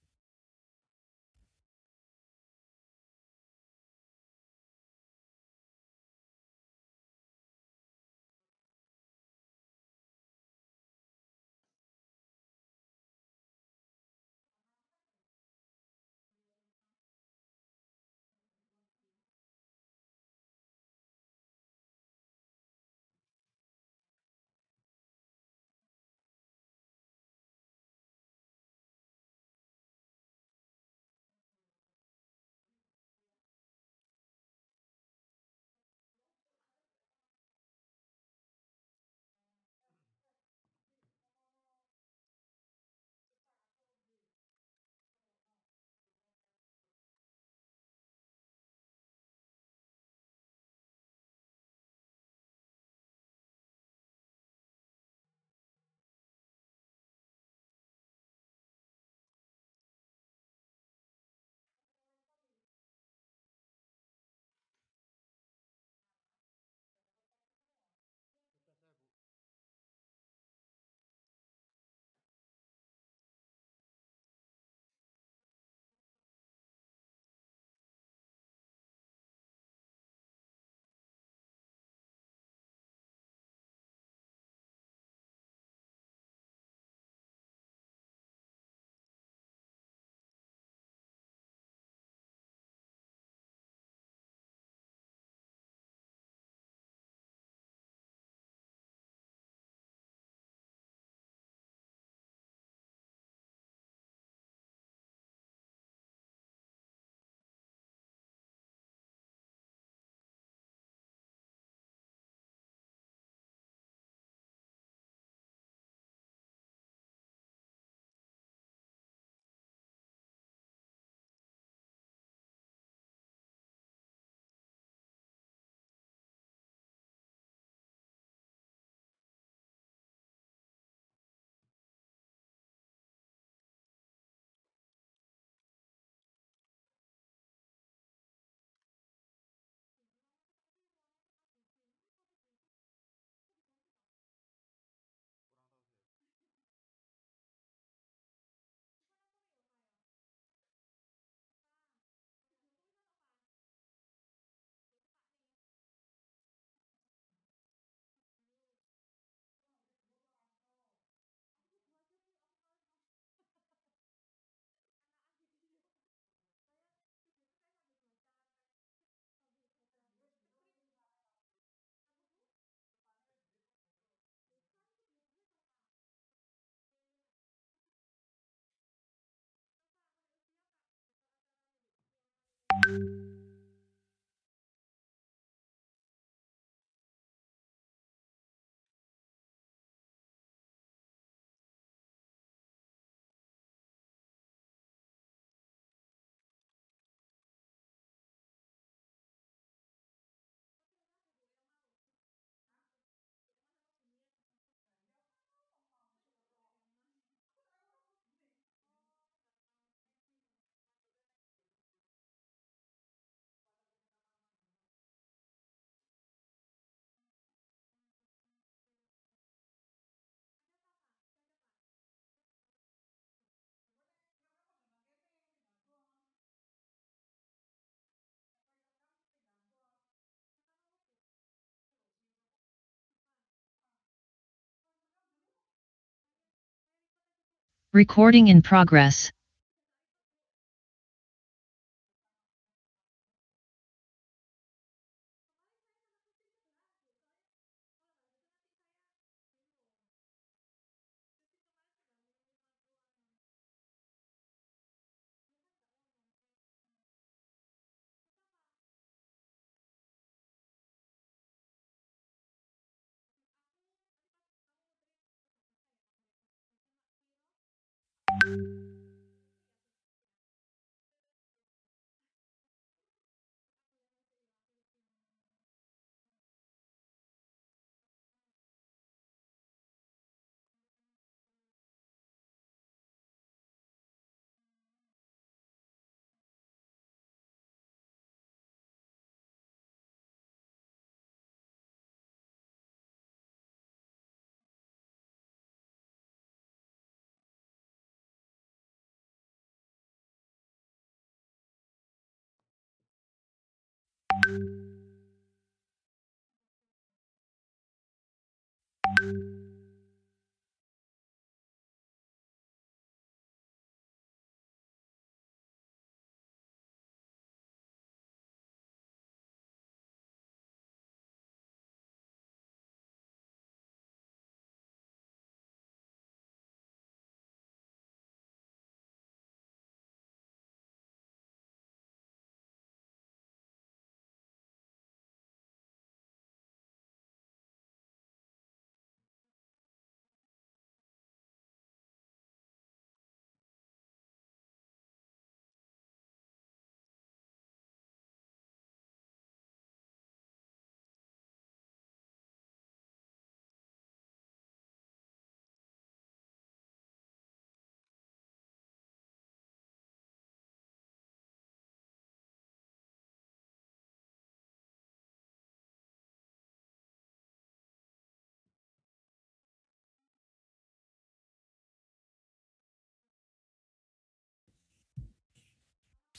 Recording in progress.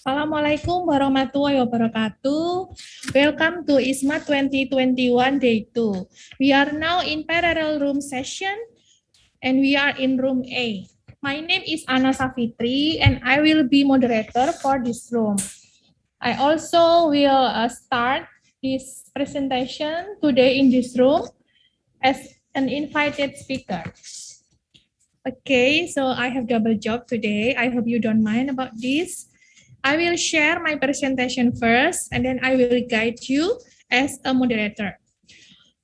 Assalamualaikum warahmatullahi wabarakatuh. Welcome to ISSMART 2021 Day 2. We are now in parallel room session and we are in room A. My name is Ana Safitri and I will be moderator for this room. I also will start this presentation today in this room as an invited speaker. Okay, so I have double job today. I hope you don't mind about this. I will share my presentation first, and then I will guide you as a moderator.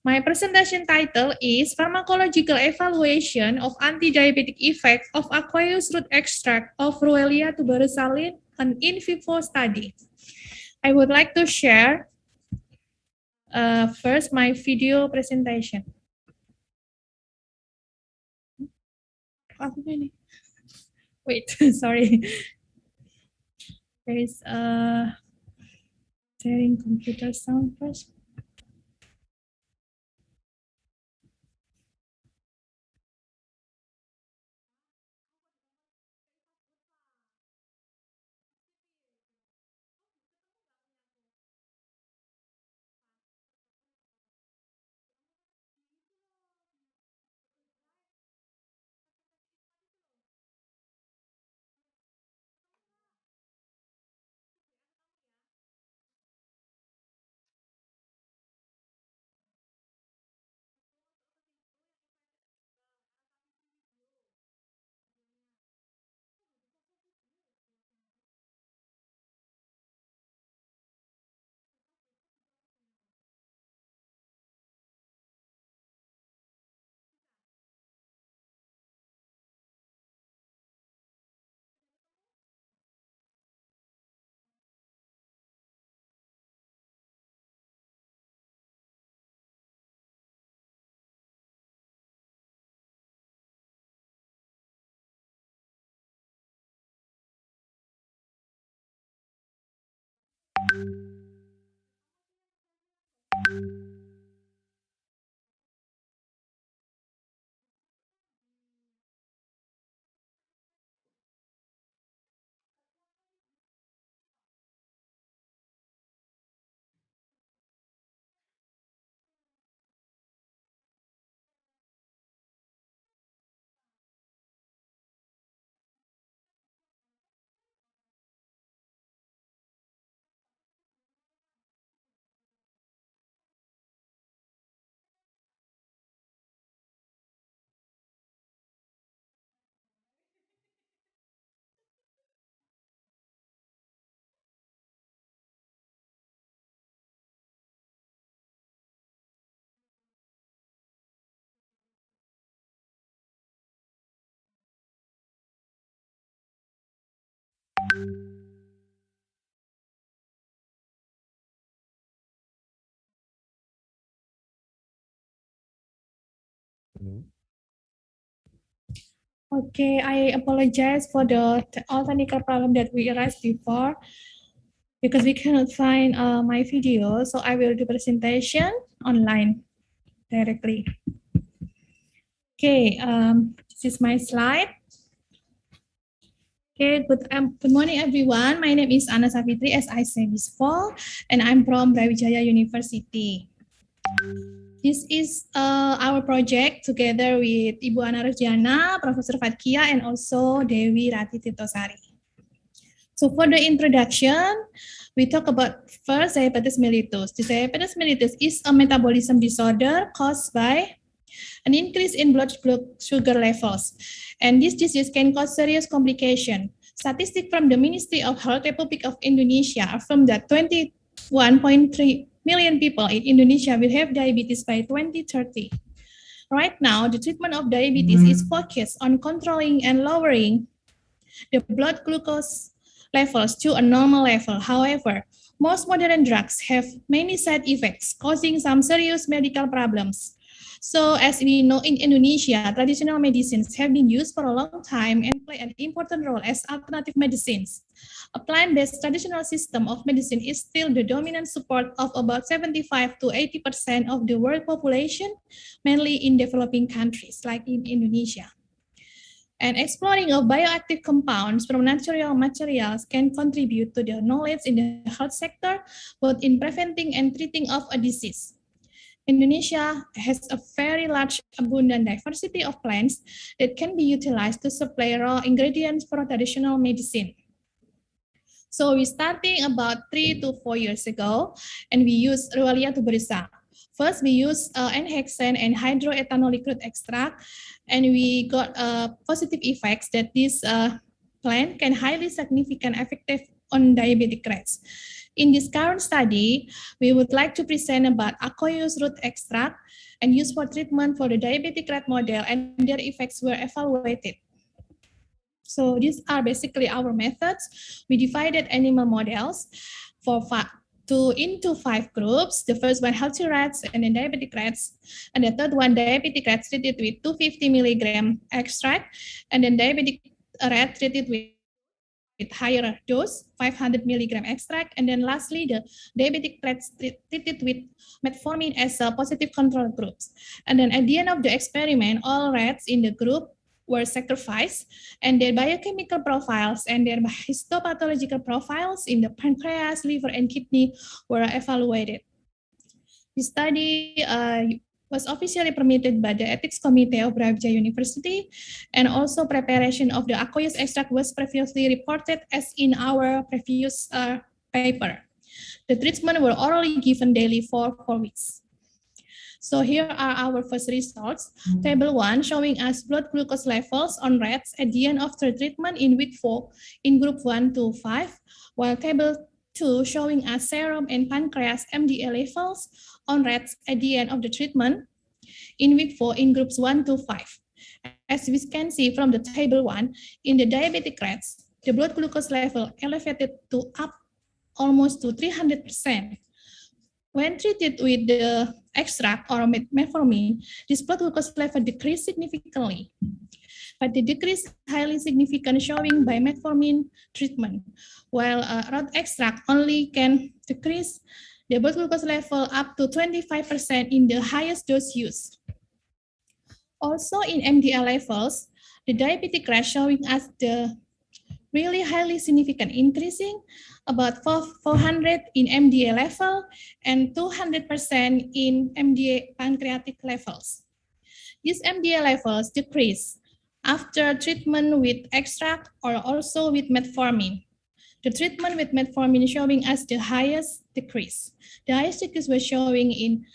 My presentation title is Pharmacological Evaluation of Anti-Diabetic Effect of Aqueous Root Extract of Ruellia tuberosale, an in vivo study. I would like to share first my video presentation. Wait, sorry. There is a sharing computer sound first. Okay, I apologize for the all technical problem that we raised before because we cannot find my video, so I will do presentation online directly. Okay, this is my slide. Okay, good morning everyone. My name is Anna Savitri, as I said before, and I'm from Brawijaya University. This is our project together with Ibu Ana Rujana, Professor Fatkia, and also Dewi Rati Tirtosari. So for the introduction, we talk about first diabetes mellitus. The diabetes mellitus is a metabolism disorder caused by an increase in blood sugar levels. And this disease can cause serious complications. Statistics from the Ministry of Health Republic of Indonesia affirm that 21.3 million people in Indonesia will have diabetes by 2030. Right now, the treatment of diabetes is focused on controlling and lowering the blood glucose levels to a normal level. However, most modern drugs have many side effects, causing some serious medical problems. So as we know, in Indonesia, traditional medicines have been used for a long time and play an important role as alternative medicines. A plant-based traditional system of medicine is still the dominant support of about 75 to 80% of the world population, mainly in developing countries like in Indonesia. And exploring of bioactive compounds from natural materials can contribute to the knowledge in the health sector, both in preventing and treating of a disease. Indonesia has a very large, abundant diversity of plants that can be utilized to supply raw ingredients for traditional medicine. So we starting about 3 to 4 years ago, and we use Ruellia tuberosa. First, we use N-hexane and hydroethanolic root extract, and we got positive effects that this plant can highly significant effective on diabetic rats. In this current study, we would like to present about aqueous root extract and used for treatment for the diabetic rat model, and their effects were evaluated. So these are basically our methods. We divided animal models into 5 groups. The first one, healthy rats, and then diabetic rats. And the third one, diabetic rats treated with 250 milligram extract, and then diabetic rat treated with higher dose, 500 milligram extract. And then lastly, the diabetic rats treated with metformin as a positive control groups. And then at the end of the experiment, all rats in the group were sacrificed, and their biochemical profiles and their histopathological profiles in the pancreas, liver, and kidney were evaluated. The study was officially permitted by the Ethics Committee of Brawijaya University, and also preparation of the aqueous extract was previously reported as in our previous paper. The treatment were orally given daily for 4 weeks. So here are our first results. Table 1 showing us blood glucose levels on rats at the end of the treatment in week 4 in group 1 to 5, while table 2 showing us serum and pancreas MDA levels on rats at the end of the treatment in week 4 in groups 1 to 5. As we can see from the table 1, in the diabetic rats, the blood glucose level elevated to up almost to 300%. When treated with the extract or metformin, this blood glucose level decreased significantly. But the decrease highly significant showing by metformin treatment, while root extract only can decrease the blood glucose level up to 25% in the highest dose used. Also in MDA levels, the diabetic rat showing us the really highly significant, increasing about 400 in MDA level and 200% in MDA pancreatic levels. These MDA levels decrease after treatment with extract or also with metformin. The treatment with metformin showing us the highest decrease. The highest decrease was showing in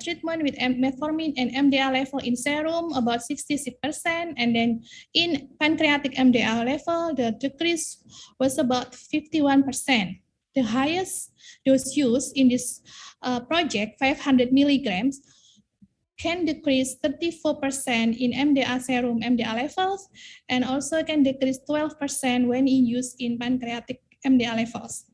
treatment with metformin and MDA level in serum about 66%, and then in pancreatic MDA level, the decrease was about 51%. The highest dose used in this project, 500 milligrams, can decrease 34% in MDA serum MDA levels, and also can decrease 12% when in use in pancreatic MDA levels.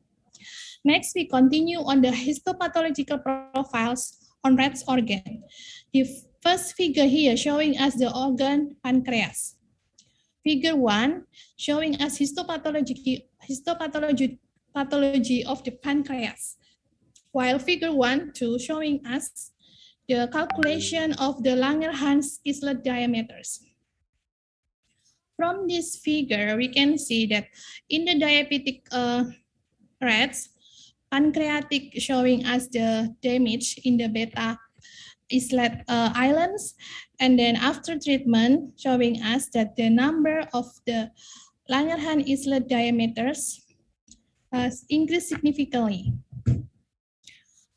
Next, we continue on the histopathological profiles on rat's organ. The first figure here showing us the organ pancreas. Figure 1 showing us histopathology of the pancreas, while figure 1-2 showing us the calculation of the Langerhans islet diameters. From this figure, we can see that in the diabetic rats, pancreatic showing us the damage in the beta islet islands, and then after treatment showing us that the number of the Langerhans islet diameters has increased significantly.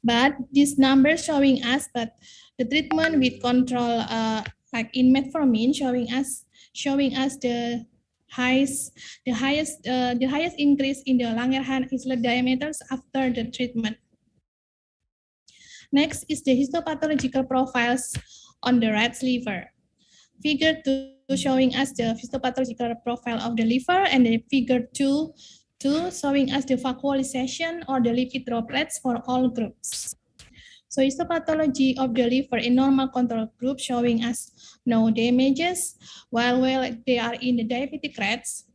But this number showing us that the treatment with control like in metformin showing us the highest increase in the Langerhans islet diameters after the treatment. Next is the histopathological profiles on the rat's liver. Figure 2 showing us the histopathological profile of the liver, and the figure 2 showing us the vacuolization or the lipid droplets for all groups. So histopathology of the liver in normal control group showing us no damages, while they are in the diabetic rats,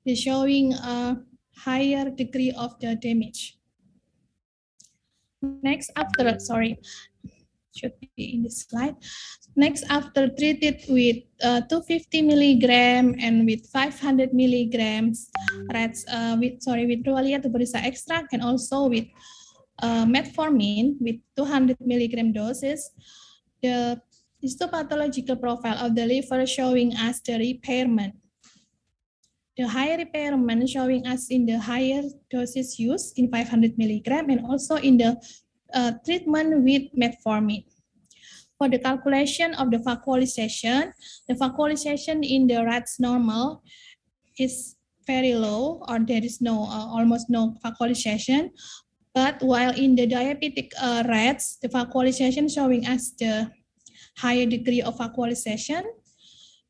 they're showing a higher degree of the damage. Next, should be in this slide. Next, after treated with 250 milligram and with 500 milligrams rats with Prowalia tuberosa extract, and also with metformin with 200 milligram doses, the histopathological profile of the liver showing us the repairment. The higher repairment showing us in the higher doses used in 500 milligram and also in the treatment with metformin. For the calculation of the vacuolization in the rats normal is very low, or there is no almost no vacuolization. But while in the diabetic rats, the vacuolization showing us the higher degree of vacuolization.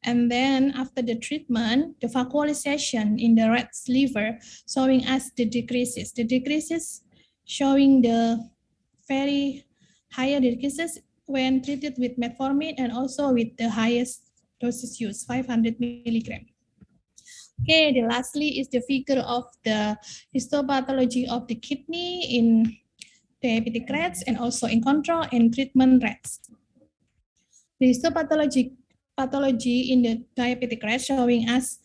And then after the treatment, the vacuolization in the rat's liver showing us the decreases. The decreases showing the very higher decreases when treated with metformin and also with the highest doses used, 500 milligram. Okay, the lastly is the figure of the histopathology of the kidney in diabetic rats and also in control and treatment rats. The histopathology in the diabetic rats showing us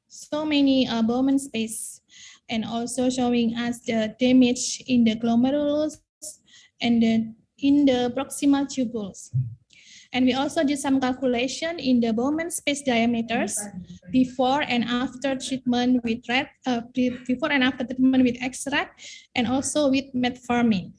so many Bowman space, and also showing us the damage in the glomerulus and in the proximal tubules. And we also did some calculation in the Bowman space diameters before and after treatment with extract and also with metformin.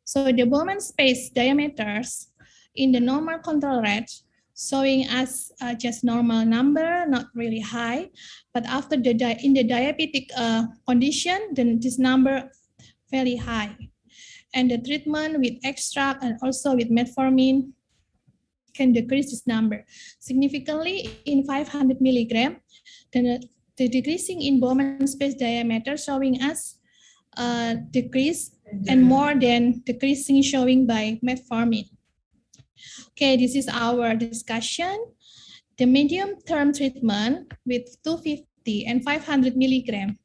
So the Bowman space diameters in the normal control rat showing us just normal number, not really high, but after in the diabetic condition, then this number very high. And the treatment with extract and also with metformin can decrease this number significantly in 500 milligram. Then the decreasing in Bowman space diameter showing us decrease and more than decreasing showing by metformin. Okay, this is our discussion. The medium-term treatment with 250 and 500 milligram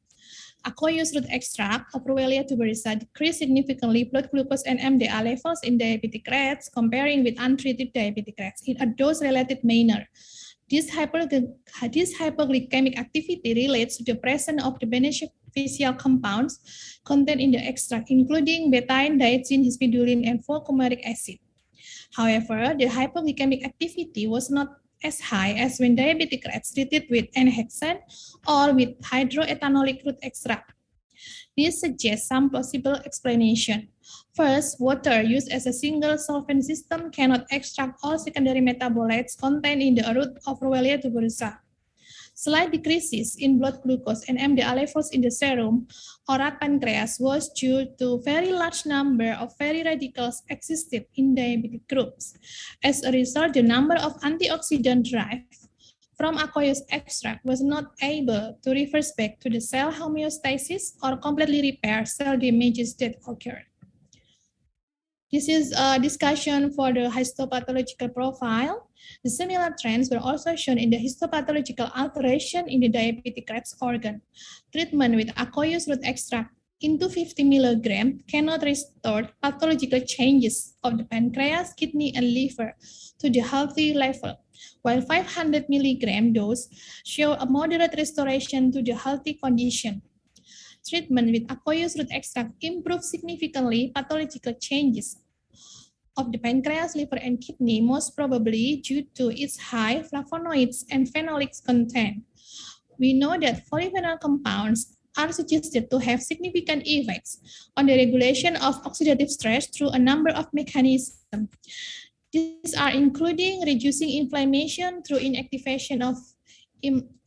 aqueous root extract of Prowalia tuberosa decreased significantly blood glucose and MDA levels in diabetic rats comparing with untreated diabetic rats in a dose-related manner. This hypoglycemic activity relates to the presence of the beneficial compounds contained in the extract, including betaine, diazine, hispidulin, and fucomeric acid. However, the hypoglycemic activity was not as high as when diabetic rats treated with enhexane or with hydroethanolic root extract. This suggests some possible explanation. First, water used as a single solvent system cannot extract all secondary metabolites contained in the root of Prowalia tuberosa. Slight decreases in blood glucose and MDA levels in the serum or rat pancreas was due to very large number of free radicals existed in diabetic groups. As a result, the number of antioxidant derived from aqueous extract was not able to reverse back to the cell homeostasis or completely repair cell damages that occurred. This is a discussion for the histopathological profile. The similar trends were also shown in the histopathological alteration in the diabetic Reps organ. Treatment with aqueous root extract into 50 mg cannot restore pathological changes of the pancreas, kidney, and liver to the healthy level, while 500 mg dose show a moderate restoration to the healthy condition. Treatment with aqueous root extract improves significantly pathological changes of the pancreas, liver, and kidney, most probably due to its high flavonoids and phenolics content. We know that polyphenol compounds are suggested to have significant effects on the regulation of oxidative stress through a number of mechanisms. These are including reducing inflammation through inactivation of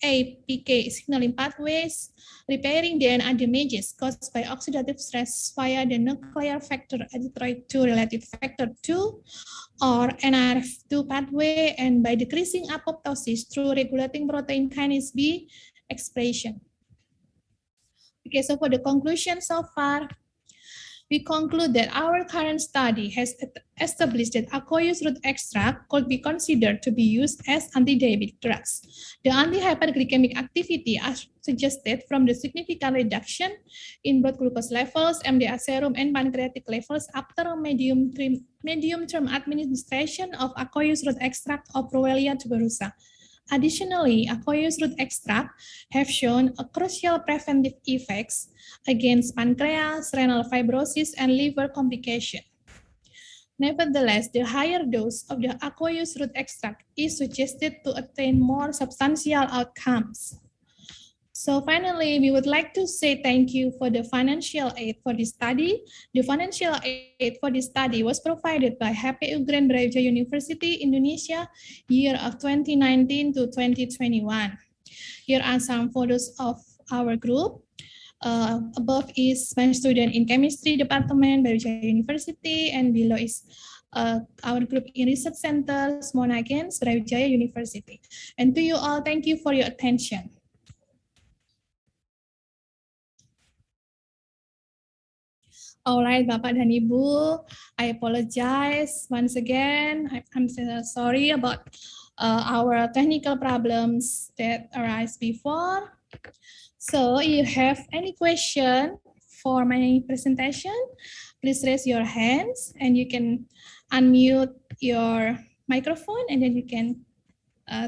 APK signaling pathways, repairing DNA damages caused by oxidative stress via the nuclear factor aditoid-2 relative factor 2 or NRF2 pathway, and by decreasing apoptosis through regulating protein kinase B expression. Okay, so for the conclusion so far, we conclude that our current study has established that aqueous root extract could be considered to be used as anti-diabetic drugs. The anti-hyperglycemic activity as suggested from the significant reduction in blood glucose levels, MDA serum, and pancreatic levels after medium-term administration of aqueous root extract of Prowelia tuberosa. Additionally, aqueous root extract have shown a crucial preventive effects against pancreas, renal fibrosis, and liver complication. Nevertheless, the higher dose of the aqueous root extract is suggested to attain more substantial outcomes. So finally, we would like to say thank you for the financial aid for this study. The financial aid for this study was provided by HPU Grand Brawijaya University, Indonesia, year of 2019 to 2021. Here are some photos of our group. Above is my student in chemistry department, Brawijaya University, and below is our group in research center, Monagens, Brawijaya University. And to you all, thank you for your attention. All right, Bapak dan Ibu, I apologize once again. I'm sorry about our technical problems that arise before. So if you have any question for my presentation, please raise your hands and you can unmute your microphone and then you can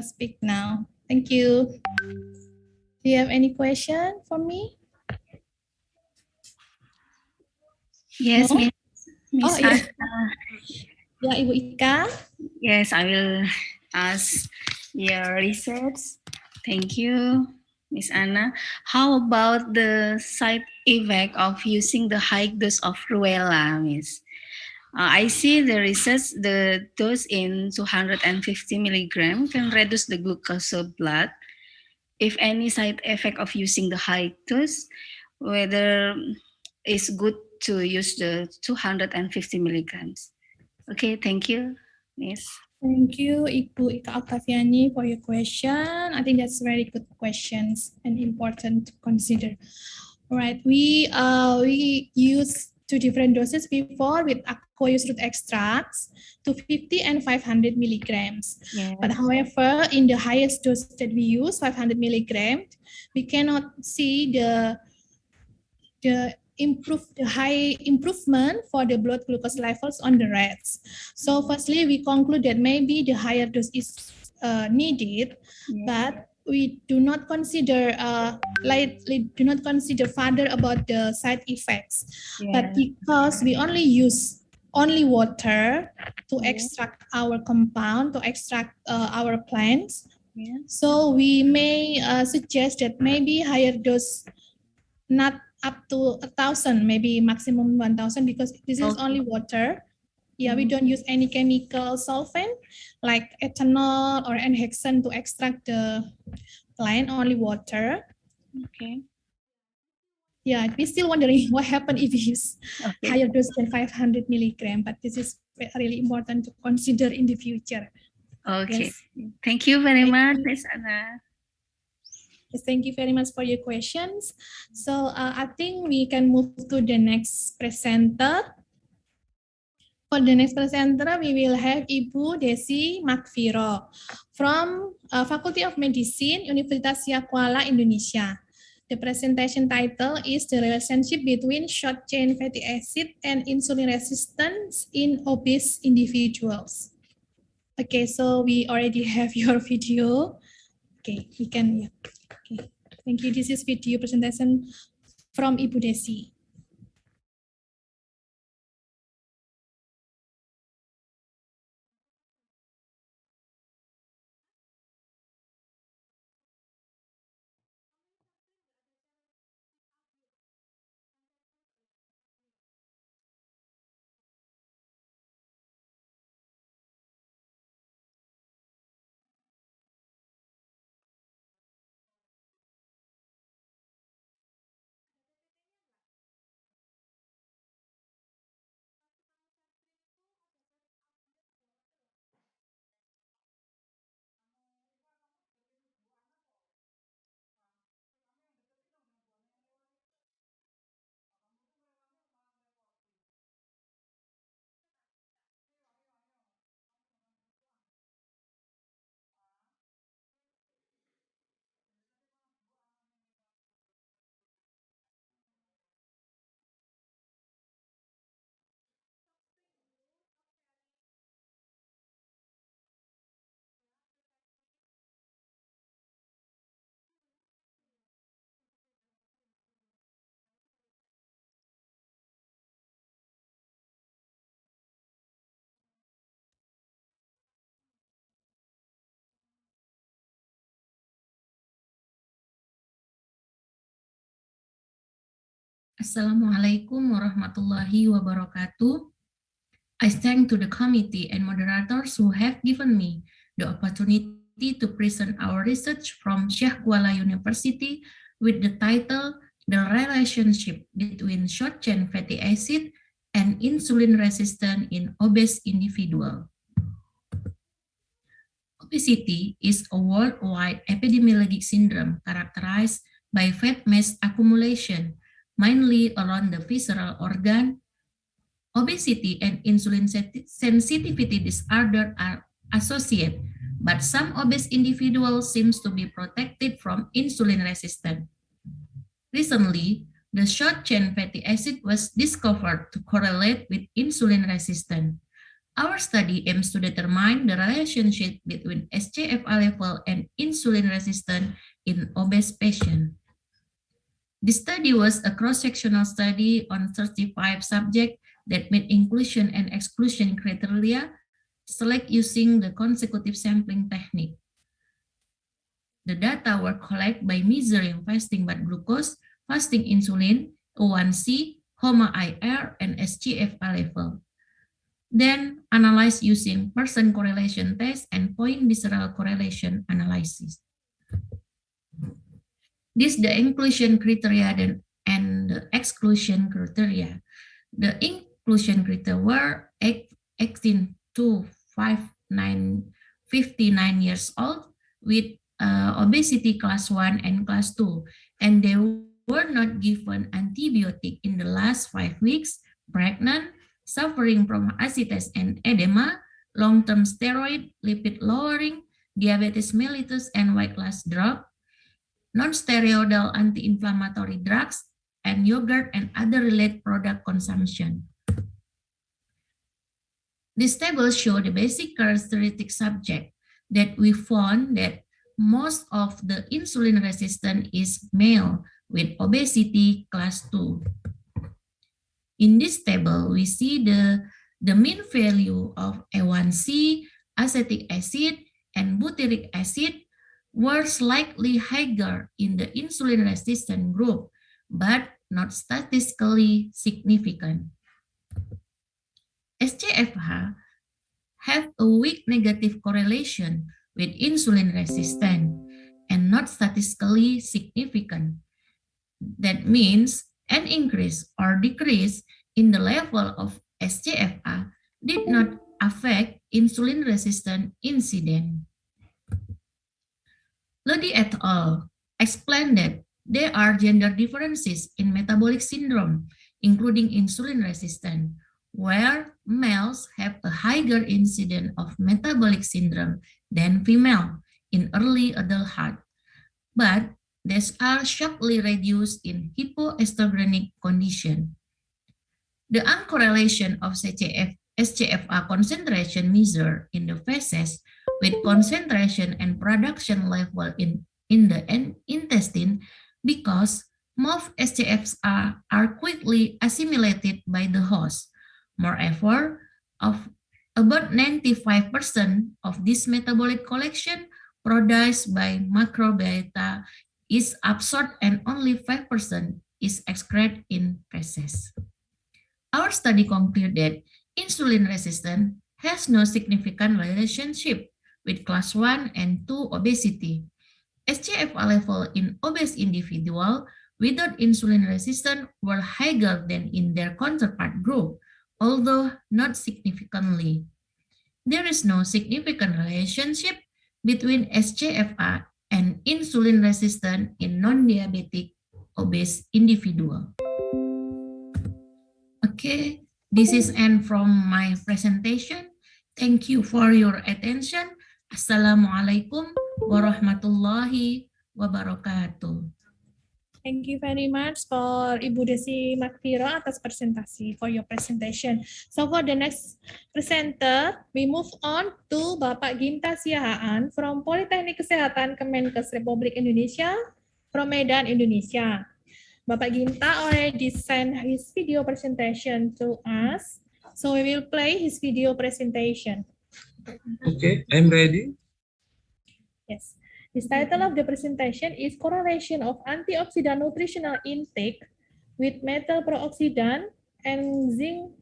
speak now. Thank you. Do you have any question for me? Yes, No? Miss Yeah. Anna. Yeah, Ibu Ika. Yes, I will ask your research. Thank you, Miss Anna. How about the side effect of using the high dose of Ruella, Miss? I see the research, the dose in 250 milligram can reduce the glucose of blood. If any side effect of using the high dose, whether it's good to use the 250 milligrams. Okay, thank you, Miss. Thank you, Ibu Ika Octaviani, for your question. I think that's very good questions and important to consider. All right, we used two different doses before with aqueous root extracts, 250 and 500 milligrams. Yes. But however, in the highest dose that we use, 500 milligrams, we cannot see the high improvement for the blood glucose levels on the rats. So firstly, we conclude that maybe the higher dose is needed, but we do not consider further about the side effects. But because we only use water to extract our compound, to extract our plants, so we may suggest that maybe higher dose, not up to 1,000, maybe maximum 1,000, because this is only water. Yeah, we don't use any chemical solvent like ethanol or hexane to extract the plant, only water. Okay. Yeah, we're still wondering what happened if we use higher dose than 500 milligram, but this is really important to consider in the future. Okay. Yes. Thank you very much, Ms. Anna. Yes, thank you very much for your questions. So I think we can move to the next presenter. For the next presenter, we will have Ibu Desi Makviro from Faculty of Medicine, Universitas Kuala Indonesia. The presentation title is The Relationship Between Short-Chain Fatty Acid and Insulin Resistance in Obese Individuals. Okay, so we already have your video. Okay, we can, yeah. Okay, thank you. This is video presentation from Ibu Desi. Assalamualaikum warahmatullahi wabarakatuh. I thank to the committee and moderators who have given me the opportunity to present our research from Syekh Kuala University with the title The Relationship Between Short-Chain Fatty Acid and Insulin Resistance in Obese Individual. Obesity is a worldwide epidemiologic syndrome characterized by fat mass accumulation, mainly around the visceral organ. Obesity and insulin sensitivity disorder are associated, but some obese individuals seem to be protected from insulin resistance. Recently, the short-chain fatty acid was discovered to correlate with insulin resistance. Our study aims to determine the relationship between SGFR level and insulin resistance in obese patients. The study was a cross-sectional study on 35 subjects that met inclusion and exclusion criteria, select using the consecutive sampling technique. The data were collected by measuring fasting blood glucose, fasting insulin, A1C, HOMA-IR, and SGFR level. Then analyzed using person correlation test and point visceral correlation analysis. This is the inclusion criteria and the exclusion criteria. The inclusion criteria were 18 to 59 years old with obesity class 1 and class 2, and they were not given antibiotic in the last 5 weeks, pregnant, suffering from ascites and edema, long-term steroid, lipid lowering, diabetes mellitus, and white glass drug, non-steroidal anti-inflammatory drugs, and yogurt and other related product consumption. This table shows the basic characteristic subject that we found that most of the insulin resistant is male with obesity class 2. In this table, we see the mean value of A1C, acetic acid, and butyric acid were slightly higher in the insulin-resistant group, but not statistically significant. SCFH have a weak negative correlation with insulin resistance and not statistically significant. That means an increase or decrease in the level of SCFH did not affect insulin resistant incident. Lodi et al. Explained that there are gender differences in metabolic syndrome, including insulin resistance, where males have a higher incidence of metabolic syndrome than female in early adulthood, but these are sharply reduced in hypoestrogenic condition. The uncorrelation of SCFA concentration measured in the feces with concentration and production level in the intestine because most SCFs are quickly assimilated by the host. Moreover, of about 95% of this metabolic collection produced by microbiota is absorbed and only 5% is excreted in feces. Our study concluded that insulin resistance has no significant relationship with class 1 and 2 obesity. SGFR level in obese individuals without insulin resistance were higher than in their counterpart group, although not significantly. There is no significant relationship between SGFR and insulin resistance in non-diabetic obese individuals. Okay, this is end from my presentation. Thank you for your attention. Assalamualaikum warahmatullahi wabarakatuh. Thank you very much for Ibu Desi Makfiro atas presentasi, for your presentation. So for the next presenter, we move on to Bapak Ginta Siahaan from Politeknik Kesehatan Kemenkes Republik Indonesia from Medan, Indonesia. Bapak Ginta already sent his video presentation to us, so we will play his video presentation. Okay, I'm ready. Yes. The title of the presentation is Correlation of Antioxidant Nutritional Intake with Metal Peroxidant and Zinc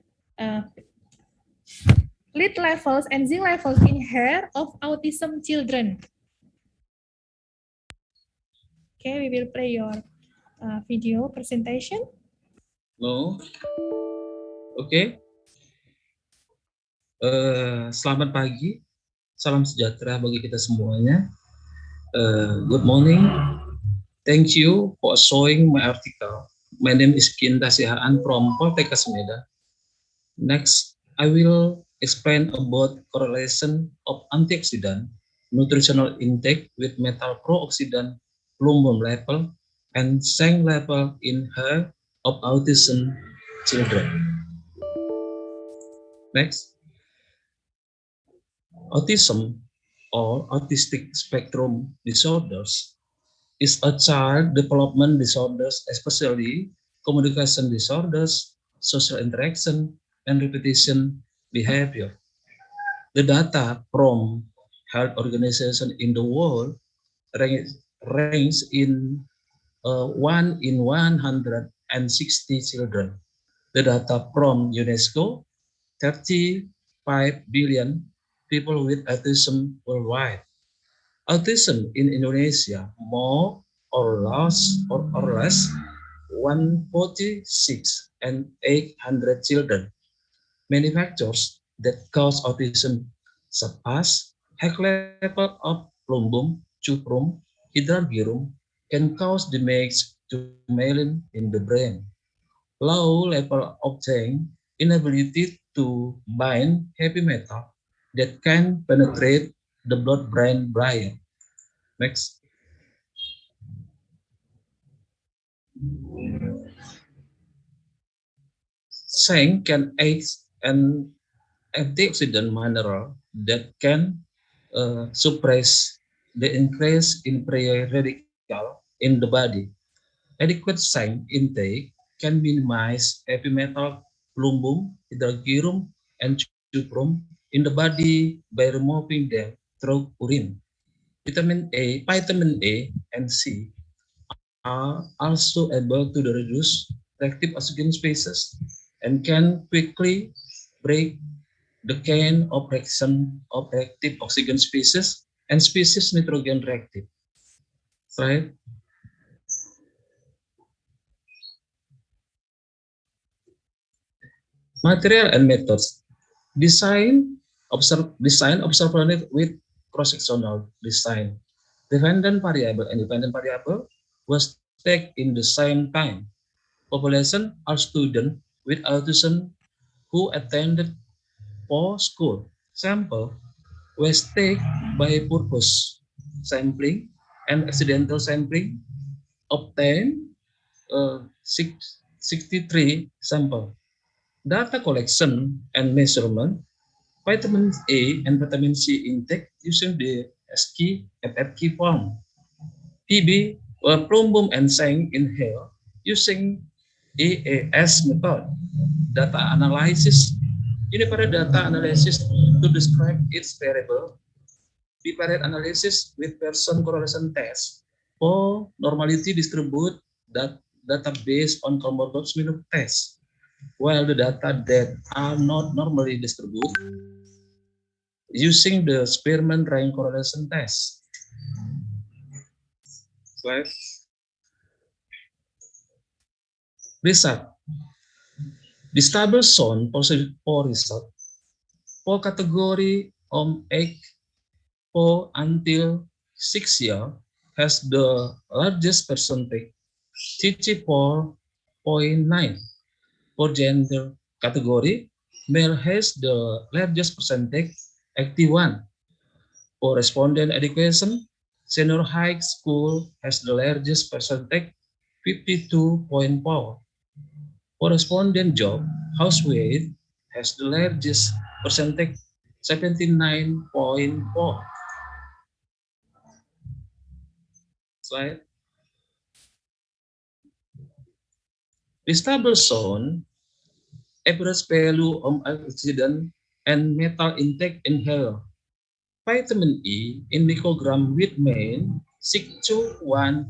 lead levels and zinc levels in hair of autism children. Okay, we will play your video presentation. No. Oke. Selamat pagi. Salam sejahtera bagi kita semuanya. Good morning. Thank you for showing my article. My name is Ginta Siahaan from Politeknik Medan. Next, I will explain about correlation of antioxidant nutritional intake with metal peroxidant plumbum level and zinc level in hair of autism children. Next, autism or autistic spectrum disorders is a child development disorders, especially communication disorders, social interaction, and repetition behavior. The data from health organizations in the world range in 1 in 160 children. The data from UNESCO, 35 billion people with autism worldwide. Autism in Indonesia, more or less 146 and 800 children. Many factors that cause autism, such as high level of plumbum, cuprum, hydrargyrum, can cause damage to myelin in the brain. Low level of zinc, inability to bind heavy metal that can penetrate the blood-brain barrier. Next. Zinc can aid an antioxidant mineral that can suppress the increase in free radical in the body. Adequate zinc intake can minimize heavy metal, plumbum, hydrargyrum, and cuprum in the body by removing them through urine. Vitamin A, and C are also able to reduce reactive oxygen species and can quickly break the chain of reaction of reactive oxygen species and species nitrogen reactive. Right? Material and methods. Design observer with cross-sectional design. Dependent variable and dependent variable was taken in the same time. Population are students with autism who attended for school. Sample was taken by purpose sampling and accidental sampling, obtained 63 sample. Data collection and measurement, vitamin A and vitamin C intake using the SK FFK form. PB, plumbum and sang inhale using EAS method. Data analysis, univariate data analysis to describe its variable. Bivariate analysis with person correlation test for normality distribute that data based on Kolmogorov Smirnov test. While the data that are not normally distributed using the Spearman rank correlation test. Slide. Result. The stable zone for result for category 8 for until 6 years has the largest percentage, 34.9. For gender category, male has the largest percentage, 81. For respondent education, senior high school has the largest percentage, 52.4. For respondent job, housewife has the largest percentage, 79.4. Slide. The stable zone, average value of oxygen and metal intake in hair. Vitamin E in microgram with main 61.3.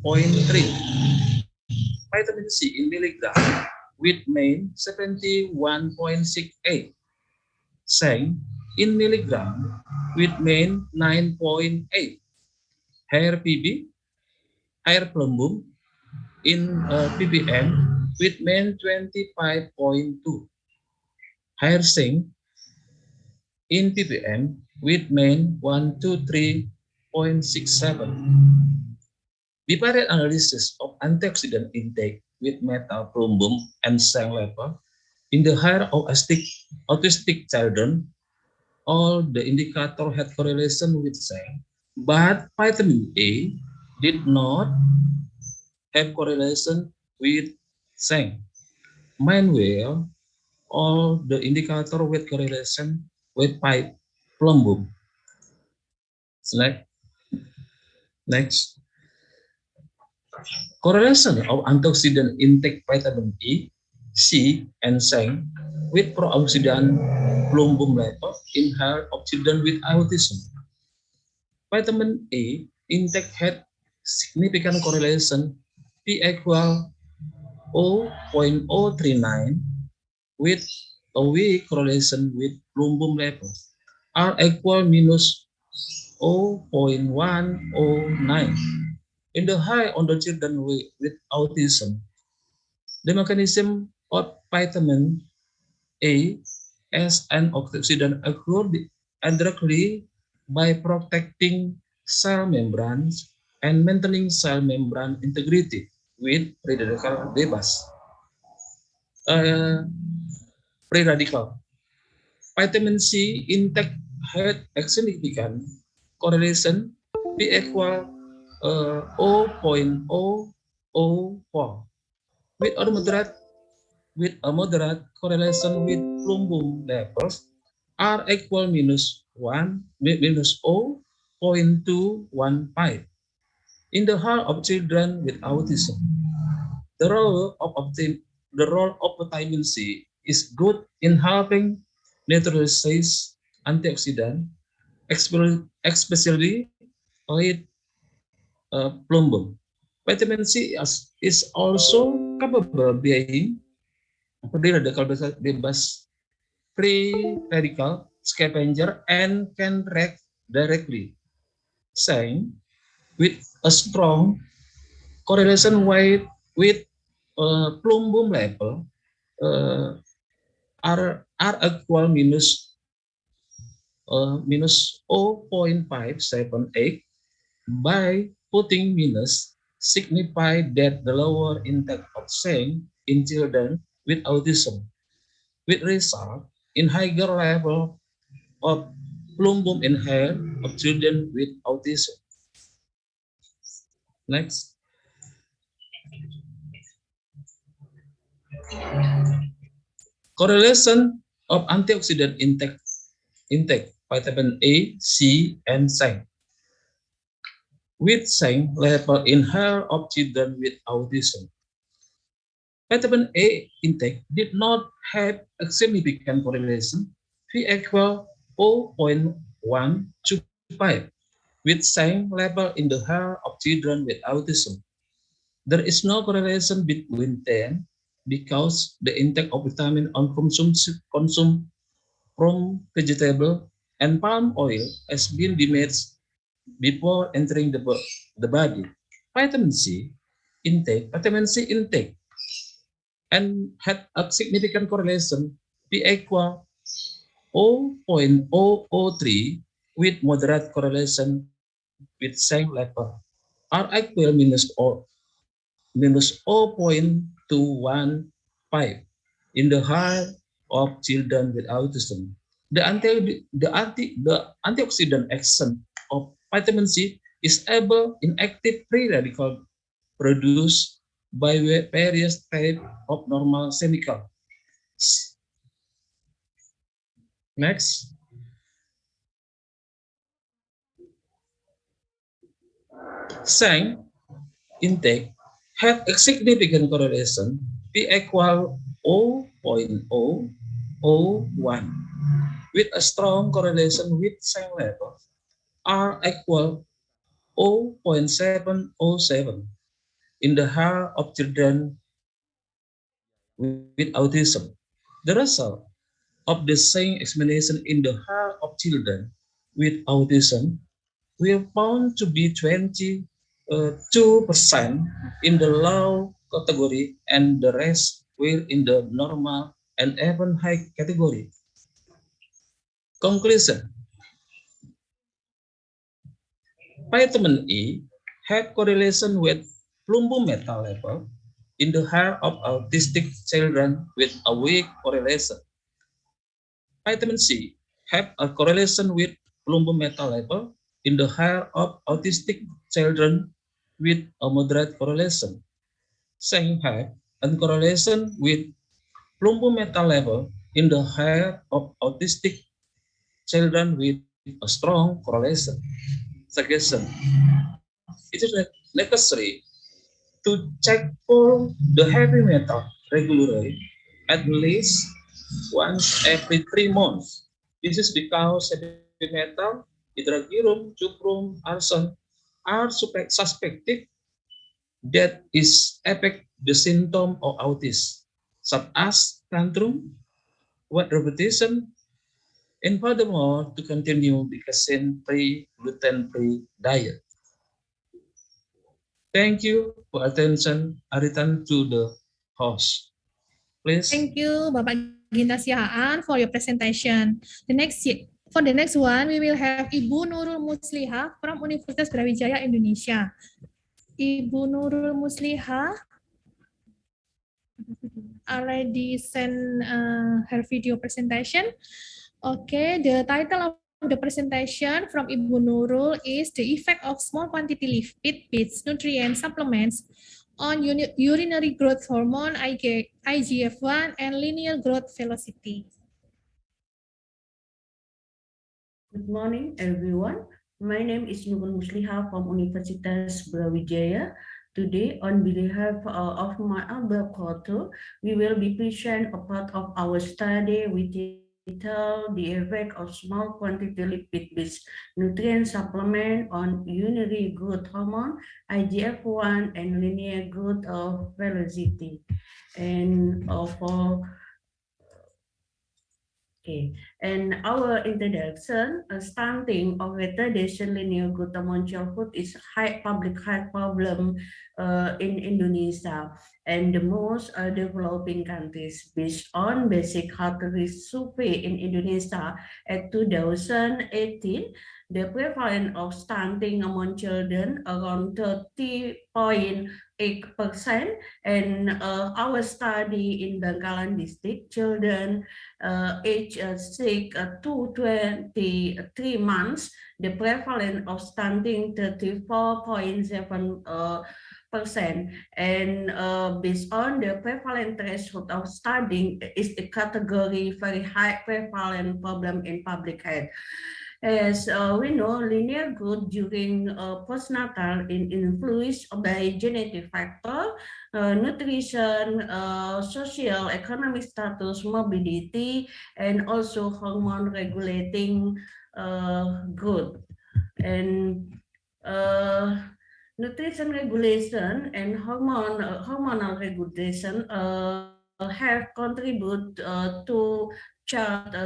Vitamin C in milligram with main 71.68. Zinc in milligram with main 9.8. Hair PB, hair plumbum in ppm with main 25.2. Hair zinc in ppm with main 123.67. Bivariate analysis of antioxidant intake with metal plumbum and zinc level in the higher autistic children, all the indicator had correlation with zinc, but vitamin A did not have correlation with zinc. Meanwhile, all the indicator with correlation with plumbum. Next. Correlation of antioxidant intake vitamin E, C, and zinc with pro-oxidant plumbum level in health of children with autism. Vitamin A intake had significant correlation P equal 0.039 with a weak correlation with plumbum level R equal minus 0.109. In the high on the children with autism, the mechanism of vitamin A as an antioxidant occurs indirectly by protecting cell membranes and maintaining cell membrane integrity with free radical debas. Free radical. Vitamin C intake had a significant correlation P equal 0.004 with a moderate correlation with plumbum levels R equal minus 0.215. In the heart of children with autism, the role of vitamin C is good in helping neutralize antioxidant, especially with plumbum. Vitamin C is also capable of being free radical scavenger and can react directly. Saying with a strong correlation with plumbum level are equal minus 0.578 by putting minus signify that the lower intake of zinc in children with autism will result in higher level of plumbum in hair of children with autism. Next. Correlation of antioxidant intake vitamin A, C, and zinc with zinc level in hair of children with autism. Vitamin A intake did not have a significant correlation, P equal 0.125 with zinc level in the hair of children with autism. There is no correlation between them because the intake of vitamin on consume from vegetable and palm oil has been damaged before entering the body. Vitamin C intake and had a significant correlation P equal 0.003 with moderate correlation with zinc level R equal minus 0.215 in the heart of children with autism. The antioxidant action of vitamin C is able in active free radical produced by various types of normal chemical. Next. Zinc intake had a significant correlation P equal 0.001 with a strong correlation with zinc level R equal 0.707 in the hair of children with autism. The result of the same examination in the hair of children with autism were found to be 22% in the low category and the rest were in the normal and even high category. Conclusion. Vitamin E have correlation with plumbum metal level in the hair of autistic children with a weak correlation. Vitamin C have a correlation with plumbum metal level in the hair of autistic children with a moderate correlation. Zinc have a correlation with plumbum metal level in the hair of autistic children with a strong correlation. Suggestion. It is necessary to check for the heavy metal regularly at least once every 3 months. This is because heavy metal, hydrogyrum, cuprum, arson are suspected that is affect the symptom of autism, such as tantrum, wet repetition, and furthermore to continue the casein-free, gluten-free diet. Thank you for attention. I return to the host. Please. Thank you, Bapak Ginta Sihaan, for your presentation. For the next one, we will have Ibu Nurul Musliha from Universitas Brawijaya Indonesia. Ibu Nurul Musliha already sent her video presentation. Okay, the title of the presentation from Ibu Nurul is the effect of small quantity lipid-based nutrient supplements on urinary growth hormone, IGF-1, and linear growth velocity. Good morning, everyone. My name is Nurul Musliha from Universitas Brawijaya. Today, on behalf of my co-author, we will be present a part of our study with the effect of small quantity lipid-based nutrient supplement on urinary growth hormone, IGF-1, and linear growth of velocity. And Okay, and our introduction, stunting or retardation linear good among childhood is high public health problem in Indonesia and the most developing countries. Based on basic health risk survey in Indonesia at 2018, the prevalence of stunting among children around 30.8%, and our study in Bangkalan district, children age 6 to 23 months, the prevalence of stunting 34.7%, and based on the prevalent threshold of stunting is the category very high prevalent problem in public health. As we know, linear growth during postnatal is influenced by genetic factor, nutrition, social, economic status, mobility, and also hormone regulating growth. And nutrition regulation and hormonal regulation have contributed to child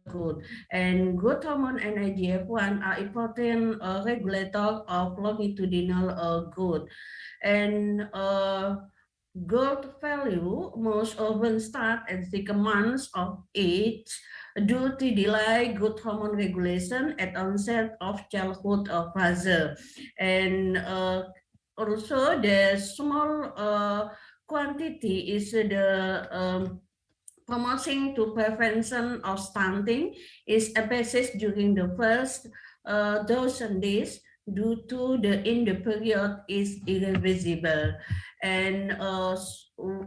growth. And growth hormone and IGF-1 are important regulator of longitudinal growth. And growth value most often start at 6 months of age due to delay growth hormone regulation at onset of childhood phase. And also the small quantity is the promoting to prevention of stunting is a basis during the first dozen days due to the in the period is irreversible. And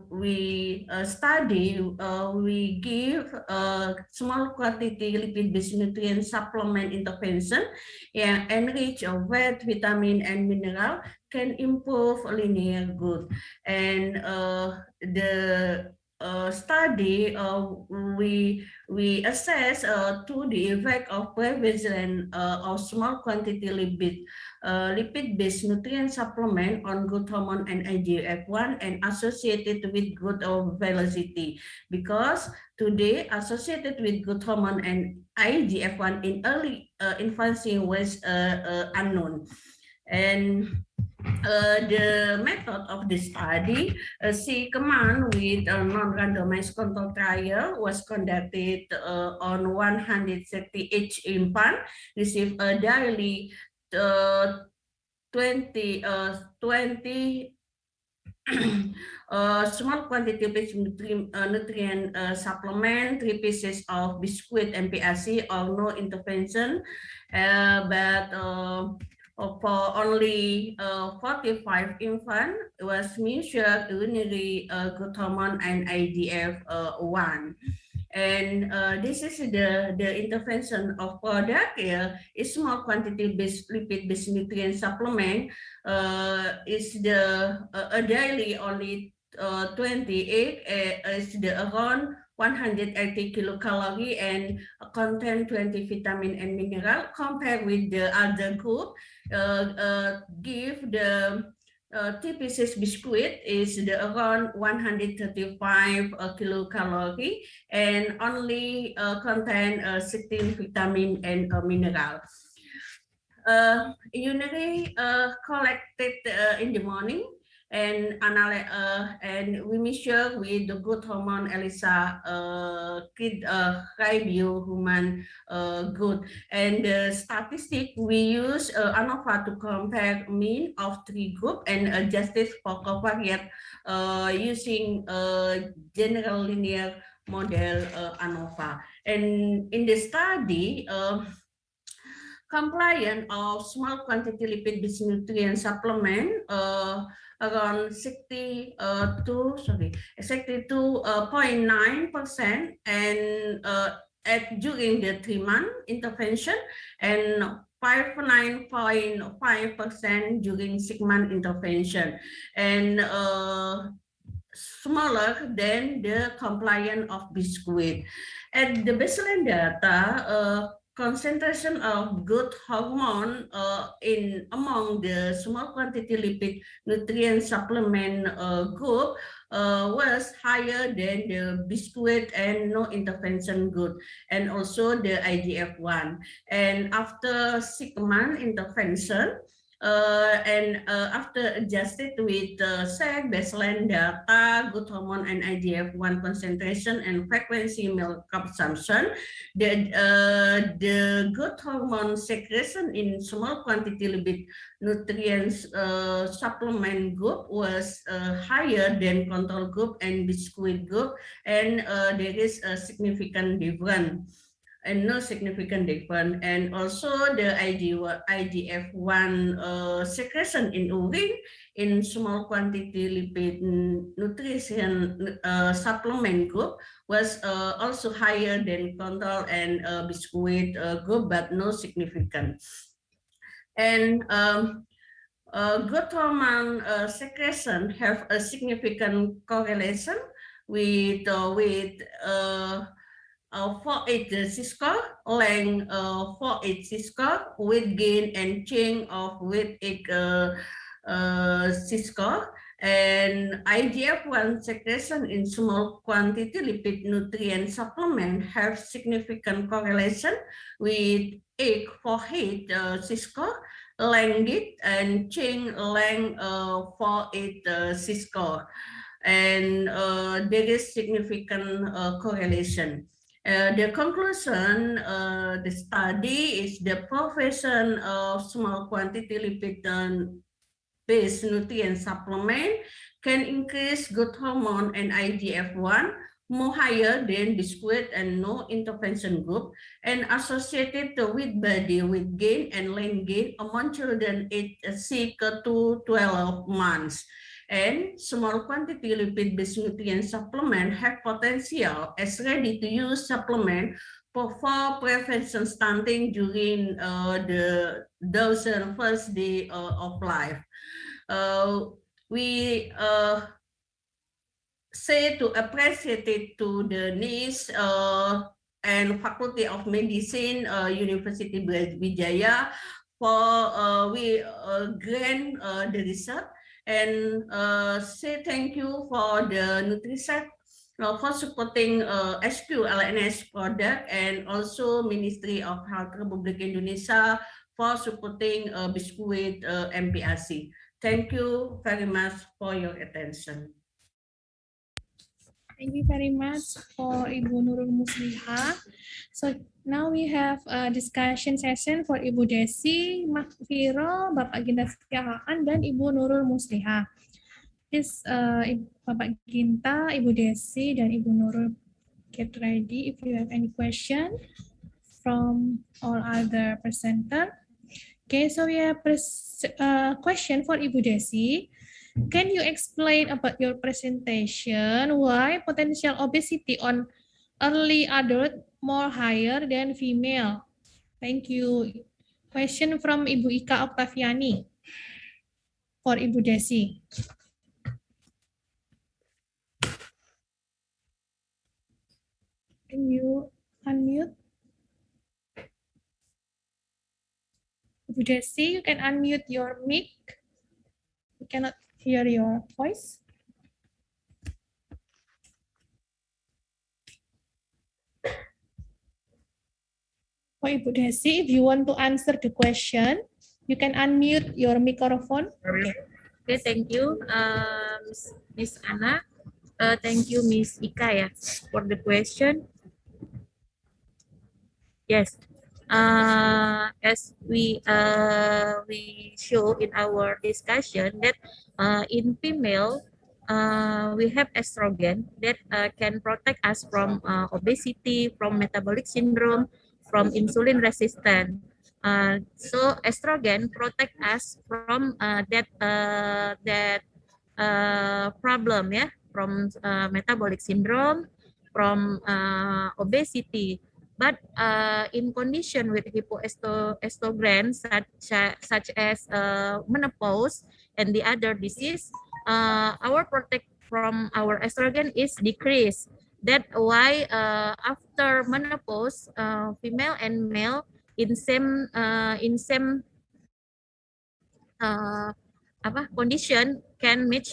we we give small quantity lipid-based nutrient supplement intervention yang enrich of fat, vitamin, and mineral can improve linear growth. And the study we assess to the effect of prevalence of small quantity lipid-based nutrient supplement on growth hormone and IGF-1 and associated with growth of velocity, because today associated with growth hormone and IGF-1 in early infancy was unknown. And the method of the study, command with a non-randomized control trial was conducted on 138 infant, received a daily 20 small quantity of nutrient supplement, 3 pieces of biscuit MPAC or no intervention, but for only 45 infants was measured urinary growth hormone and IGF-1. And this is the intervention of product. Is small quantity lipid-based nutrient supplement is the a daily only 28 is the around 180 kilocalorie and contain 20 vitamin and mineral. Compared with the other group, give the 2 pieces biscuit is the around 135 kilocalorie and only contain 16 vitamin and mineral. Urinary collected in the morning, and we measure with the growth hormone ELISA kid review human growth. And the statistic we use ANOVA to compare mean of 3 group and adjusted for covariate using general linear model ANOVA. And in the study, compliance of small quantity lipid-based nutrient supplement around 62.9%, and during the 3-month intervention, and 59.5% during 6-month intervention, and smaller than the compliance of biscuit. At the baseline data, concentration of good hormone in among the small quantity lipid nutrient supplement group was higher than the biscuit and no intervention group, and also the IGF-1. And after 6-month intervention, after adjusted with SEC, baseline data, good hormone and IGF-1 concentration and frequency milk consumption, the good hormone secretion in small quantity lipid nutrients supplement group was higher than control group and biscuit group, and there is a significant difference. And no significant difference. And also the IGF-1 secretion in urine in small quantity lipid nutrition supplement group was also higher than control and biscuit group, but no significant. And growth hormone secretion have a significant correlation with 4-8 score, length 4-8 score, weight gain and change of weight score, and IGF-1 secretion in small quantity lipid nutrient supplement have significant correlation with 4-8 score, length and change length 4-8 score, and there is significant correlation. The conclusion, the study is the provision of small quantity lipid-based nutrient supplement can increase good hormone and IGF-1 more higher than biscuit and no intervention group, and associated with body weight gain and length gain among children aged 6 to 12 months. And small quantity lipid-based nutrient supplement have potential as ready-to-use supplement for prevention stunting during those first day of life. We say to appreciate it to the needs and Faculty of Medicine, University Brawijaya for we grant the research, and say thank you for the Nutrisec for supporting SQ LNS product, and also Ministry of Health Republik Indonesia for supporting Biskuit MPAC. Thank you very much for your attention. Thank you very much for Ibu Nurul Musliha. So now we have a discussion session for Ibu Desi, Mas Viro, Bapak Ginta Setiahaan, dan Ibu Nurul Musliha. Please, Bapak Ginta, Ibu Desi, dan Ibu Nurul get ready if you have any question from all other presenter. Okay, so we have a question for Ibu Desi. Can you explain about your presentation why potential obesity on early adult more higher than female? Thank you. Question from Ibu Ika Oktaviani for Ibu Desi. Can you unmute? Ibu Desi, you can unmute your mic. We cannot hear your voice. For Ibu Desi, if you want to answer the question, you can unmute your microphone. Okay, thank you, Miss Anna. Thank you, Miss Ika, for the question. Yes, as we show in our discussion that in female we have estrogen that can protect us from obesity, from metabolic syndrome, from insulin resistance. So estrogen protect us from that problem, from metabolic syndrome, from obesity. But in condition with hypoestrogen, such as menopause and the other disease, our protect from our estrogen is decreased. That's why after menopause, female and male in same condition can make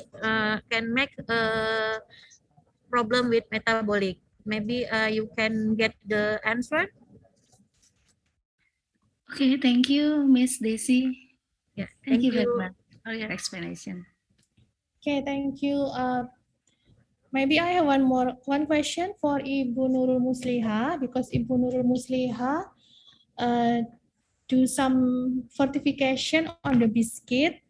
problem with metabolic. Maybe you can get the answer. Okay, thank you, Miss Desi. Yeah, Thank you very you. much for your explanation. Okay, thank you. Maybe I have one question for Ibu Nurul Musliha, because Ibu Nurul Musliha do some fortification on the biscuit.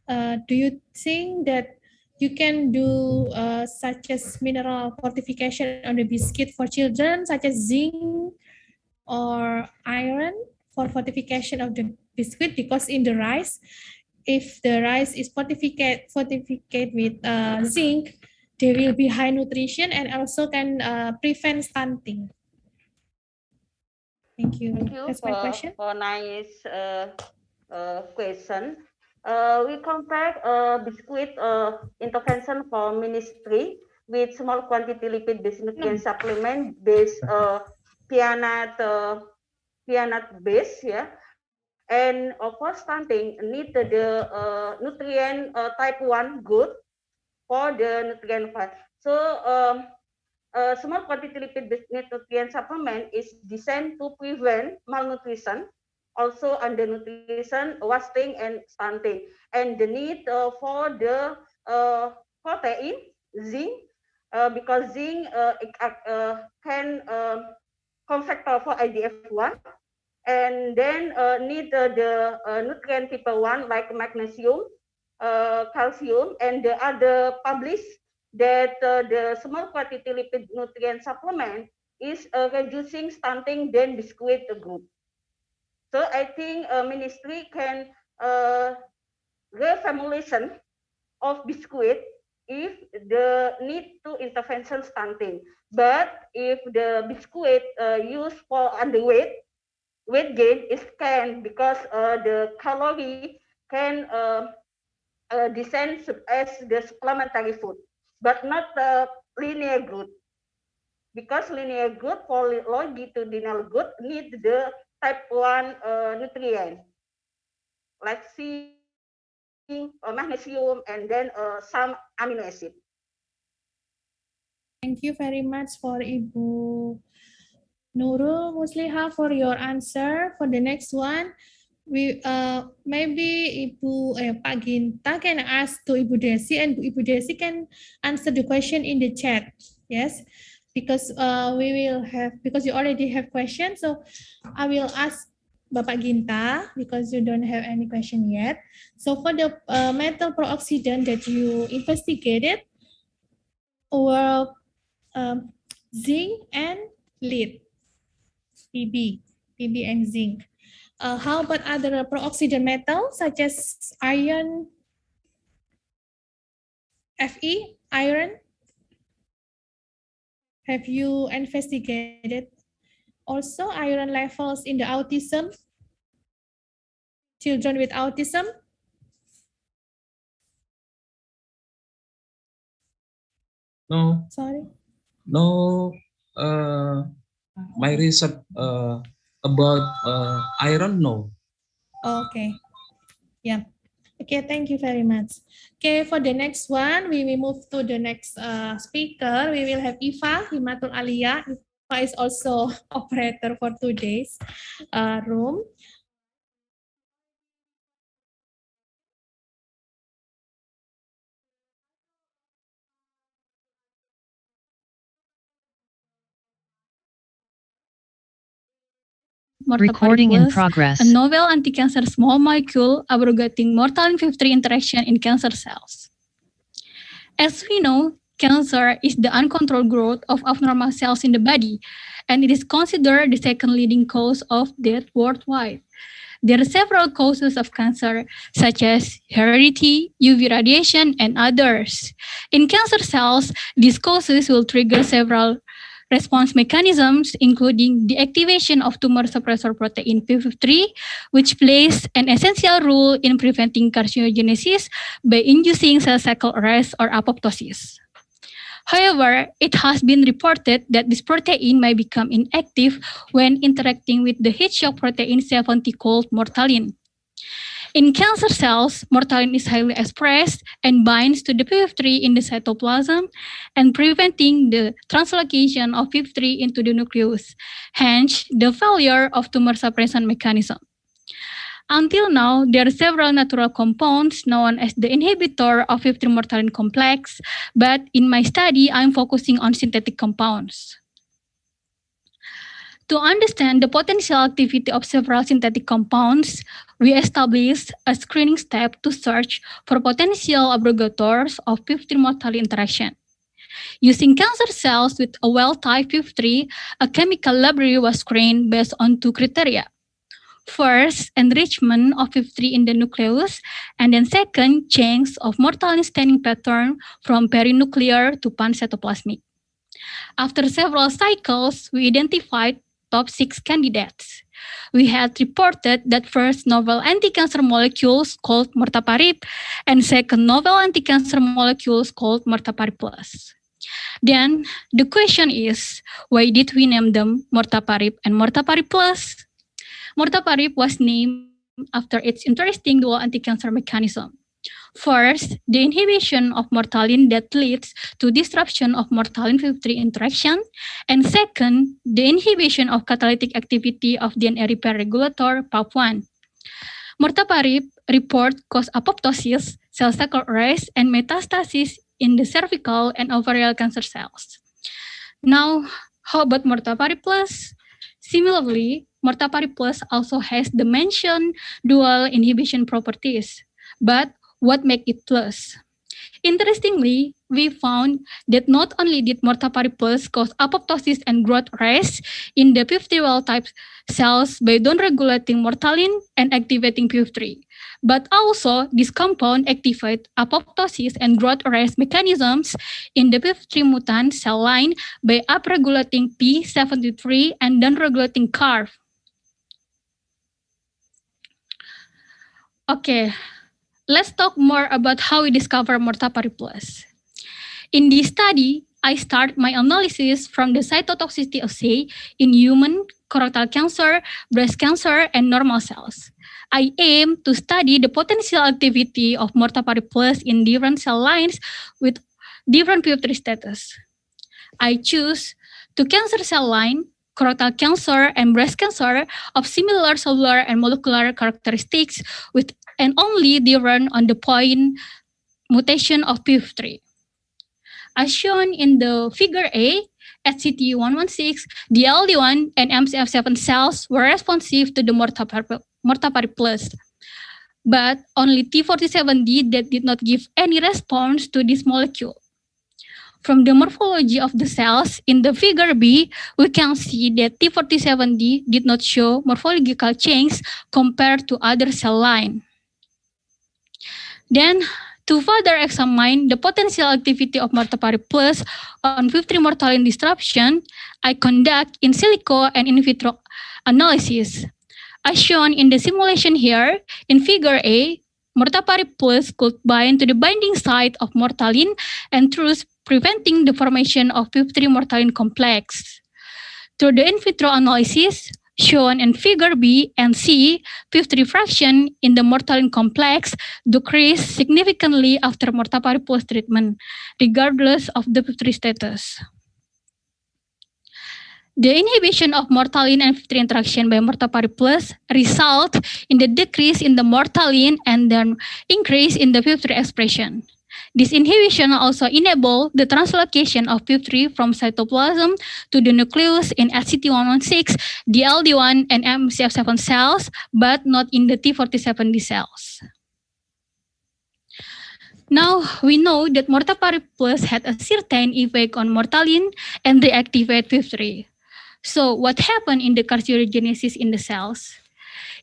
Do you think that you can do such as mineral fortification on the biscuit for children, such as zinc or iron for fortification of the biscuit? Because in the rice, if the rice is fortificate with zinc, there will be high nutrition and also can prevent stunting. Thank you. Thank you That's my question. for nice question. We compare biscuit intervention for ministry with small quantity lipid based nutrient supplement based peanut base, yeah. And for stunting need the nutrient type 1 good for the nutrient fat. So small quantity lipid based nutrient supplement is designed to prevent malnutrition, also undernutrition, wasting, and stunting. And the need for the protein, zinc, because zinc can cofactor for IGF-1, and then need the nutrient type 1 like magnesium, calcium, and the other published that the small quantity lipid nutrient supplement is reducing stunting than biscuit group. So I think ministry can reformulation of biscuit if the need to intervention stunting. But if the biscuit used for underweight, weight gain is can, because the calorie can descend as the supplementary food, but not linear growth, because linear growth for longitudinal growth need the type 1 nutrient like zinc, magnesium, and then some amino acid. Thank you very much for Ibu Nurul Musliha for your answer. For the next one, we maybe Pak Ginta can ask to Ibu Desi, and Ibu Desi can answer the question in the chat. Yes, because we will have, because you already have questions, so I will ask Bapak Ginta because you don't have any question yet. So for the metal peroxidant that you investigated, or zinc and lead, PB and zinc. How about other peroxidant metals such as iron, Fe, iron? Have you investigated also iron levels in the autism, children with autism? No. Sorry. No. My research about iron, no. Okay. Yeah. Okay, thank you very much. Okay, for the next one, we will move to the next speaker. We will have Iva Himatul Alia. Iva is also operator for today's room. Recording in Plus, progress. a novel anti-cancer small molecule abrogating mortal infiltrate interaction in cancer cells. As we know, cancer is the uncontrolled growth of abnormal cells in the body, and it is considered the second leading cause of death worldwide. There are several causes of cancer, such as heredity, UV radiation, and others. In cancer cells, these causes will trigger several response mechanisms, including the activation of tumor suppressor protein p53, which plays an essential role in preventing carcinogenesis by inducing cell cycle arrest or apoptosis. However, it has been reported that this protein may become inactive when interacting with the heat shock protein 70 called mortalin. In cancer cells, mortalin is highly expressed and binds to the PF3 in the cytoplasm and preventing the translocation of PF3 into the nucleus, hence the failure of tumor suppression mechanism. Until now, there are several natural compounds known as the inhibitor of PF3 mortalin complex, but in my study, I'm focusing on synthetic compounds. To understand the potential activity of several synthetic compounds, we established a screening step to search for potential abrogators of PF3 mortalin interaction. Using cancer cells with a wild-type PF3, a chemical library was screened based on two criteria. First, enrichment of PF3 in the nucleus, and then second, change of mortalin staining pattern from perinuclear to pancytoplasmic. After several cycles, we identified top 6 candidates. We had reported that first novel anti-cancer molecules called mortaparib and second novel anti-cancer molecules called mortaparib plus. Then the question is, why did we name them mortaparib and mortaparib plus? Mortaparib was named after its interesting dual anti-cancer mechanism. First, the inhibition of mortalin that leads to disruption of mortalin PF3 interaction, and second, the inhibition of catalytic activity of DNA repair regulator PAP1. Mortaparib report cause apoptosis, cell cycle arrest, and metastasis in the cervical and ovarian cancer cells. Now, how about mortaparib plus? Similarly, mortaparib plus also has the mentioned dual inhibition properties, but what makes it plus? Interestingly, we found that not only did mortaparib plus cause apoptosis and growth arrest in the PF3 wild-type cells by downregulating mortalin and activating PF3, but also this compound activates apoptosis and growth arrest mechanisms in the PF3 mutant cell line by upregulating P73 and downregulating CARF. Okay. Let's talk more about how we discover mortaparib plus. In this study, I start my analysis from the cytotoxicity assay in human colorectal cancer, breast cancer, and normal cells. I aim to study the potential activity of mortaparib plus in different cell lines with different PF3 status. I choose two cancer cell line, colorectal cancer and breast cancer, of similar cellular and molecular characteristics with and only different on the point mutation of PF3. As shown in the figure A, at CT116, the LD1 and MCF7 cells were responsive to the mortaparib plus, but only T47D that did not give any response to this molecule. From the morphology of the cells in the figure B, we can see that T47D did not show morphological change compared to other cell line. Then, to further examine the potential activity of mortaparib plus on PF3 mortalin disruption, I conduct in silico and in vitro analysis. As shown in the simulation here, in figure A, mortaparib plus could bind to the binding site of mortalin and thus preventing the formation of PF3 mortalin complex. Through the in vitro analysis, shown in figure B and C, PF3 fraction in the mortalin complex decreased significantly after mortaparib plus treatment, regardless of the PF3 status. The inhibition of mortalin and PF3 interaction by mortaparib plus result in the decrease in the mortalin and then increase in the PF3 expression. This inhibition also enables the translocation of PF3 from cytoplasm to the nucleus in HCT116, the LD1 and MCF7 cells, but not in the T47D cells. Now, we know that mortaparib plus had a certain effect on mortalin and reactivate PF3. So, what happened in the carcinogenesis in the cells?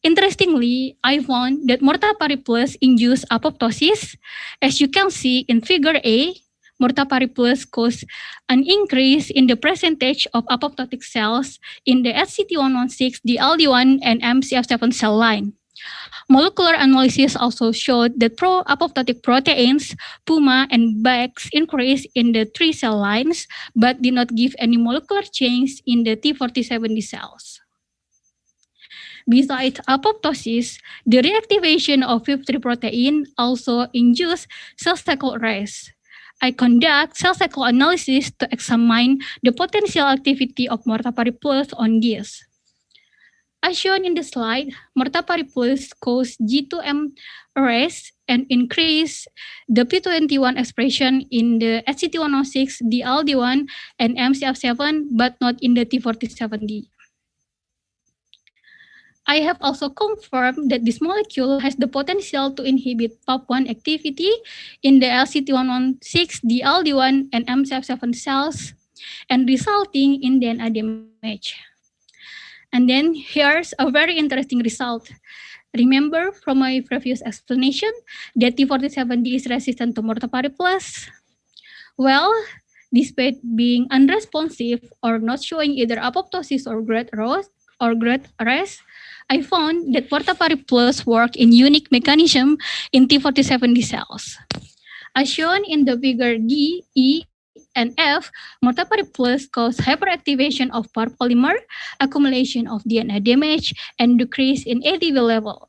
Interestingly, I found that mortaparib plus induced apoptosis. As you can see in figure A, mortaparib plus caused an increase in the percentage of apoptotic cells in the HCT116, the LD1, and MCF7 cell line. Molecular analysis also showed that pro-apoptotic proteins, PUMA and BAX increased in the 3 cell lines, but did not give any molecular change in the T47D cells. Besides apoptosis, the reactivation of FIP3 protein also induced cell cycle arrest. I conduct cell cycle analysis to examine the potential activity of mortapari plus on this. As shown in the slide, mortapari plus cause G2M arrest and increase the P21 expression in the HCT106, DLD1, and MCF7, but not in the T47D. I have also confirmed that this molecule has the potential to inhibit PAP1 activity in the LCT116, DLD1, and MCF7 cells, and resulting in DNA damage. And then here's a very interesting result. Remember from my previous explanation that T47D is resistant to mortapari plus? Well, despite being unresponsive or not showing either apoptosis or growth arrest, I found that mortapari plus work in unique mechanism in T47D cells. As shown in the figure D, E, and F, mortapari plus cause hyperactivation of PAR polymer, accumulation of DNA damage, and decrease in ATP level.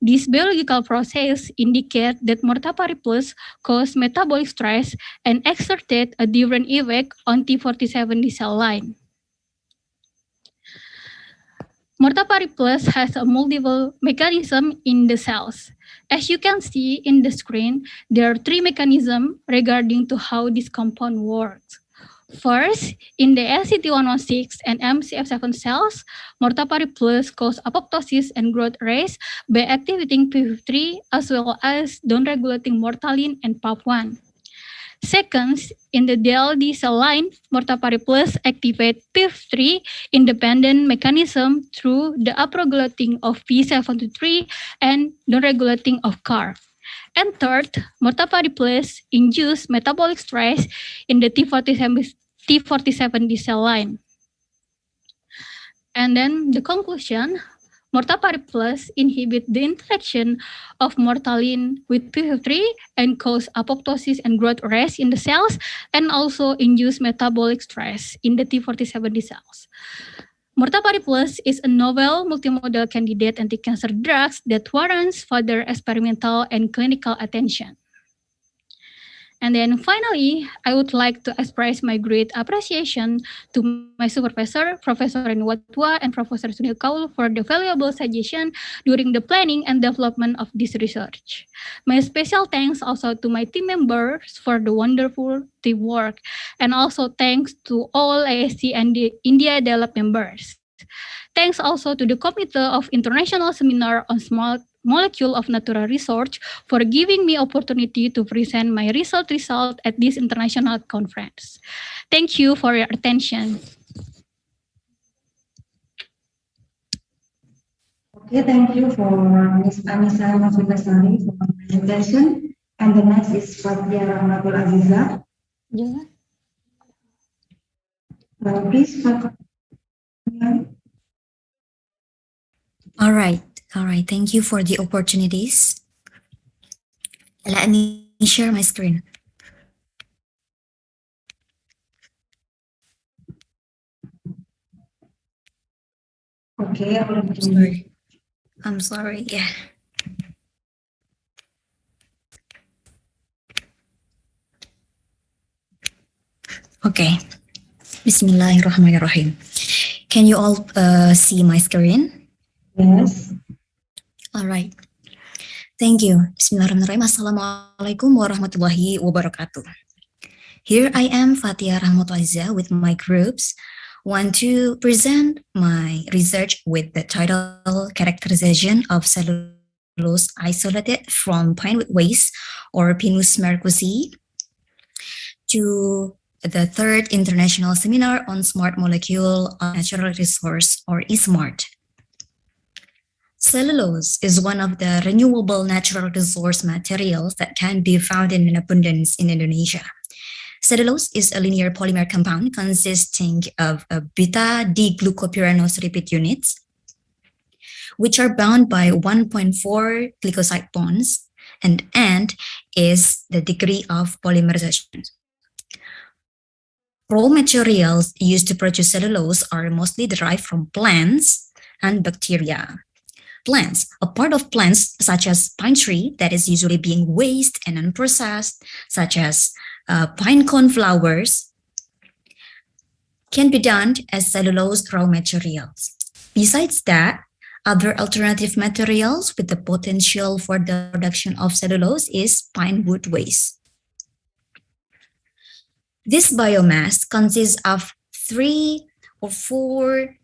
This biological process indicate that mortapari plus cause metabolic stress and exerted a different effect on T47D cell line. Mortapari plus has a multiple mechanism in the cells. As you can see in the screen, there are 3 mechanisms regarding to how this compound works. First, in the LCT116 and MCF7 cells, mortapari plus cause apoptosis and growth arrest by activating p53 as well as downregulating mortalin and PAP1. Second, in the DLD cell line, mortapari plus activate p53 independent mechanism through the upregulating of P73 and downregulating of CAR. And third, mortapari plus induce metabolic stress in the T47D cell line. And then the conclusion, mortapari plus inhibit the interaction of mortalin with p53 and cause apoptosis and growth arrest in the cells and also induce metabolic stress in the T47D cells. Mortapari plus is a novel multimodal candidate anti-cancer drugs that warrants further experimental and clinical attention. And then finally, I would like to express my great appreciation to my supervisor, Professor Renwatwa and Professor Sunil Kaul for the valuable suggestion during the planning and development of this research. My special thanks also to my team members for the wonderful teamwork, and also thanks to all ISC and the India Develop members. Thanks also to the Committee of International Seminar on Small Molecule of Natural Research for giving me opportunity to present my result at this international conference. Thank you for your attention. Okay, thank you for Ms. Anissa Masukasari for the presentation. And the next is Fatia Rahmatul Aziza. Please, Fatia. All right. Thank you for the opportunities. Let me share my screen. Okay, I'm sorry. Yeah. Okay. Bismillahirrahmanirrahim. Can you all see my screen? Yes. All right. Thank you. Bismillahirrahmanirrahim. Assalamualaikum warahmatullahi wabarakatuh. Here I am, Fatia Rahmatul Aziza, with my groups. Want to present my research with the title Characterization of Cellulose Isolated from Pinewood Waste or Pinus mercury to the 3rd International Seminar on Smart Molecule of Natural Resource or ISSMART. Cellulose is one of the renewable natural resource materials that can be found in abundance in Indonesia. Cellulose is a linear polymer compound consisting of beta-D-glucopyranose repeat units. which are bound by 1.4 glycoside bonds, and N is the degree of polymerization. Raw materials used to produce cellulose are mostly derived from plants and bacteria. Plants, a part of plants such as pine tree that is usually being waste and unprocessed, such as pine cone flowers, can be done as cellulose raw materials. Besides that, other alternative materials with the potential for the production of cellulose is pine wood waste. This biomass consists of 3 or 4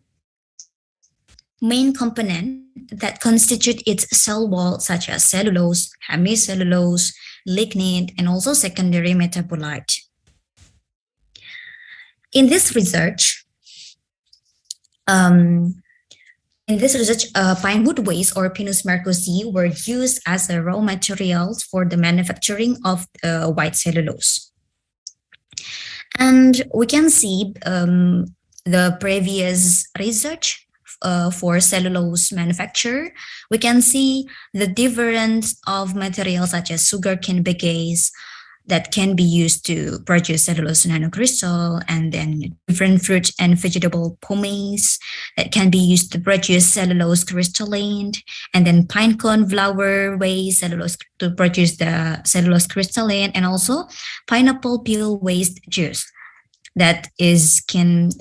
main components that constitute its cell wall, such as cellulose, hemicellulose, lignin, and also secondary metabolite. In this research, pine wood waste or Pinus mercosi were used as a raw materials for the manufacturing of white cellulose. And we can see the previous research for cellulose manufacture. We can see the difference of materials such as sugarcane bagasse that can be used to produce cellulose nanocrystal, and then different fruit and vegetable pomace that can be used to produce cellulose crystalline, and then pine cone flower waste cellulose to produce the cellulose crystalline, and also pineapple peel waste juice that can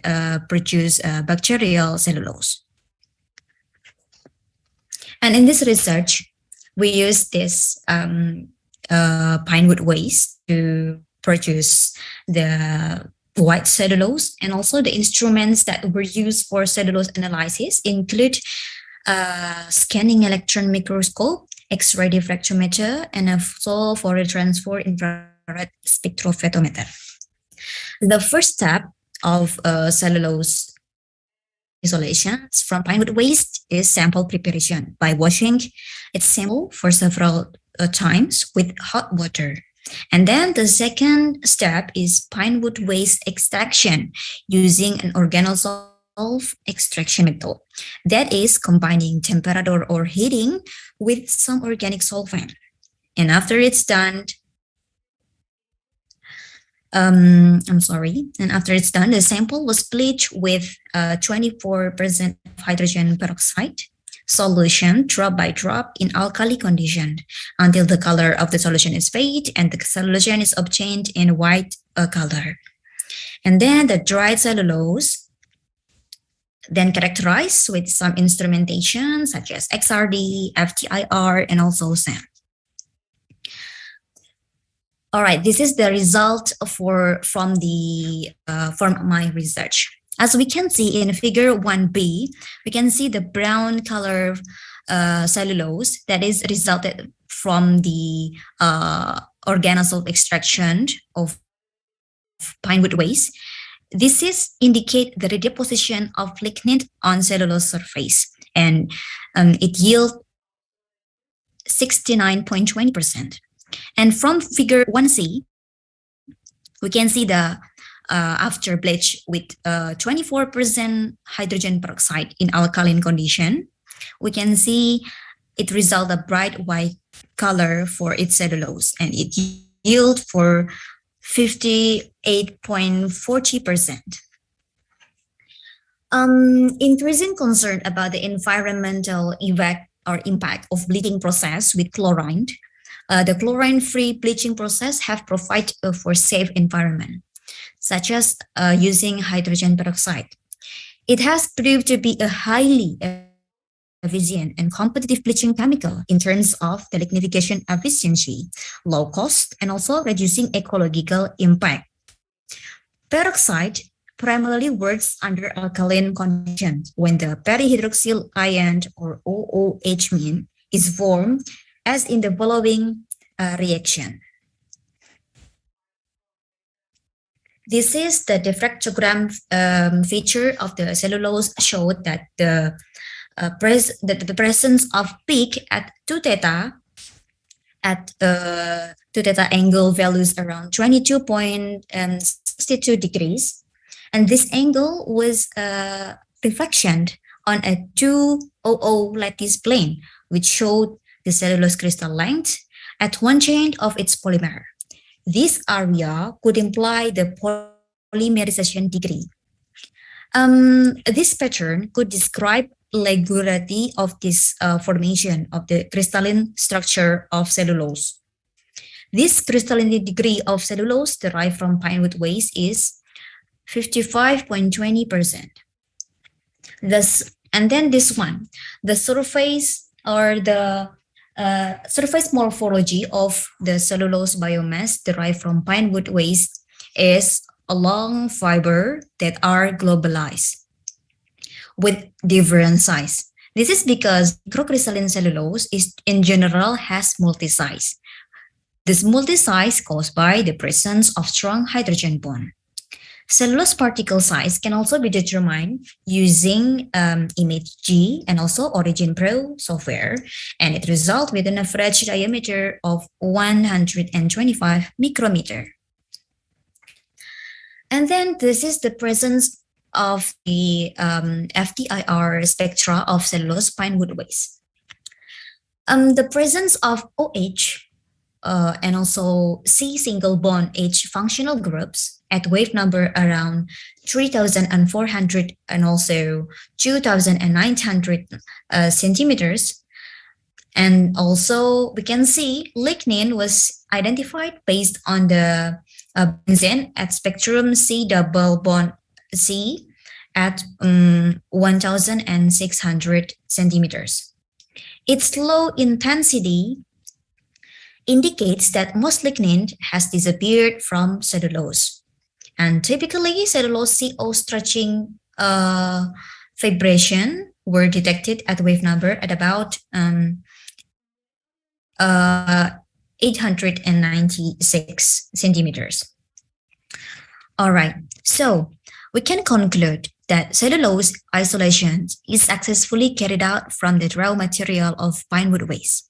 produce bacterial cellulose. And in this research, we use this pine wood waste to produce the white cellulose, and also the instruments that were used for cellulose analysis include scanning electron microscope, X-ray diffractometer, and also Fourier transform infrared spectrophotometer. The first step of cellulose isolation from pine wood waste is sample preparation by washing its sample for several times with hot water. And then the second step is pine wood waste extraction using an organosolv extraction method. That is combining temperature or heating with some organic solvent. And after it's done, after it's done, the sample was bleached with 24% hydrogen peroxide solution drop by drop in alkali condition until the color of the solution is fade and the solution is obtained in white color. And then the dried cellulose then characterized with some instrumentation such as XRD, FTIR, and also SAM. All right, this is the result from my research. As we can see in figure 1b, we can see the brown color cellulose that is resulted from the organosolv extraction of pine wood waste. This is indicate the redeposition of lignin on cellulose surface, and it yields 69.20%. And from figure 1c, we can see the after bleach with 24% hydrogen peroxide in alkaline condition, we can see it result a bright white color for its cellulose, and it yield for 58.40%. Increasing concern about the environmental effect or impact of bleaching process with chlorine. The chlorine-free bleaching process have provided for safe environment, such as using hydrogen peroxide. It has proved to be a highly efficient and competitive bleaching chemical in terms of the lignification efficiency, low cost, and also reducing ecological impact. Peroxide primarily works under alkaline conditions when the perihydroxyl ion or OOH mean is formed, as in the following reaction. This is the diffractogram feature of the cellulose showed that the presence of peak at 2 theta at 2 theta angle values around 22.62 degrees, and this angle was reflection on a 200 lattice plane, which showed the cellulose crystal length at one chain of its polymer. This area could imply the polymerization degree. This pattern could describe regularity of this formation of the crystalline structure of cellulose. This crystalline degree of cellulose derived from pine wood waste is 55.20%. And then this one, the surface or the surface morphology of the cellulose biomass derived from pine wood waste is a long fiber that are globalized with different size. This is because microcrystalline cellulose is in general has multi-size. This multi-size caused by the presence of strong hydrogen bond. Cellulose particle size can also be determined using ImageG and also Origin Pro software, and it results with an average diameter of 125 micrometer. And then this is the presence of the FTIR spectra of cellulose pine wood waste. The presence of OH and also C single bond H functional groups at wave number around 3,400 and also 2,900 centimeters. And also we can see lignin was identified based on the benzene at spectrum C double bond C at 1,600 centimeters. Its low intensity indicates that most lignin has disappeared from cellulose. And typically, cellulose CO stretching vibration were detected at wave number at about 896 centimeters. All right, so we can conclude that cellulose isolation is successfully carried out from the raw material of pine wood waste.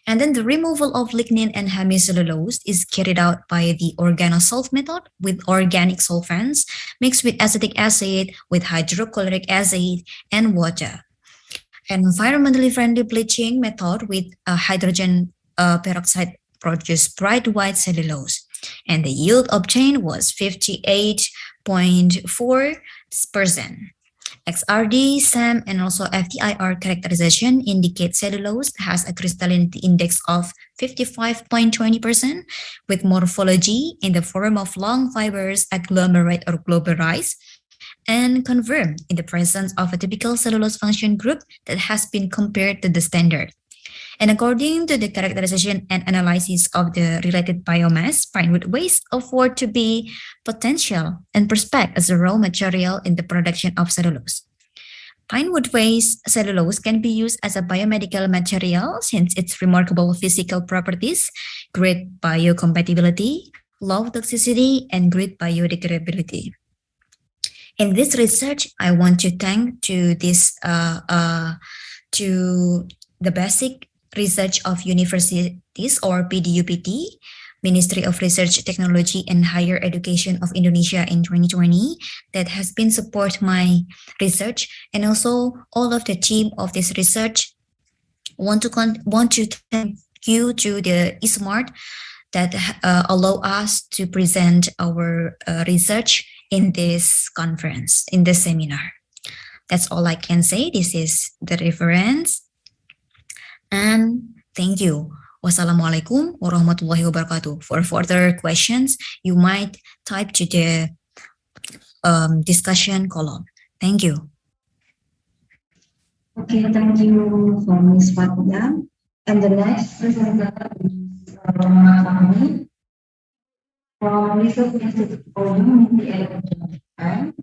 And then the removal of lignin and hemicellulose is carried out by the organosolv method with organic solvents mixed with acetic acid, with hydrochloric acid, and water. An environmentally friendly bleaching method with hydrogen peroxide produced bright white cellulose. And the yield obtained was 58.4%. XRD, SAM, and also FTIR characterization indicate cellulose has a crystallinity index of 55.20% with morphology in the form of long fibers agglomerate or globalized, and confirm in the presence of a typical cellulose function group that has been compared to the standard. And according to the characterization and analysis of the related biomass, pine wood waste afford to be potential and prospect as a raw material in the production of cellulose. Pine wood waste cellulose can be used as a biomedical material since its remarkable physical properties, great biocompatibility, low toxicity, and great biodegradability. In this research, I want to thank to the basic research of universities or PDUPT, Ministry of Research, Technology and Higher Education of Indonesia in 2020 that has been support my research, and also all of the team of this research want to thank you to the ISSMART that allow us to present our research in this conference, in this seminar. That's all I can say. This is the reference. And thank you. Wassalamualaikum warahmatullahi wabarakatuh. For further questions, you might type to the discussion column. Thank you. Okay, thank you for Ms. Fatia. And the next presenter is Fahmi from Research Institute for Humanity and Japan.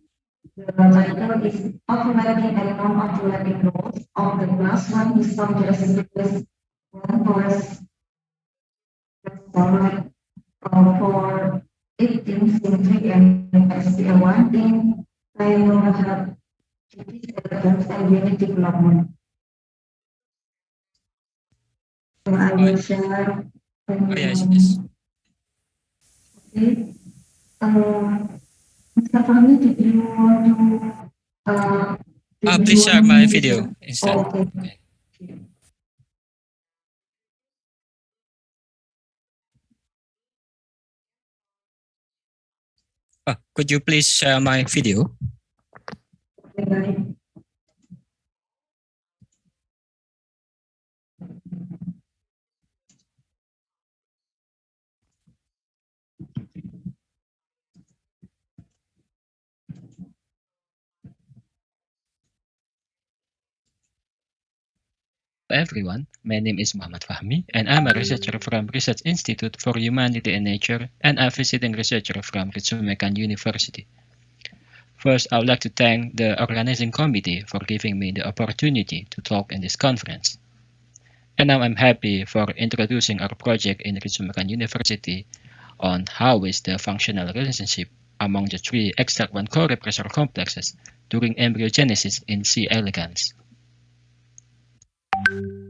The title is Overlapping and Non-Overlapping Roles of the Class 1 History Recipients Forest for 18th century and SPL1 in Biohab and unit development. So I will share. Yes. Okay. Mr. Fahmi, did you want to Please share my video instead. Okay. Could you please share my video? Everyone, my name is Muhammad Fahmi, and I'm a researcher from Research Institute for Humanity and Nature and a visiting researcher from Ritsumeikan University. First, I would like to thank the organizing committee for giving me the opportunity to talk in this conference. And now I'm happy for introducing our project in Ritsumeikan University on how is the functional relationship among the three extract 1 co-repressor complexes during embryogenesis in C. elegans.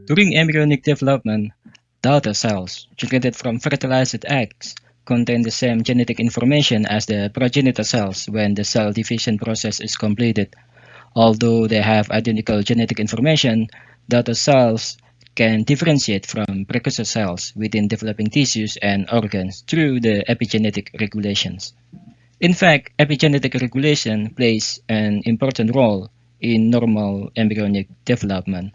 During embryonic development, daughter cells generated from fertilized eggs contain the same genetic information as the progenitor cells when the cell division process is completed. Although they have identical genetic information, daughter cells can differentiate from precursor cells within developing tissues and organs through the epigenetic regulations. In fact, epigenetic regulation plays an important role in normal embryonic development.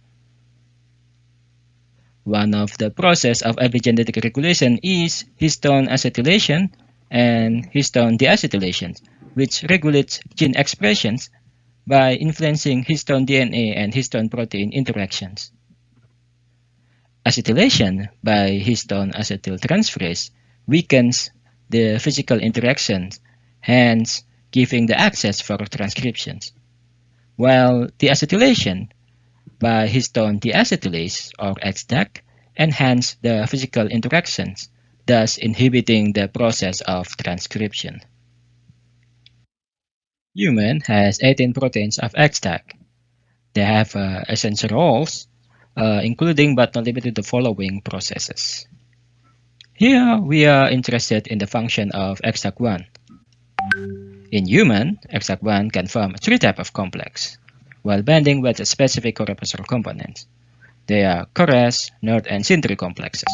One of the process of epigenetic regulation is histone acetylation and histone deacetylation, which regulates gene expressions by influencing histone DNA and histone protein interactions. Acetylation by histone acetyltransferase weakens the physical interactions, hence giving the access for transcriptions, while deacetylation by histone deacetylase or HDAC enhance the physical interactions, thus inhibiting the process of transcription. Human has 18 proteins of HDAC. They have essential roles, including but not limited to the following processes. Here we are interested in the function of HDAC1. In human, HDAC1 can form 3 types of complex, while binding with a specific co-repressor components. They are CoRES, NORD, and SYN3 complexes.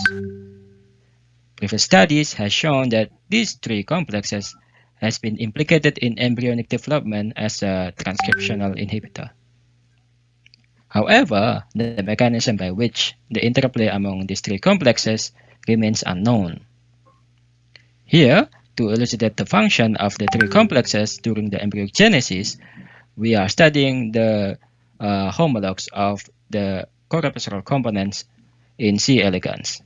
Previous studies have shown that these 3 complexes has been implicated in embryonic development as a transcriptional inhibitor. However, the mechanism by which the interplay among these 3 complexes remains unknown. Here, to elucidate the function of the 3 complexes during the embryogenesis, we are studying the homologs of the co-repressor components in C. elegans.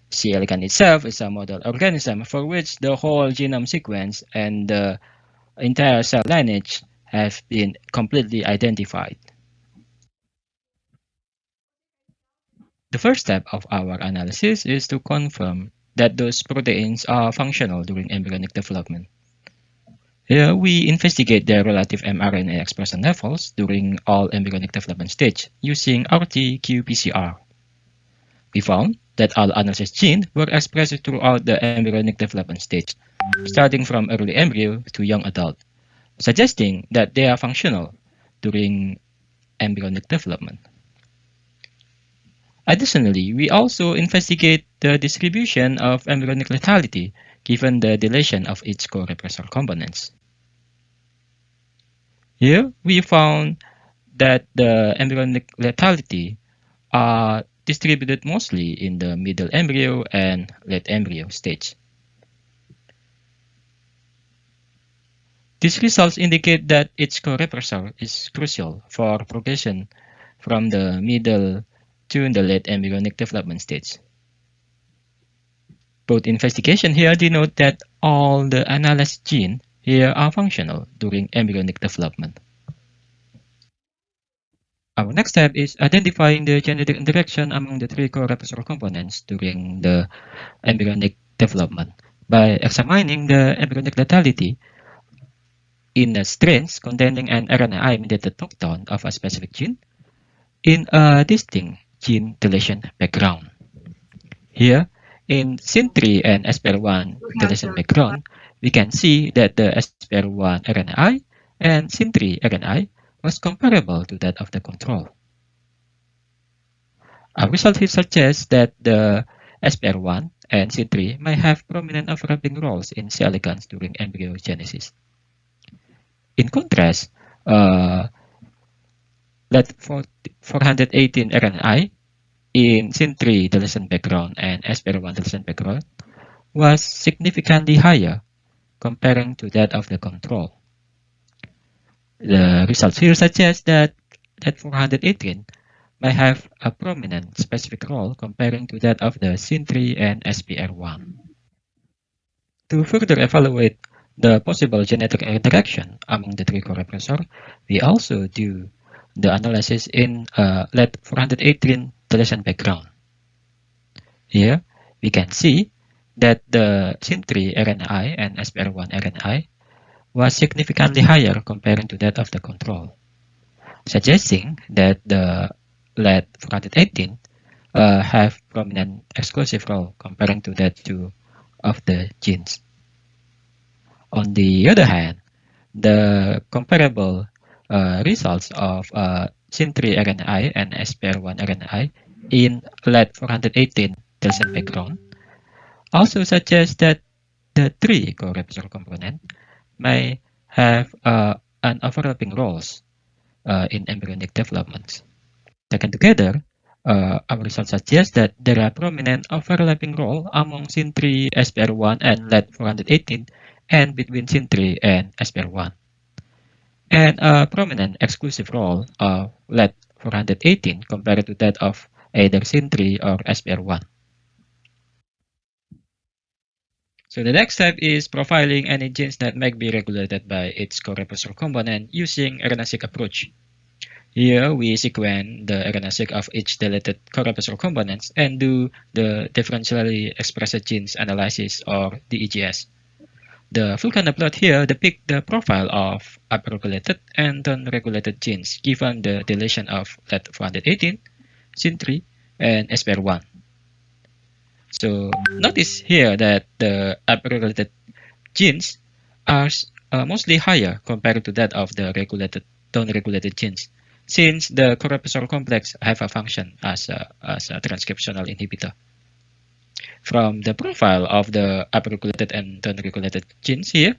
C. elegans itself is a model organism for which the whole genome sequence and the entire cell lineage have been completely identified. The first step of our analysis is to confirm that those proteins are functional during embryonic development. Here, we investigate the relative mRNA expression levels during all embryonic development stage using RT-qPCR. We found that all analysis genes were expressed throughout the embryonic development stage, starting from early embryo to young adult, suggesting that they are functional during embryonic development. Additionally, we also investigate the distribution of embryonic lethality given the deletion of each co-repressor components. Here, we found that the embryonic lethality are distributed mostly in the middle embryo and late embryo stage. These results indicate that each co-repressor is crucial for progression from the middle to the late embryonic development stage. Both investigations here denote that all the analyzed genes here are functional during embryonic development. Our next step is identifying the genetic interaction among the 3 co-repressor components during the embryonic development by examining the embryonic lethality in the strains containing an RNAi-mediated knockdown of a specific gene in a distinct gene deletion background. Here, in SYN3 and SPR1 deletion background, we can see that the SPR1 RNAi and SYN3 RNAi was comparable to that of the control. Our result here suggests that the SPR1 and C3 may have prominent overlapping roles in C. elegans during embryogenesis. In contrast, let 418 RNI in SYN3 deletion background and SPR1 deletion background was significantly higher comparing to that of the control. The results here suggest that 418 may have a prominent specific role comparing to that of the SYN3 and SPR1. To further evaluate the possible genetic interaction among the three co-repressors, we also do the analysis in let 418 deletion background. Here, we can see that the SYN3 RNI and SPR1 RNI was significantly higher comparing to that of the control, suggesting that the let 418 have prominent exclusive role comparing to that two of the genes. On the other hand, the comparable results of SYN3 RNI and SPR1 RNI in let 418 deletion background also suggest that the three co-repressor components may have an overlapping roles in embryonic development. Taken together, our results suggest that there are prominent overlapping role among SYN3, SPR1, and let 418, and between SYN3 and SPR1, and a prominent exclusive role of let 418 compared to that of either SYN3 or SPR1. So the next step is profiling any genes that may be regulated by its co-repressor component using RNA-seq approach. Here, we sequence the RNA-seq of each deleted co-repressor components and do the differentially expressed genes analysis, or DEGS. The Vulkan plot here depicts the profile of upregulated and downregulated genes given the deletion of let 418, SYN3, and SPR1. So notice here that the upregulated genes are mostly higher compared to that of the downregulated genes, since the co-repressor complex have a function as a transcriptional inhibitor. From the profile of the upregulated and downregulated genes here,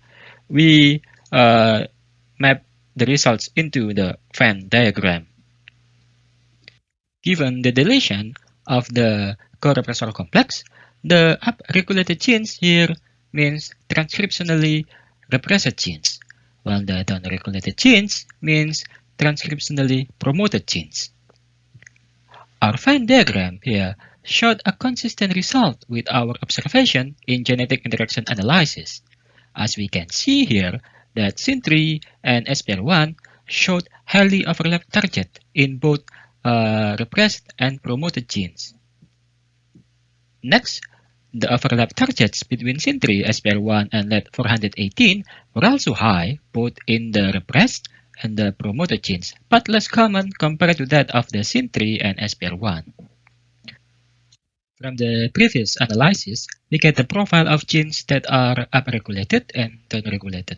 we map the results into the Venn diagram. Given the deletion of the co-repressor complex, the upregulated genes here means transcriptionally repressed genes, while the downregulated genes means transcriptionally promoted genes. Our Venn diagram here showed a consistent result with our observation in genetic interaction analysis, as we can see here that SYN3 and SPR1 showed highly overlapped target in both repressed and promoted genes. Next, the overlap targets between SYN3, SPR1, and let 418 were also high both in the repressed and the promoted genes, but less common compared to that of the SYN3 and SPR1. From the previous analysis, we get the profile of genes that are upregulated and downregulated.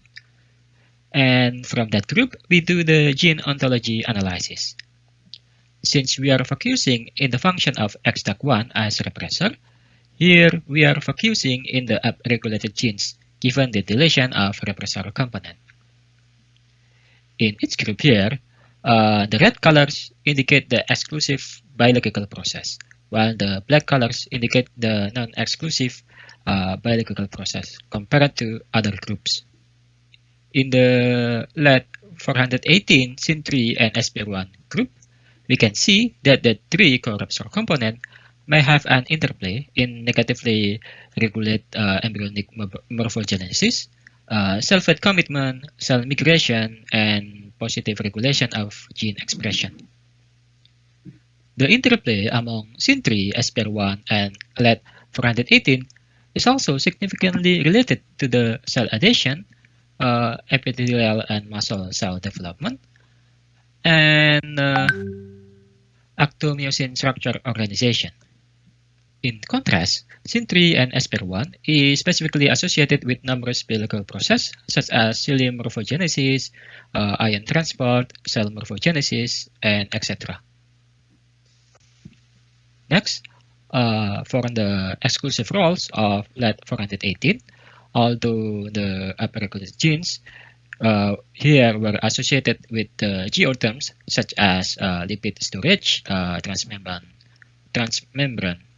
And from that group, we do the gene ontology analysis. Since we are focusing in the function of XTAC1 as repressor, here we are focusing in the upregulated genes given the deletion of repressor component. In each group here, the red colors indicate the exclusive biological process, while the black colors indicate the non-exclusive biological process compared to other groups. In the let 418, SYN3, and SPR1 group, we can see that the three co-repressor components may have an interplay in negatively regulate embryonic morphogenesis, cell-fate commitment, cell migration, and positive regulation of gene expression. The interplay among SYN3, SPR1, and let 418 is also significantly related to the cell adhesion, epithelial and muscle cell development, and actomyosin structure organization. In contrast, SYN3 and SPR1 is specifically associated with numerous biological processes such as cilium morphogenesis, ion transport, cell morphogenesis, and etc. Next, for the exclusive roles of lead-418, although the upregulated genes here were associated with the GO terms such as lipid storage, transmembrane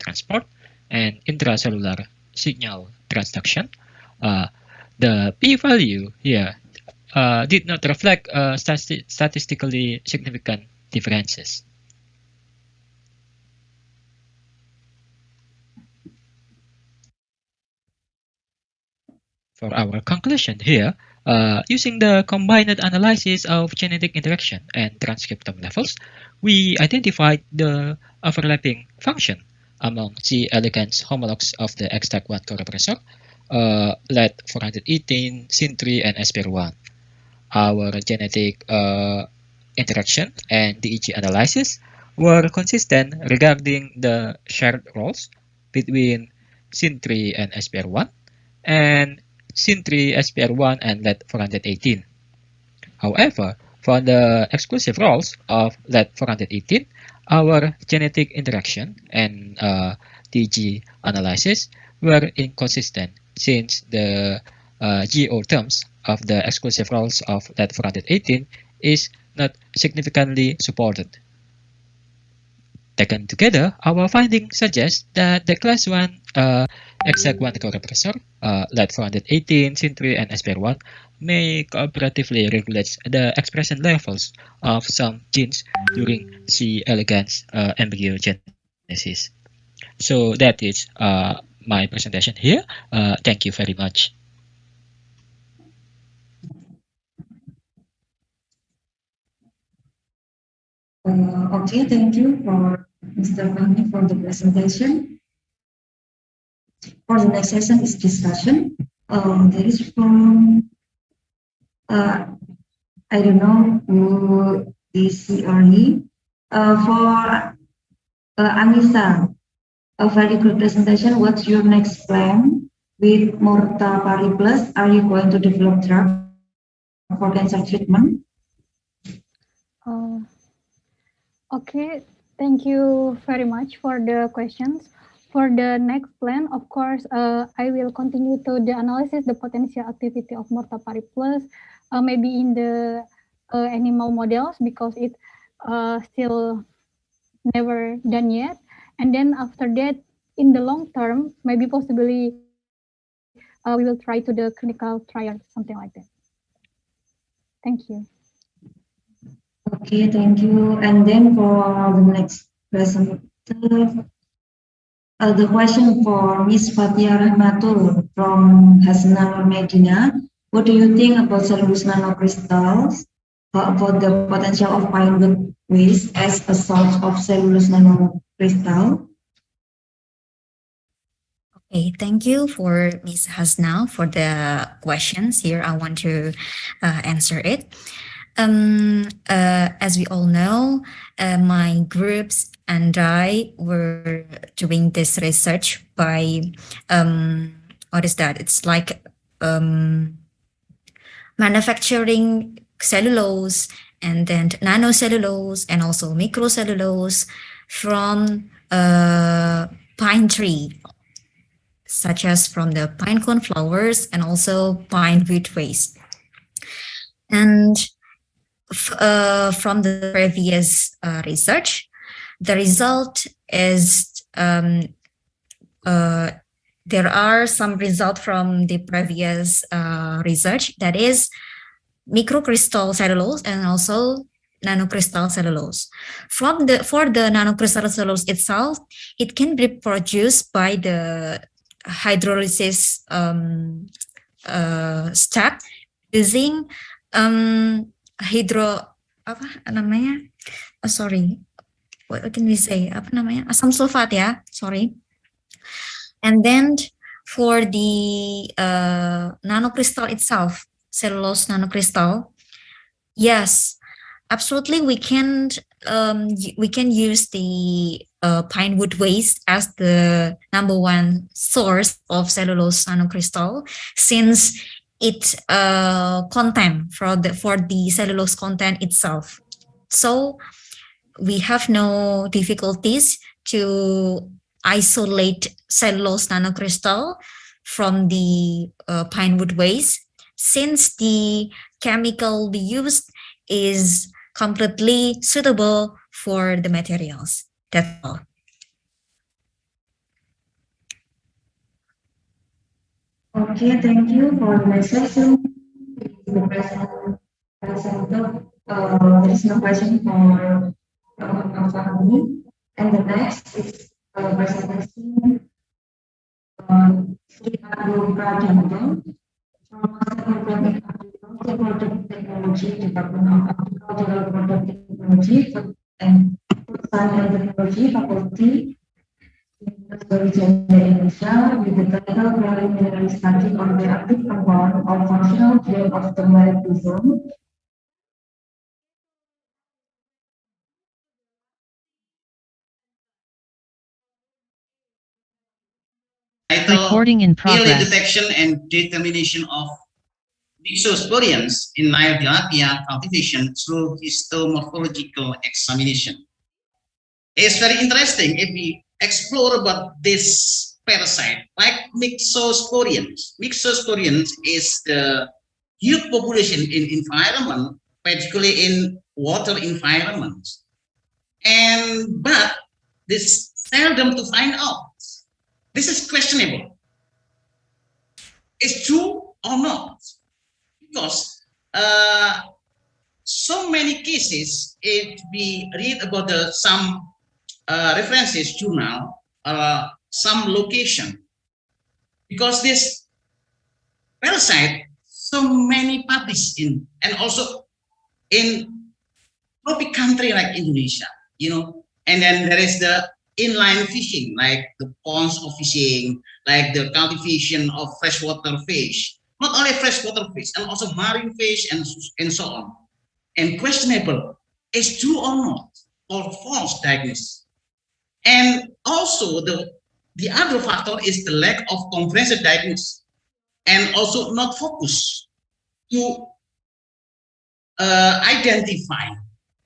transport, and intracellular signal transduction. The p-value here did not reflect statistically significant differences. For our conclusion here, using the combined analysis of genetic interaction and transcriptome levels, we identified the overlapping function among C. elegans homologs of the XTAC1 corepressor, lead-418, SYN3, and SPR1. Our genetic interaction and DEG analysis were consistent regarding the shared roles between SYN3 and SPR1 and SYN3, SPR1, and lead-418. However, for the exclusive roles of lead-418, our genetic interaction and DG analysis were inconsistent since the GO terms of the exclusive roles of lead-418 is not significantly supported. Taken together, our findings suggest that the class 1 XTAC1 corepressor, lead-418, SYN3, and SPR1 may cooperatively regulate the expression levels of some genes during C. elegans embryogenesis. So that is my presentation here. Thank you very much. Okay, thank you for Mr. Fahmi for the presentation. For the next session is discussion. There is from, I don't know who is he or he. For Anissa, a very good presentation. What's your next plan with Morta Pari Plus? Are you going to develop drug for cancer treatment? Okay, thank you very much for the questions. For the next plan, of course, I will continue to the analysis the potential activity of Morta Pari Plus, maybe in the animal models because it still never done yet. And then after that, in the long term, maybe possibly we will try to the clinical trial, something like that. Thank you. Okay, thank you. And then for the next presenter, the question for Ms. Fatia Rahmatul from Hasanal Medina. What do you think about cellulose nanocrystals, about the potential of pine wood waste as a source of cellulose nanocrystal? Okay, thank you for Ms. Hasnal for the questions here. I want to answer it. As we all know, my groups and I were doing this research by, what is that? It's like manufacturing cellulose and then nanocellulose and also microcellulose from pine tree, such as from the pine cone flowers and also pine wood waste. And from the previous research, the result is there are some results from the previous research, that is microcrystal cellulose and also nanocrystal cellulose. For the nanocrystal cellulose itself, it can be produced by the hydrolysis step using what can we say? Asam sulfat, ya. Sorry. And then for the nanocrystal itself, cellulose nanocrystal, yes, absolutely we can use the pinewood waste as the number one source of cellulose nanocrystal, since it content for the cellulose content itself. So we have no difficulties to isolate cellulose nanocrystal from the pinewood waste, since the chemical we used is completely suitable for the materials. That's all. Okay, thank you for the session. The presenter, there is no question for me. And the next is presentation Sri Abdul Prajanto from Agricultural Technology, Department of Agricultural Product Technology and Food Science and Technology, Faculty Indonesia, with the title Preliminary Study on the Active Compound of Functional Gene of the Myelism. Recording in progress. Early detection and determination of mixosporions in Nile tilapia cultivation through histomorphological examination. It's very interesting if we explore about this parasite, like mixosporions. Mixosporions is the huge population in environment, particularly in water environments. But this seldom to find out. This is questionable. It's true or not? Because so many cases, if we read about some references journal, some location, because this parasite so many published in, and also in tropic country like Indonesia, you know, and then there is the inline fishing, like the ponds of fishing, like the cultivation of freshwater fish, not only freshwater fish, and also marine fish and so on. And questionable, is true or not, or false diagnosis. And also the other factor is the lack of comprehensive diagnosis, and also not focus to identify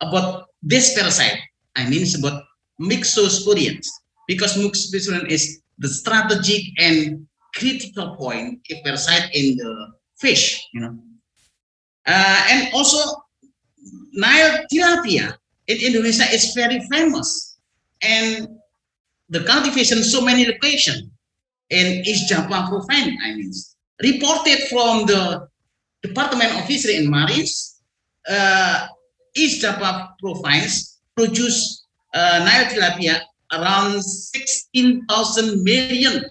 about this parasite. I mean, it's about mixosporions, because mixosporion is the strategic and critical point if parasite in the fish, you know. And also Nile tilapia in Indonesia is very famous, and the cultivation so many locations in East Java province, I mean, reported from the Department of Fishery and Marines, East Java province produce Nile tilapia around 16,000 million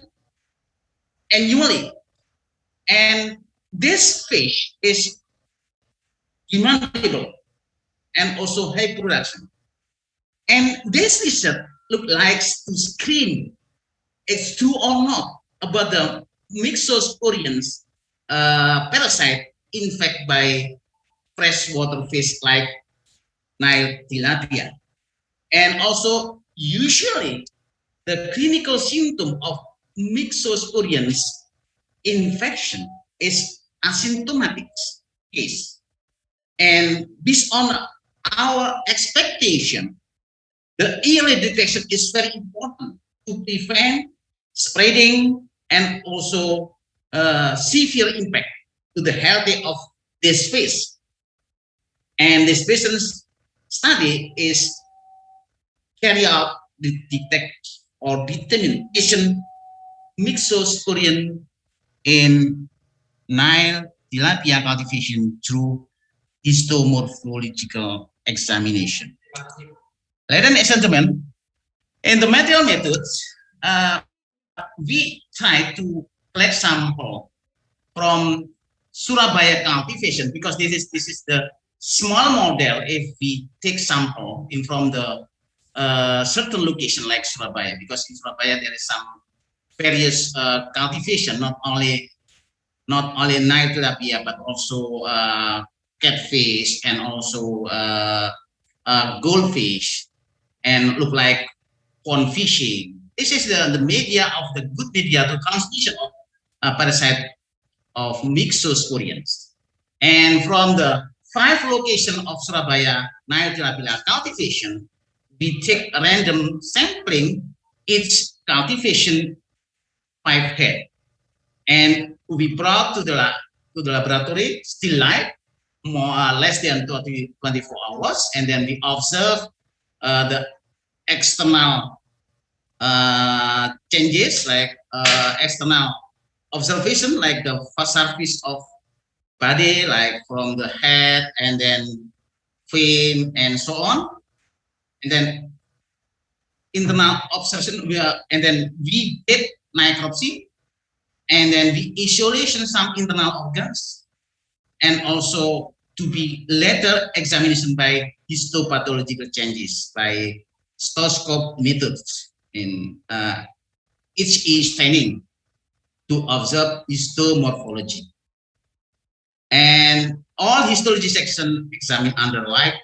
annually, and this fish is demandable and also high production. And this research look like to screen it's true or not about the mixosporions parasite infected by freshwater fish like Nile tilapia. And also usually the clinical symptom of mixosporions infection is asymptomatic case. And based on our expectation, the early detection is very important to prevent spreading and also severe impact to the health of this fish. And this patient's study is carry out the detect or determination mixosporion in Nile tilapia cultivation through histomorphological examination. Ladies and gentlemen, in the material methods, we try to collect sample from Surabaya cultivation, because this is the small model. If we take sample in from the certain location like Surabaya, because in Surabaya there is some various cultivation, not only Nile tilapia, but also catfish and also goldfish, and look like pond fishing. This is the media of the good media to transmission of parasite of Myxosporians. And from the 5 locations of Surabaya Nile tilapia cultivation, we take a random sampling each cultivation 5 head, and we brought to the laboratory still life, more less than 24 hours, and then we observe the external changes, like external observation, like the first surface of body, like from the head and then fin and so on, and then internal observation, and then we did necropsy, and then we isolation some internal organs, and also to be later examination by histopathological changes by stethoscope methods in HE staining to observe histomorphology. And all histology section examined under light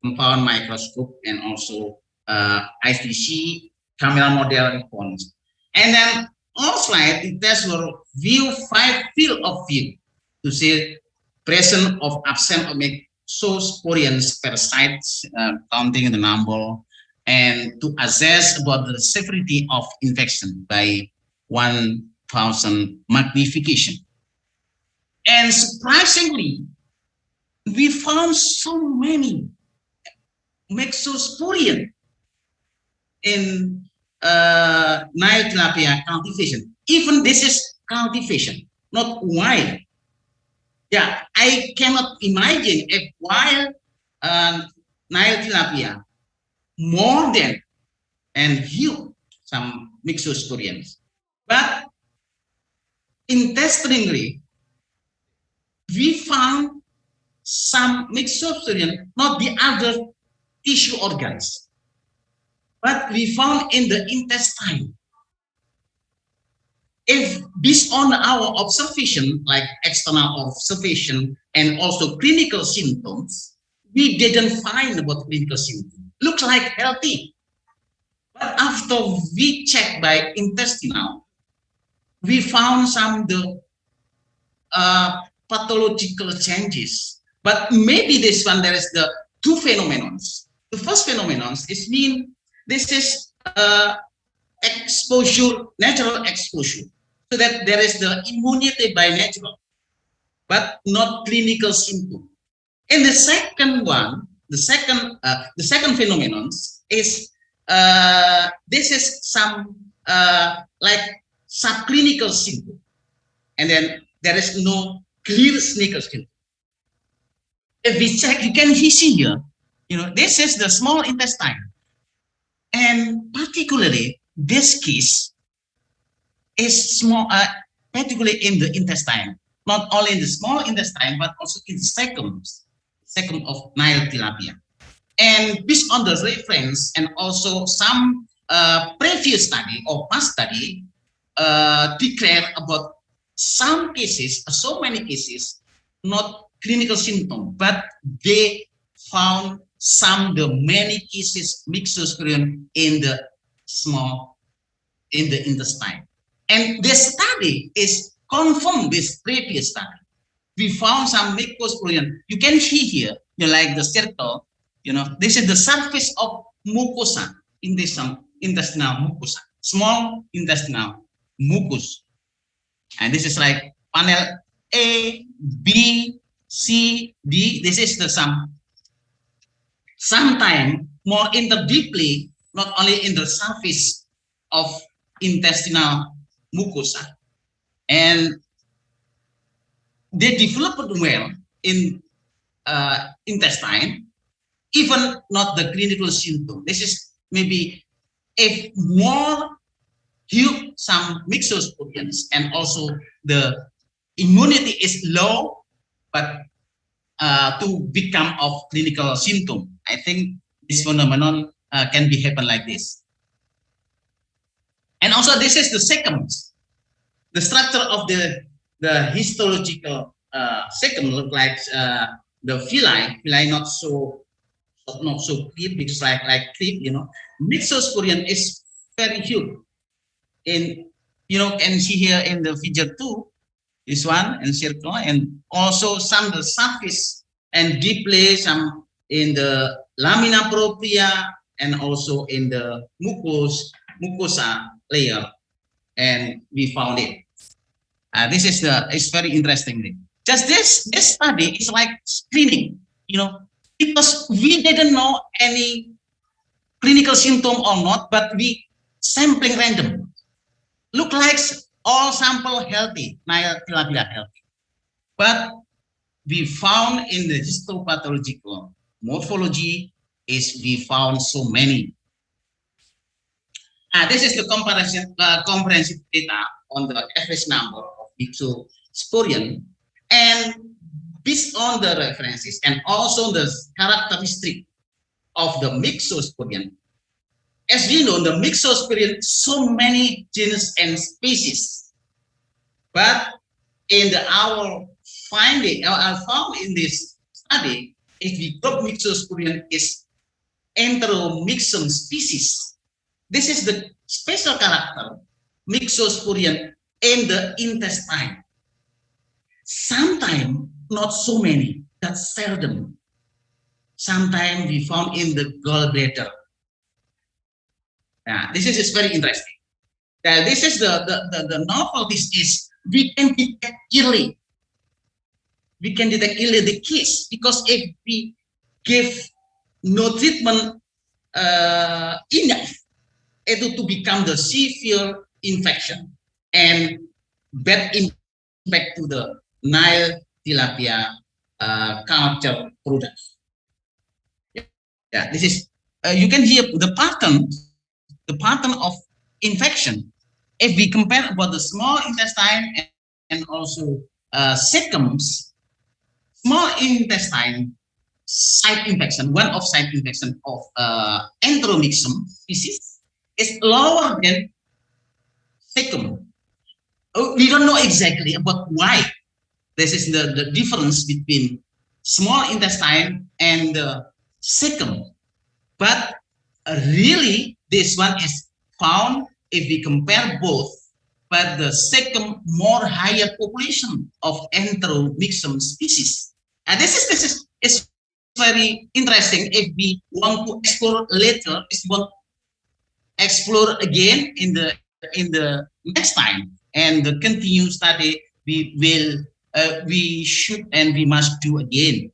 compound microscope and also ITC camera model response. And then all slide the test will view 5 field of view to see presence of absent of Myxosporian parasites, counting the number, and to assess about the severity of infection by 1000 magnification. And surprisingly, we found so many Myxosporian in Nile tilapia cultivation. Even this is cultivation, not wild. Yeah, I cannot imagine if wild Nile tilapia more than and huge some Myxosporians. But interestingly, we found some Myxosporian, not the other tissue organs, but we found in the intestine. If based on our observation, like external observation and also clinical symptoms, we didn't find about clinical symptoms. Looks like healthy. But after we checked by intestinal, we found some the pathological changes. But maybe this one, there is the 2 phenomena. The first phenomenon is mean this is exposure, natural exposure, so that there is the immunity by natural, but not clinical symptom. And the second one, the second phenomenon is this is some like subclinical symptom, and then there is no clear clinical symptom. If we check, you can see here, this is the small intestine, and particularly this case is small, particularly in the intestine, not only in the small intestine, but also in the second of Nile tilapia. And based on the reference and also some previous study or past study declare about some cases, so many cases, not clinical symptom, but they found many cases Myxosporian in the intestine. And this study is confirmed with previous study. We found some Myxosporian. You can see here, like the circle, this is the surface of mucosa in this intestinal mucosa, small intestinal mucus. And this is like panel A, B, C, D. This is the sometimes more deeply, not only in the surface of intestinal mucosa. And they developed well in intestine, even not the clinical symptom. This is maybe if more huge some Myxosporians, and also the immunity is low, but to become of clinical symptom. I think this phenomenon can be happen like this. And also this is the second, the structure of the histological second look like the villi not so clear because like clip, Myxosporian is very huge. In can see here in the figure 2, this one and circle, and also some the surface and deeply some in the lamina propria and also in the mucosa layer, and we found it. This is it's very interesting. Just this study is like screening, because we didn't know any clinical symptom or not, but we sampling random. Look like all sample healthy, Nile tilapia healthy, but we found in the histopathological morphology is we found so many. This is the comprehensive data on the average number of Myxosporian, and based on the references and also the characteristic of the Myxosporian. As we know, the Myxosporian so many genus and species, but in our finding, I found in this study, if we group Myxosporian is Enteromyxum species. This is the special character Myxosporian in the intestine. Sometimes not so many, that's seldom. Sometimes we found in the gallbladder. This is very interesting. This is the novelty is we can detect early. We can detect early the case, because if we give no treatment enough, it to become the severe infection and bad impact to the Nile tilapia culture products. This is you can hear the pattern of infection. If we compare about the small intestine and also cecums, small intestine site infection, one of site infection of Enteromyxum species is lower than cecum. We don't know exactly about why. This is the difference between small intestine and the cecum. But really, this one is found if we compare both, but the cecum more higher population of Enteromyxum species. And this is very interesting. If we want to explore later, if we want to explore again in the next time and the continued study, we should and we must do again.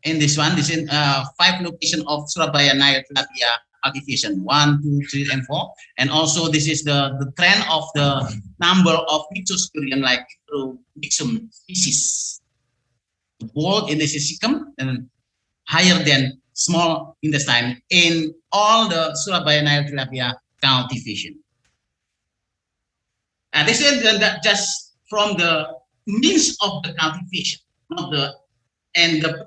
In this one, this is 5 location of Surabaya Nile tilapia cultivation, 1, 2, 3, and 4, and also this is the trend of the number of Myxosporian like Enteromyxum species. Both in the cecum and higher than small intestine in all the Surabaya Nile tilapia cultivation. And this is just from the means of the cultivation, not the. And the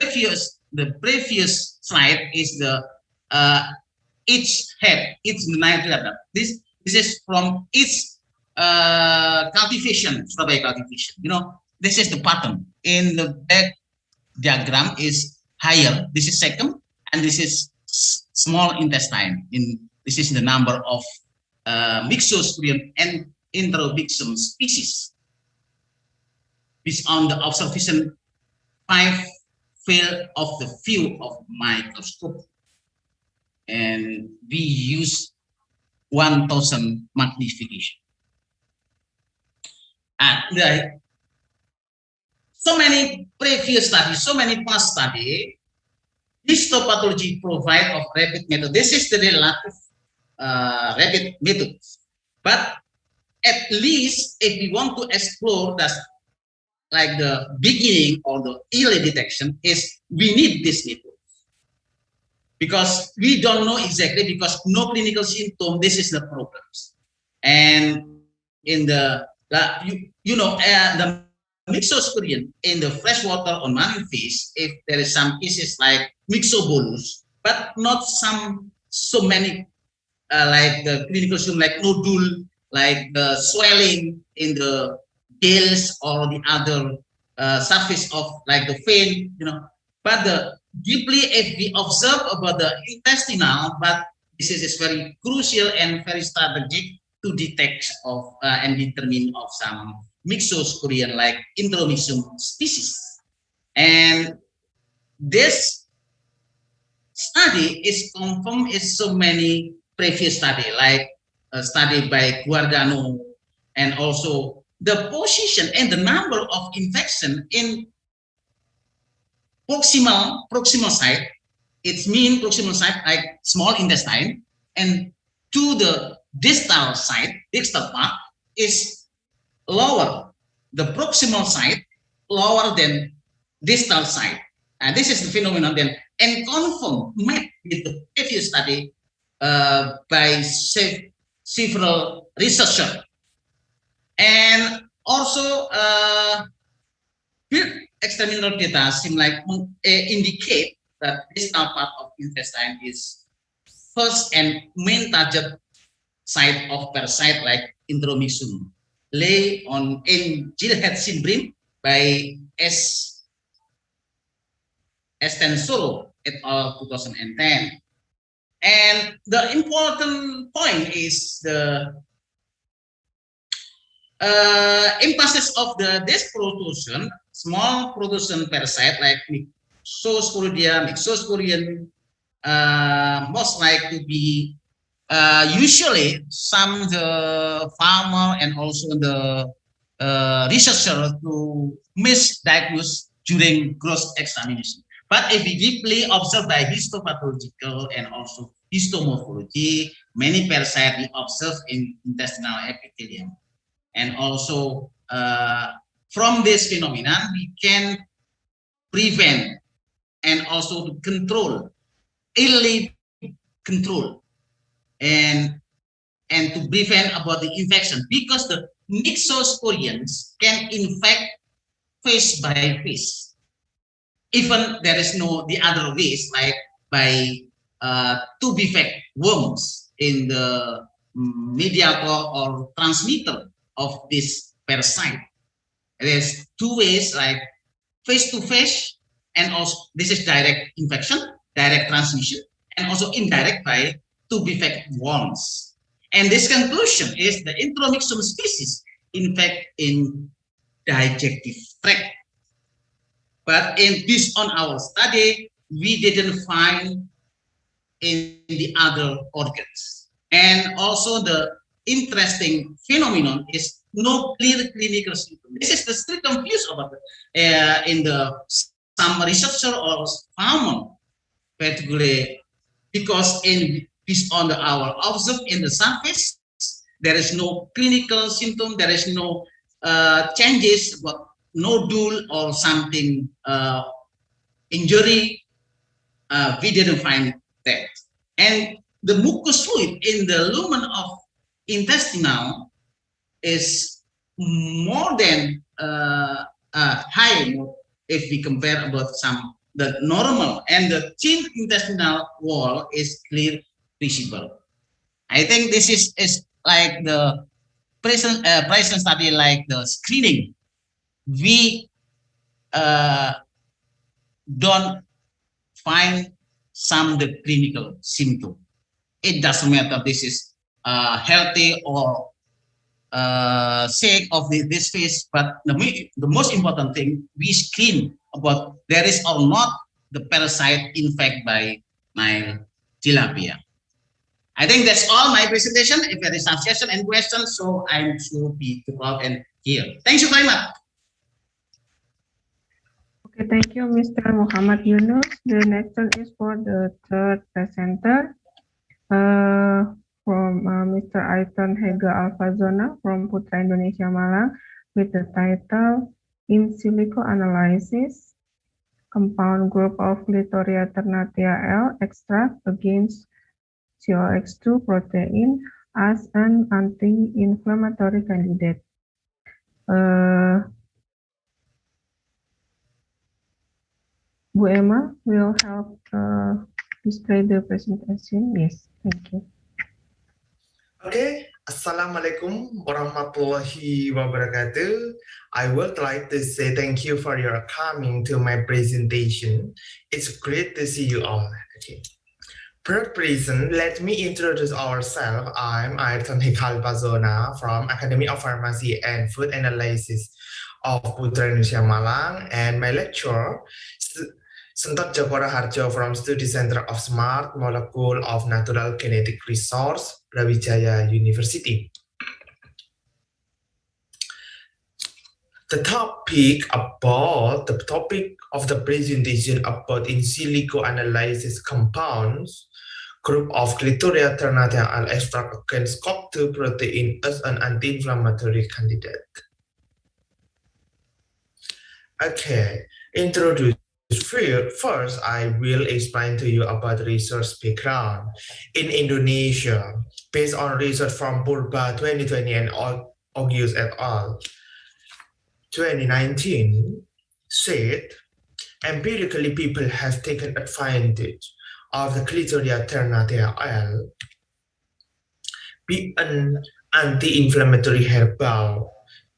previous slide is the each Nile tilapia. This is from each cultivation, Surabaya cultivation. This is the pattern. In the back diagram is higher. This is cecum, and this is small intestine. This is the number of Myxosporian and Enteromyxum species. Based on the observation 5 field of the field of microscope, and we use 1000 magnification. And so many previous studies, so many past studies, histopathology provide of rapid method. This is the relative rapid method, but at least if we want to explore that, like the beginning or the early detection, is we need this method, because we don't know exactly, because no clinical symptom. This is the problems. And in the Myxosporian in the freshwater on marine fish, if there is some cases like Myxobolus, but not so many like the clinical symptom like nodule, like the swelling in the gills or the other surface of like the fin, But the deeply, if we observe about the intestinal, but disease is very crucial and very strategic to detect of and determine of some Myxosporidium like Intromyxum species. And this study is confirmed in so many previous study, like a study by Guardano, and also the position and the number of infection in proximal site. It means proximal site like small intestine, and to the distal side, distal part is lower. The proximal side lower than distal side. And this is the phenomenon then, and confirmed with the previous study by several researchers. And also external data seem like indicate that distal part of intestine is first and main target site of parasite like Intromyxum, lay on in Gillhead syndrome by Estensoro et al. 2010. And the important point is the emphasis of this protrusion, small protrusion parasite like Myxosporidium, most likely to be usually some the farmer and also the researcher to misdiagnose during gross examination. But if we deeply observe by histopathological and also histomorphology, many parasites we observe in intestinal epithelium. And also from this phenomenon, we can prevent and also control, early control, and to prevent about the infection, because the Myxosporidiums can infect face by face. Even there is no the other ways like by tubifex worms in the mediator or transmitter of this parasite. There's two ways like face to face, and also this is direct infection, direct transmission, and also indirect by tubifex worms. And this conclusion is the Intromyxum species infect in digestive tract. But based on our study, we didn't find in the other organs. And also the interesting phenomenon is no clear clinical symptom. This is the still confused about it. In the some researcher or farmer, particularly because based on our observe in the surface, there is no clinical symptom, there is no changes, but nodule or something injury, we didn't find that. And the mucous fluid in the lumen of intestinal is more than high if we compare about some the normal, and the thin intestinal wall is clear visible. I think this is like the present study like the screening. We don't find some the clinical symptom. It doesn't matter this is healthy or sick of this phase, but the most important thing, we screen about there is or not the parasite infect by Nile tilapia. I think that's all my presentation. If there is some session and questions, so I'm sure be to come and hear. Thank you very much. Okay, thank you, Mr. Muhammad Yunus. The next one is for the third presenter from Mr. Aiton Hega Alfazona from Putra Indonesia Malang with the title In Silico Analysis, Compound Group of Clitoria ternatia L Extract Against COX2 Protein as an Anti-Inflammatory Candidate. Bu Emma will help display the presentation. Yes, thank you. Okay, Assalamualaikum warahmatullahi wabarakatuh. I would like to say thank you for your coming to my presentation. It's great to see you all. Okay. Preparation, let me introduce ourselves. I'm Ayrton Hikal from Academy of Pharmacy and Food Analysis of Putra Indonesia Malang, and my lecturer, Sentot Joko Raharjo from Study Center of SMART, Molecule of Natural Kinetic Resource, Brawijaya University. The topic of the presentation about in silico analysis compounds, group of Clitoria ternatea al extract against COP2 protein as an anti-inflammatory candidate. Okay, introduce. First, I will explain to you about research background. In Indonesia, based on research from Purba 2020 and August et al. 2019, said empirically people have taken advantage of the Clitoria ternatea L be an anti-inflammatory herbal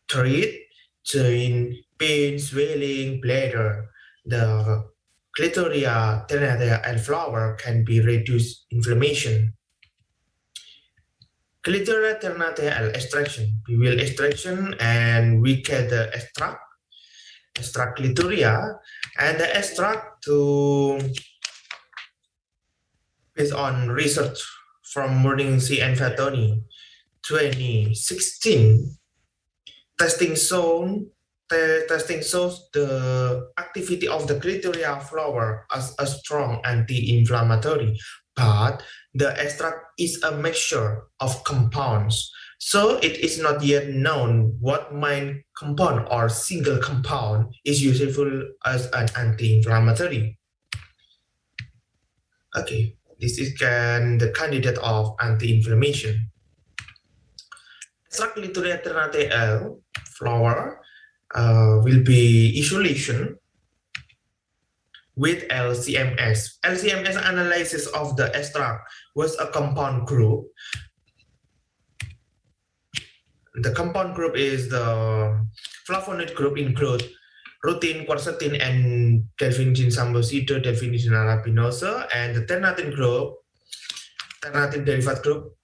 treat joint pain, swelling, bladder. The Clitoria ternatea and flower can be reduced inflammation. Clitoria ternatea L extraction. We will extraction and we get the extract clitoria, and the extract to based on research from Morningsea and Fatoni 2016. Testing shows the activity of the Clitoria flower as a strong anti-inflammatory, but the extract is a mixture of compounds, so it is not yet known what main compound or single compound is useful as an anti-inflammatory. Okay, this is the candidate of anti-inflammation. Extract Clitoria ternatea L flower will be isolation with LCMS. LCMS analysis of the extract was a compound group. The compound group is the flavonoid group include rutin, quercetin, and delphinidine sambosido, delphinidine arabinosa, and the ternatin group, ternatin derivat group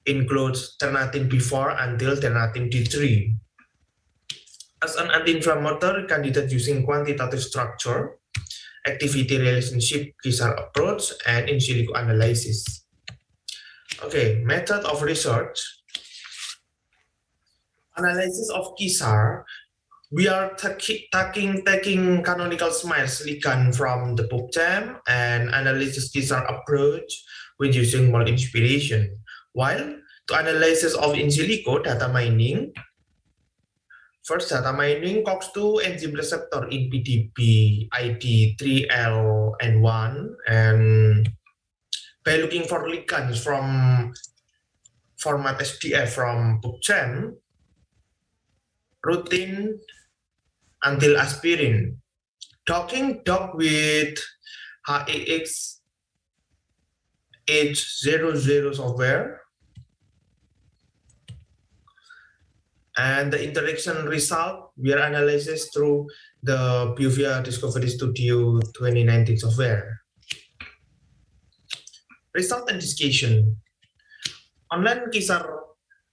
includes ternatin B4 until ternatin D3. As an anti-inflammatory candidate using quantitative structure, activity relationship, KISAR approach, and in silico analysis. Okay, method of research. Analysis of KISAR, we are taking canonical SMART ligand from the PubChem and analysis KISAR approach with using mold inspiration. While to analysis of in silico data mining, first data mining COX-2 enzyme receptor in PDB ID 3L and 1, and by looking for ligands from format SDF from PubChem, rutin until aspirin, docking with HEX H00 software, and the interaction result we are analyzes through the Buvia Discovery Studio 2019 software. Result and discussion. Online KISAR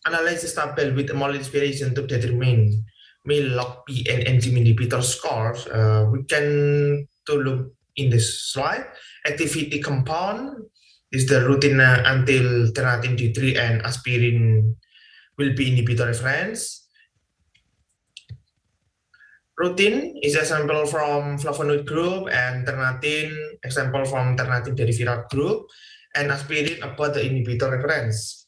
analysis tabel with mold inspiration to determine meal log P and enzyme inhibitor scores. We can to look in this slide. Activity compound is the rutin until ternatin D3 and aspirin will be inhibitor reference. Rutin is a sample from flavonoid group, and ternatin example from ternatin derivat group, and aspirin about the inhibitor reference.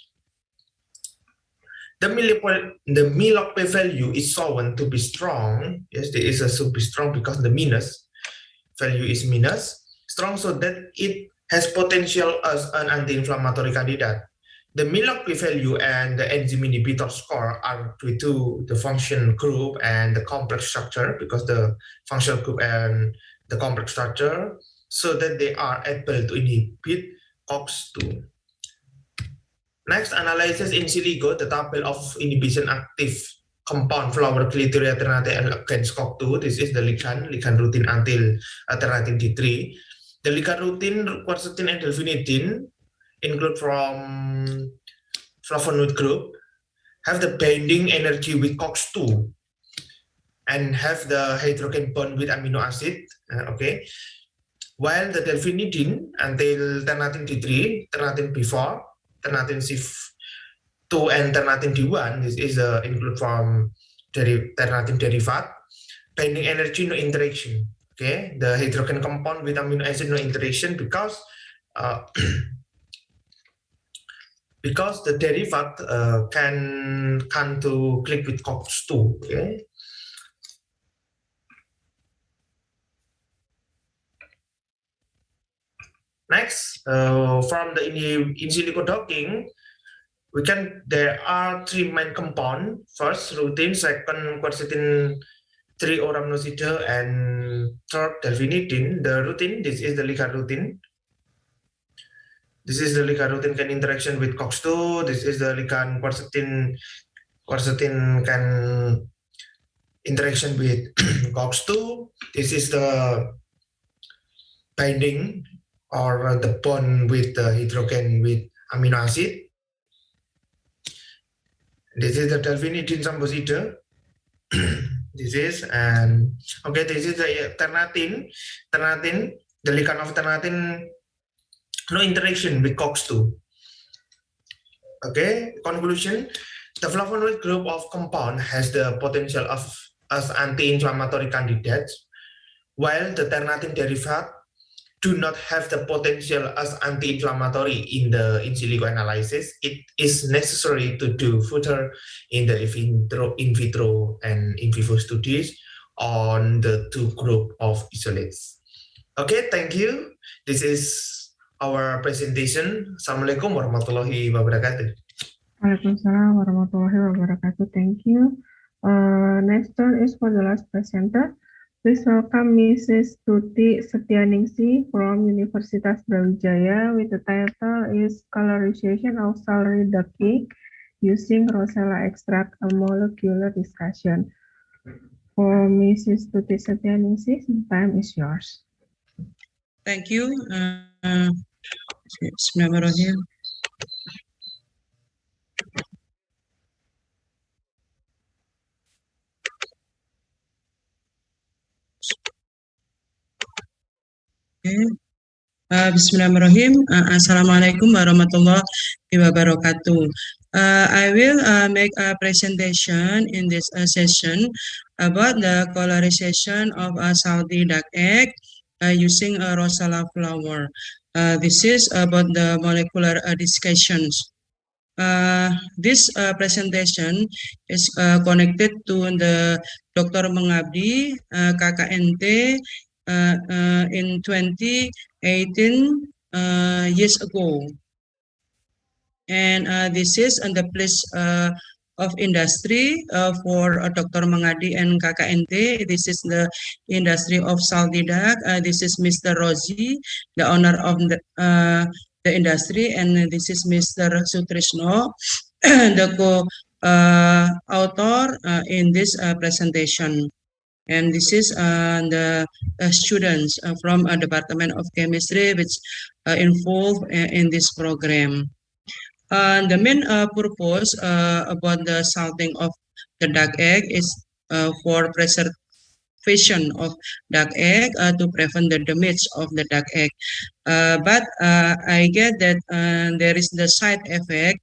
The MILOC P value is shown to be strong. Yes, there is a should be strong because the minus value is minus strong, so that it has potential as an anti-inflammatory candidate. The MILOC P value and the enzyme inhibitor score are due to the function group and the complex structure, because the functional group and the complex structure, so that they are able to inhibit COX-2. Next, analysis in silico, the table of inhibition active compound flower Clitoria ternatea against COX-2. This is the ligand rutin until ternatin D3. The ligand rutin, quercetin, and delphinidine include from flavonoid group, have the binding energy with COX-2, and have the hydrogen bond with amino acid. Okay, while the delphinidine until ternatin D3, ternatin B4, ternatin C2, and ternatin D1, this is include from ternatin derivat, binding energy no interaction. Okay, the hydrogen compound with amino acid no interaction because because the derivat can to click with COX-2. Okay. Next, from the in silico docking, there are three main compounds. First, rutin. Second, quercetin 3 oramnosida, and third, delphinidine. The rutin, this is the ligand rutin. This is the ligand rutin can interaction with COX-2. This is the ligand quercetin. Quercetin can interaction with COX-2. This is the binding or the bond with the hydrogen with amino acid. This is the delphinidine samposida. This is this is the ternatin. Ternatin, the ligand of ternatin, no interaction with COX-2. Okay, conclusion: the flavonoid group of compound has the potential of as anti-inflammatory candidates, while the ternatin derivat do not have the potential as anti-inflammatory in the in silico analysis. It is necessary to do further in the in vitro and in vivo studies on the two group of isolates. Okay, thank you. This is our presentation. Assalamualaikum warahmatullahi wabarakatuh. Waalaikumsalam warahmatullahi wabarakatuh. Thank you. Next turn is for the last presenter. Please welcome Mrs. Tuti Setianingsih from Universitas Brawijaya with the title is Colorization of Celery Duck Cake using Rosella Extract, a Molecular Discussion. For Mrs. Tuti Setianingsih, the time is yours. Thank you. Bismillahirrahmanirrahim. Bismillahirrahmanirrahim. Assalamualaikum warahmatullahi wabarakatuh. I will make a presentation in this session about the colorization of a salty duck egg using a Rosella flower. This is about the molecular discussions. This presentation is connected to the Dr. Mengabdi KKNT in 2018 years ago, and this is on the place of industry for Dr. Mengabdi and KKNT. This is the industry of salty duck. This is Mr. Rozi, the owner of the industry, and this is Mr. Sutrisno, the co-author in this presentation. And this is the students from a Department of Chemistry which involved in this program. The main purpose about the salting of the duck egg is for preservation of duck egg to prevent the damage of the duck egg. But I get that there is the side effect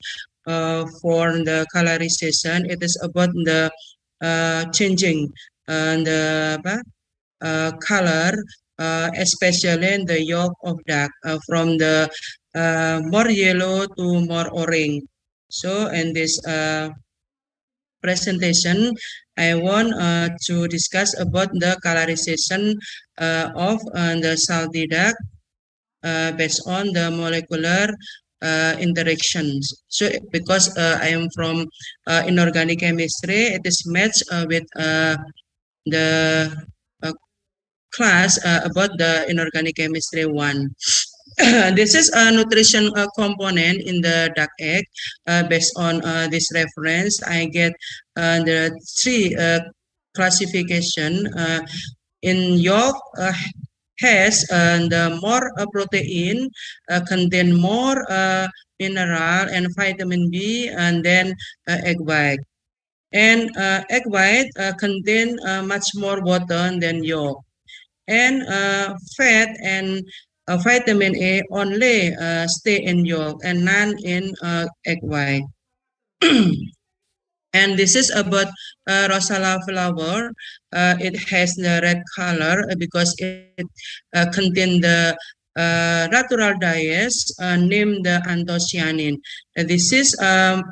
for the colorization. It is about the changing the color, especially in the yolk of duck, from the more yellow to more orange. So in this presentation, I want to discuss about the colorization of the salty duck based on the molecular interactions. So because I am from inorganic chemistry, it is matched with the class about the inorganic chemistry 1. This is a nutrition component in the duck egg. Based on this reference, I get the 3 classification in yolk, has the more protein, contain more mineral and vitamin B, and then egg white. And egg white contain much more water than yolk. And fat and vitamin A only stay in yolk and none in egg white. And this is about rosella flower. It has the red color because it contains the natural dyes named the anthocyanin. This is a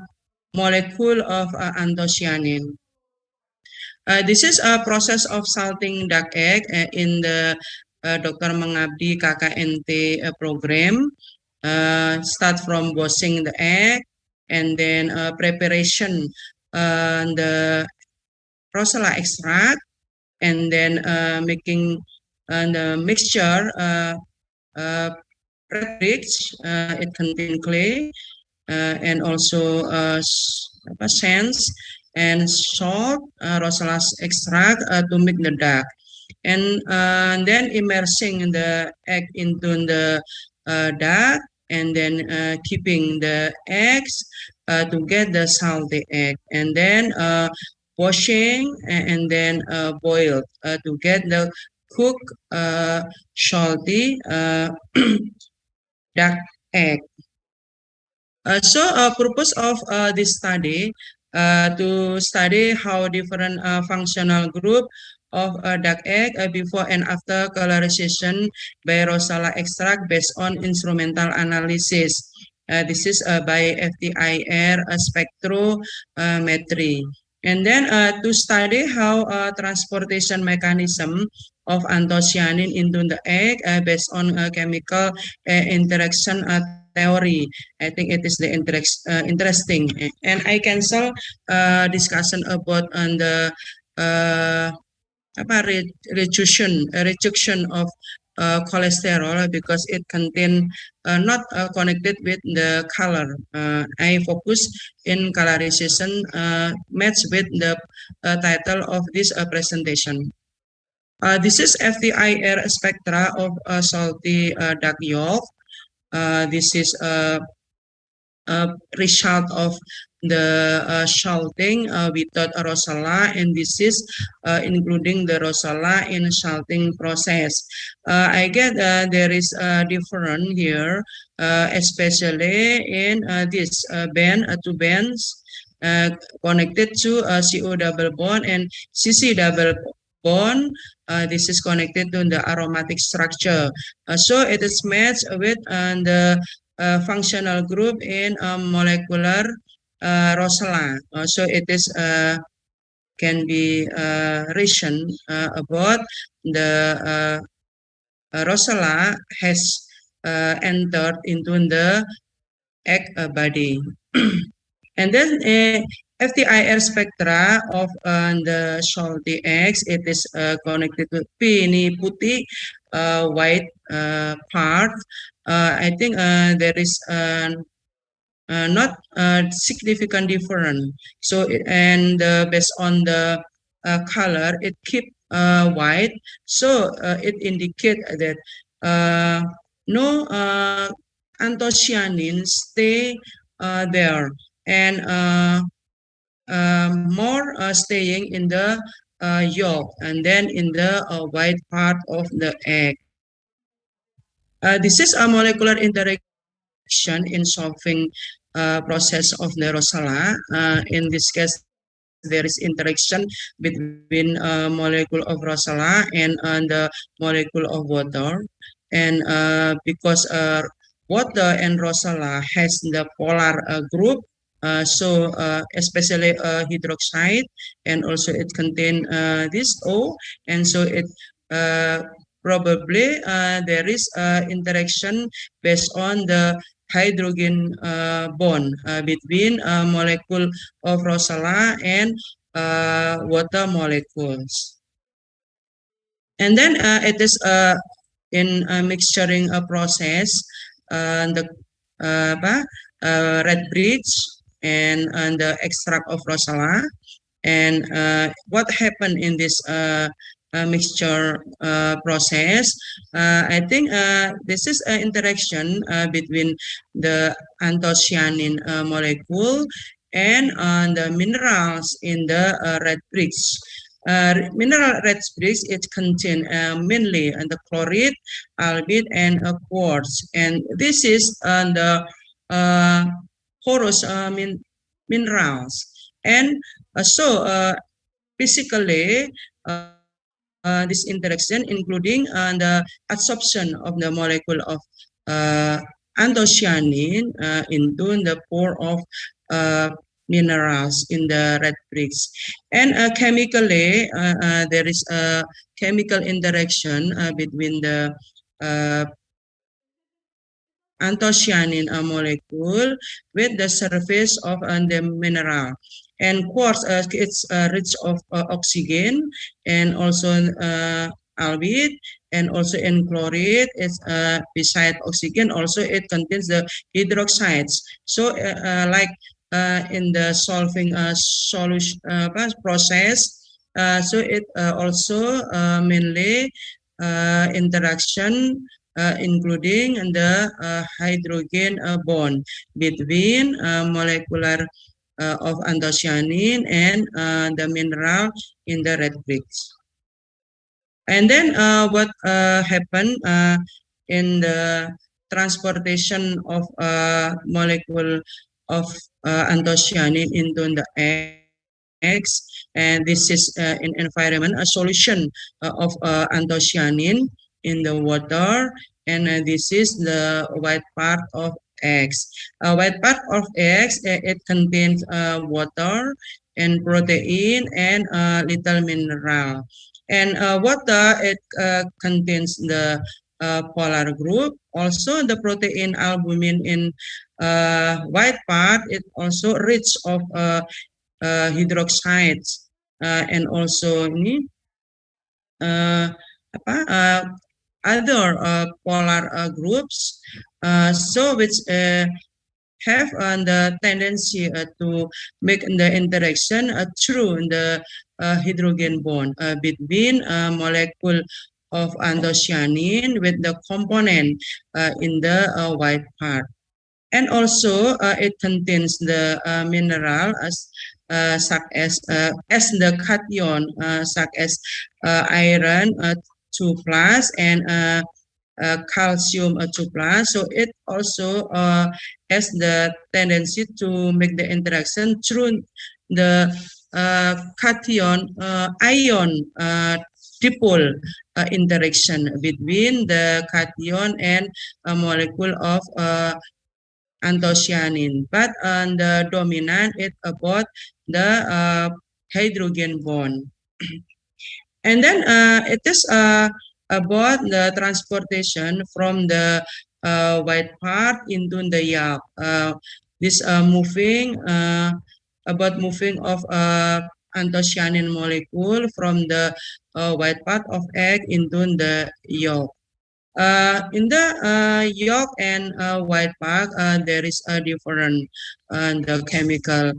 molecule of anthocyanin. This is a process of salting duck egg in the Dr. Mengabdi KKNT program. Start from washing the egg and then preparation the rosella extract and then making the mixture red bricks. It contains clay and also sands and salt, rosella extract to make the duck, and then immersing the egg into the duck, and then keeping the eggs to get the salty egg, and then washing and then boiled to get the cooked salty duck egg. So purpose of this study to study how different functional group of duck egg before and after colorization by rosella extract based on instrumental analysis. This is by FTIR spectrometry. And then to study how transportation mechanism of anthocyanin into the egg based on chemical interaction theory. I think it is the interesting, and I cancel discussion about on the reduction of cholesterol because it contain not connected with the color. I focus in colorization match with the title of this presentation. This is FTIR spectra of salty duck yolk. This is a result of the salting without a rosella, and this is including the rosella in salting process. I get there is a difference here, especially in this band, two bands connected to CO double bond and CC double bond. This is connected to the aromatic structure. So it is matched with the functional group in molecular rosella. So it is can be reason about the rosella has entered into the egg body. And then FTIR spectra of the salty eggs, it is connected to ini putih white part. I think there is not significant difference. So and based on the color, it keep white. So it indicates that no anthocyanin stay there, and more staying in the yolk and then in the white part of the egg. This is a molecular interaction in solving process of the rosella. In this case, there is interaction between molecule of rosella and the molecule of water, and because water and rosella has the polar group, so especially hydroxide, and also it contain this O, and so it probably there is interaction based on the hydrogen bond between molecule of rosella and water molecules. And then it is in a mixturing process, the red bridge and the extract of rosella. And what happened in this mixture process. I think this is an interaction between the anthocyanin molecule and the minerals in the red bricks. Mineral red bricks, it contain mainly the chloride, albite, and quartz. And this is the porous minerals. And so basically, this interaction including the absorption of the molecule of anthocyanin into the pore of minerals in the red bricks. And chemically, there is a chemical interaction between the anthocyanin molecule with the surface of the mineral. And quartz, it's rich of oxygen and also albite, and also in chloride, it's beside oxygen, also it contains the hydroxides. So like in the solving solution process, so it also mainly interaction including the hydrogen bond between molecular of anthocyanin and the mineral in the red bricks. And then what happened in the transportation of molecule of anthocyanin into the eggs, and this is in environment a solution of anthocyanin in the water, and this is the white part of eggs. White part of eggs, it contains water and protein and little mineral. And water, it contains the polar group. Also the protein albumin in white part, it also rich of hydroxides, and also ini other polar groups, so which have the tendency to make the interaction through the hydrogen bond between molecule of anthocyanin with the component in the white part. And also it contains the mineral such as the cation such as iron 2 plus and calcium 2 plus. So it also has the tendency to make the interaction through the cation ion dipole interaction between the cation and a molecule of anthocyanin, but the dominant is about the hydrogen bond. And then it is about the transportation from the white part into the yolk. This moving about moving of anthocyanin molecule from the white part of egg into the yolk. In the yolk and white part, there is a different the chemical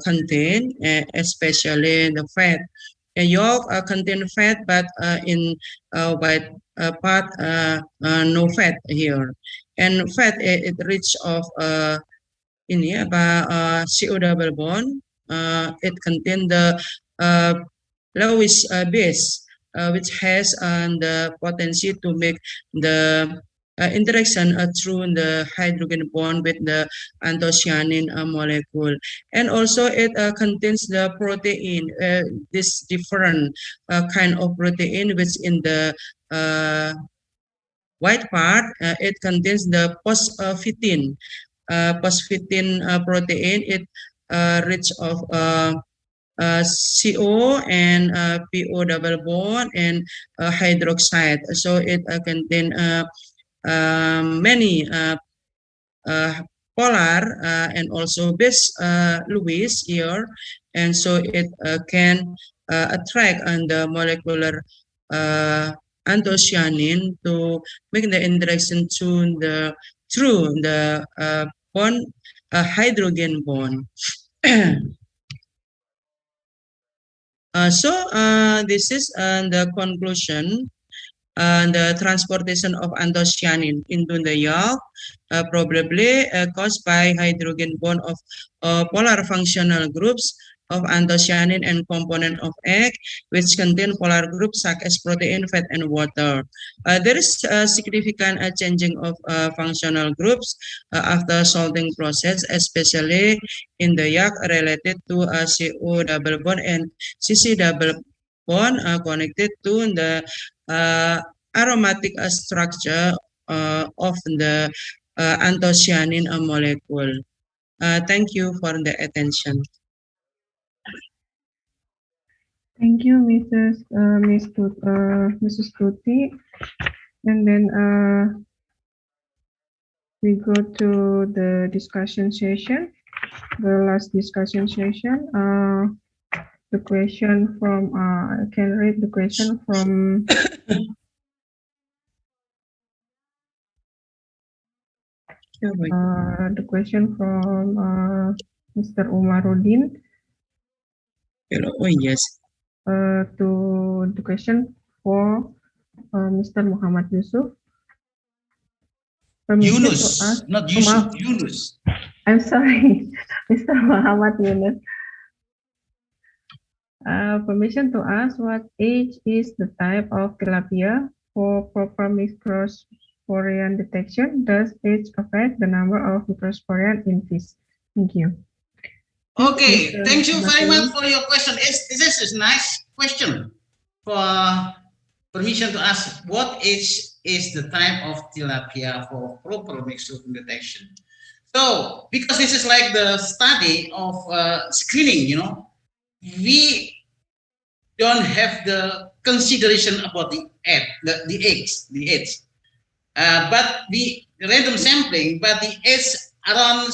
contain, especially the fat. The yolk contain fat, but in white part, no fat here. And fat, it rich of ini apa CO double bond. It contain the Lewis base, which has the potency to make the interaction through the hydrogen bond with the anthocyanin molecule. And also it contains the protein, this different kind of protein which in the white part, it contains the phosphatin. Phosphatin protein, it rich of CO and PO double bond and hydroxide. So it contain many polar and also base Lewis here, and so it can attract on the molecular anthocyanin to make the interaction through the bond hydrogen bond. This is the conclusion. The transportation of anthocyanin into the yolk probably caused by hydrogen bond of polar functional groups of anthocyanin and component of egg, which contain polar groups such as protein, fat, and water. There is a significant changing of functional groups after salting process, especially in the yolk related to CO double bond and CC double bond connected to the aromatic structure of the anthocyanin molecule. Thank you for the attention. Thank you, Mrs. Tuti. And then we go to the discussion session, the last discussion session. The question from, I can read the question from Mr. Umaruddin. Oh, yes. To the question for Mr. Muhammad Yusuf. Yunus, not Yusuf, Yunus. I'm sorry, Mr. Muhammad Yunus. Permission to ask what age is the type of tilapia for proper microsporidian detection? Does age affect the number of microsporidian in fish? Thank you. Okay, thank you very much for your question. This is a nice question for permission to ask what age is the type of tilapia for proper microsporidian detection. So, because this is like the study of screening, you know, we don't have the consideration about the age, but we random sampling, but the age around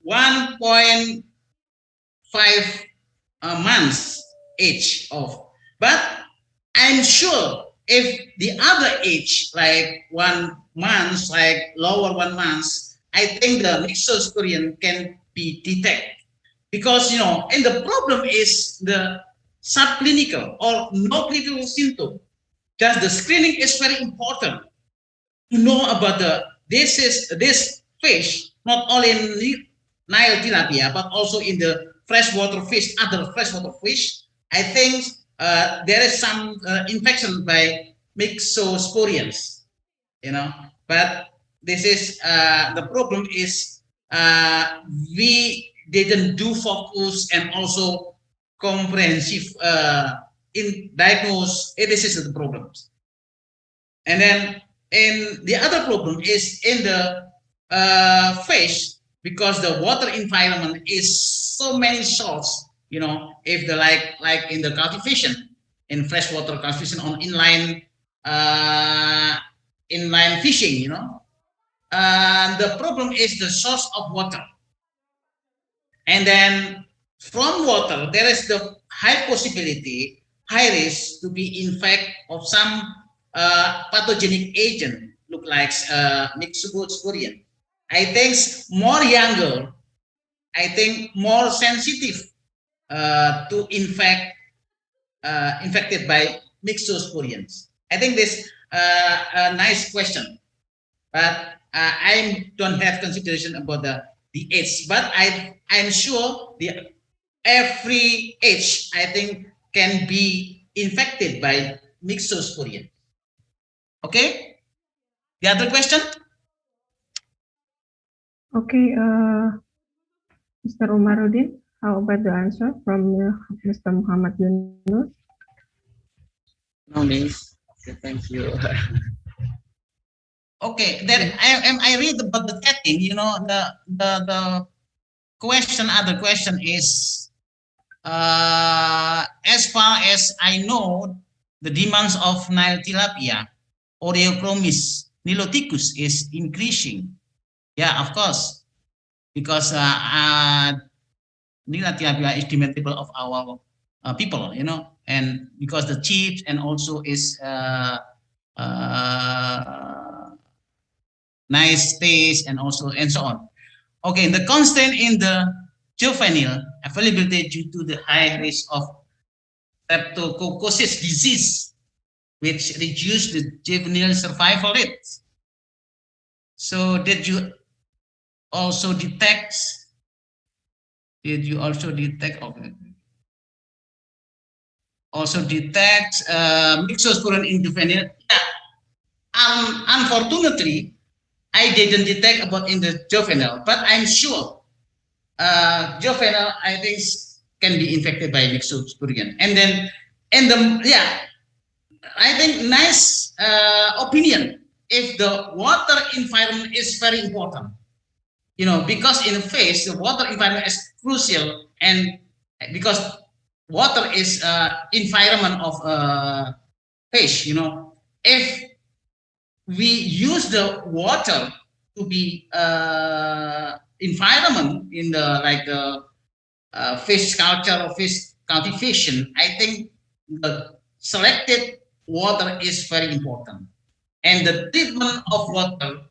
1.5 months age of. But I'm sure if the other age, like 1 month, like lower 1 month, I think the mixosporidian can be detected. Because, you know, and the problem is the subclinical or no clinical symptom. Just the screening is very important to know about this fish, not only in Nile tilapia, but also in the freshwater fish, other freshwater fish. I think there is some infection by mixosporians, you know, but this is the problem is we didn't do focus and also comprehensive in diagnose. This is the problems. And then in the other problem is in the fish, because the water environment is so many salts, you know, if the like in the cultivation, in freshwater cultivation on inline fishing, you know, the problem is the source of water. And then from water, there is the high possibility, high risk to be infected of some pathogenic agent, look like mixosporidian. I think more younger, I think more sensitive to infected by mixosporians. I think this a nice question, but I don't have consideration about the age, but I'm sure every age I think can be infected by mixosporidian. Okay, the other question. Okay, Mr. Umaruddin, how about the answer from Mr. Muhammad Yunus? No, miss. Okay, thank you. Okay, then I read about the setting. You know, the question, other question is, as far as I know, the demands of Nile tilapia, Oreochromis niloticus is increasing. Yeah, of course, because Nile tilapia is demandsable of our people, you know, and because the cheap and also is nice taste and also and so on. Okay, the constant in the juvenile availability due to the high risk of streptococcus disease, which reduce the juvenile survival rate. So did you also detect? Did you also detect? Okay. Also detect myxosporidium in juvenile? Yeah. Unfortunately, I didn't detect about in the juvenile, but I'm sure juvenile I think can be infected by myxosporidium. And then, I think nice opinion. If the water environment is very important, because in the face the water environment is crucial, and because water is environment of fish. If we use the water to be environment in the like the fish culture or fish cultivation, I think the selected water is very important, and the treatment of water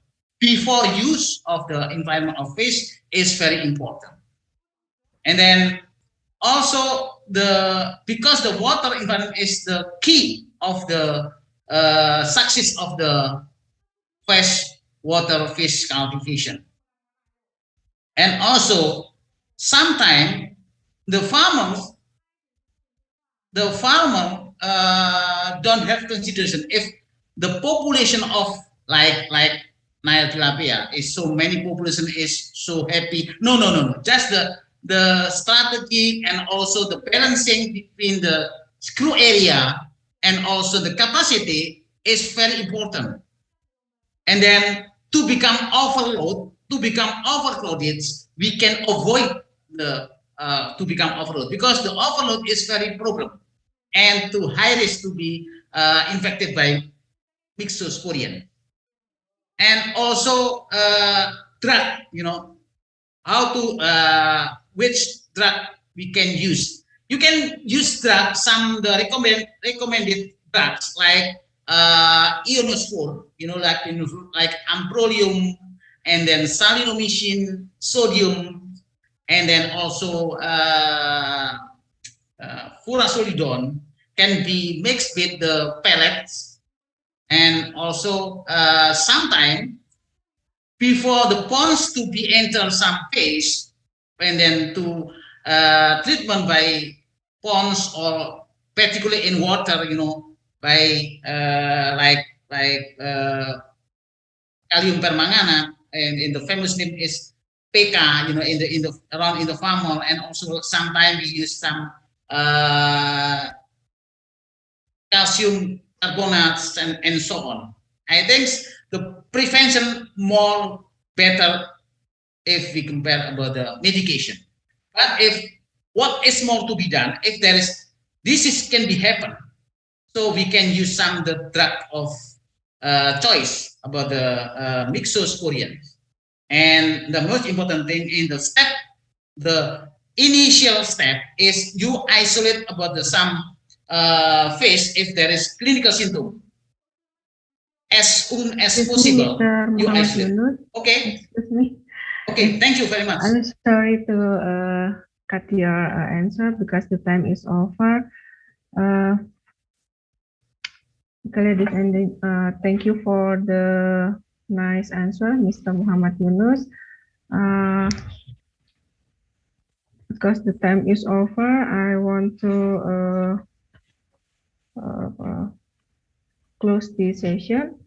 before use of the environment of fish is very important. And then also because the water environment is the key of the success of the freshwater fish cultivation. And also sometimes the farmer don't have consideration if the population of like Nile tilapia is so many, population is so happy. No. Just the strategy and also the balancing between the screw area and also the capacity is very important. And then to become overloaded, we can avoid the to become overload, because the overload is very problem and too high risk to be infected by myxosporidium. And also drug, how to which drug we can use. You can use drug, the recommended drugs like ionophore, like amprolium, and then salinomycin, sodium, and then also furazolidone can be mixed with the pellets. And also sometimes before the ponds to be enter some phase, and then to treatment by ponds, or particularly in water, by like kalium permanganate, and in the famous name is PK, in the around in the farmer. And also sometimes we use some calcium carbonates and so on. I think the prevention more better if we compare about the medication. But if what is more to be done, if there is disease can be happen, so we can use some the drug of choice about the myxosporidium. And the most important thing in the initial step is you isolate about the some fish if there is clinical symptom. As soon as possible, you isolate. Okay. Excuse me. Okay, thank you very much. I'm sorry to cut your answer because the time is over. Okay, ladies and thank you for the nice answer, Mr. Muhammad Yunus. Because the time is over, I want to close this session.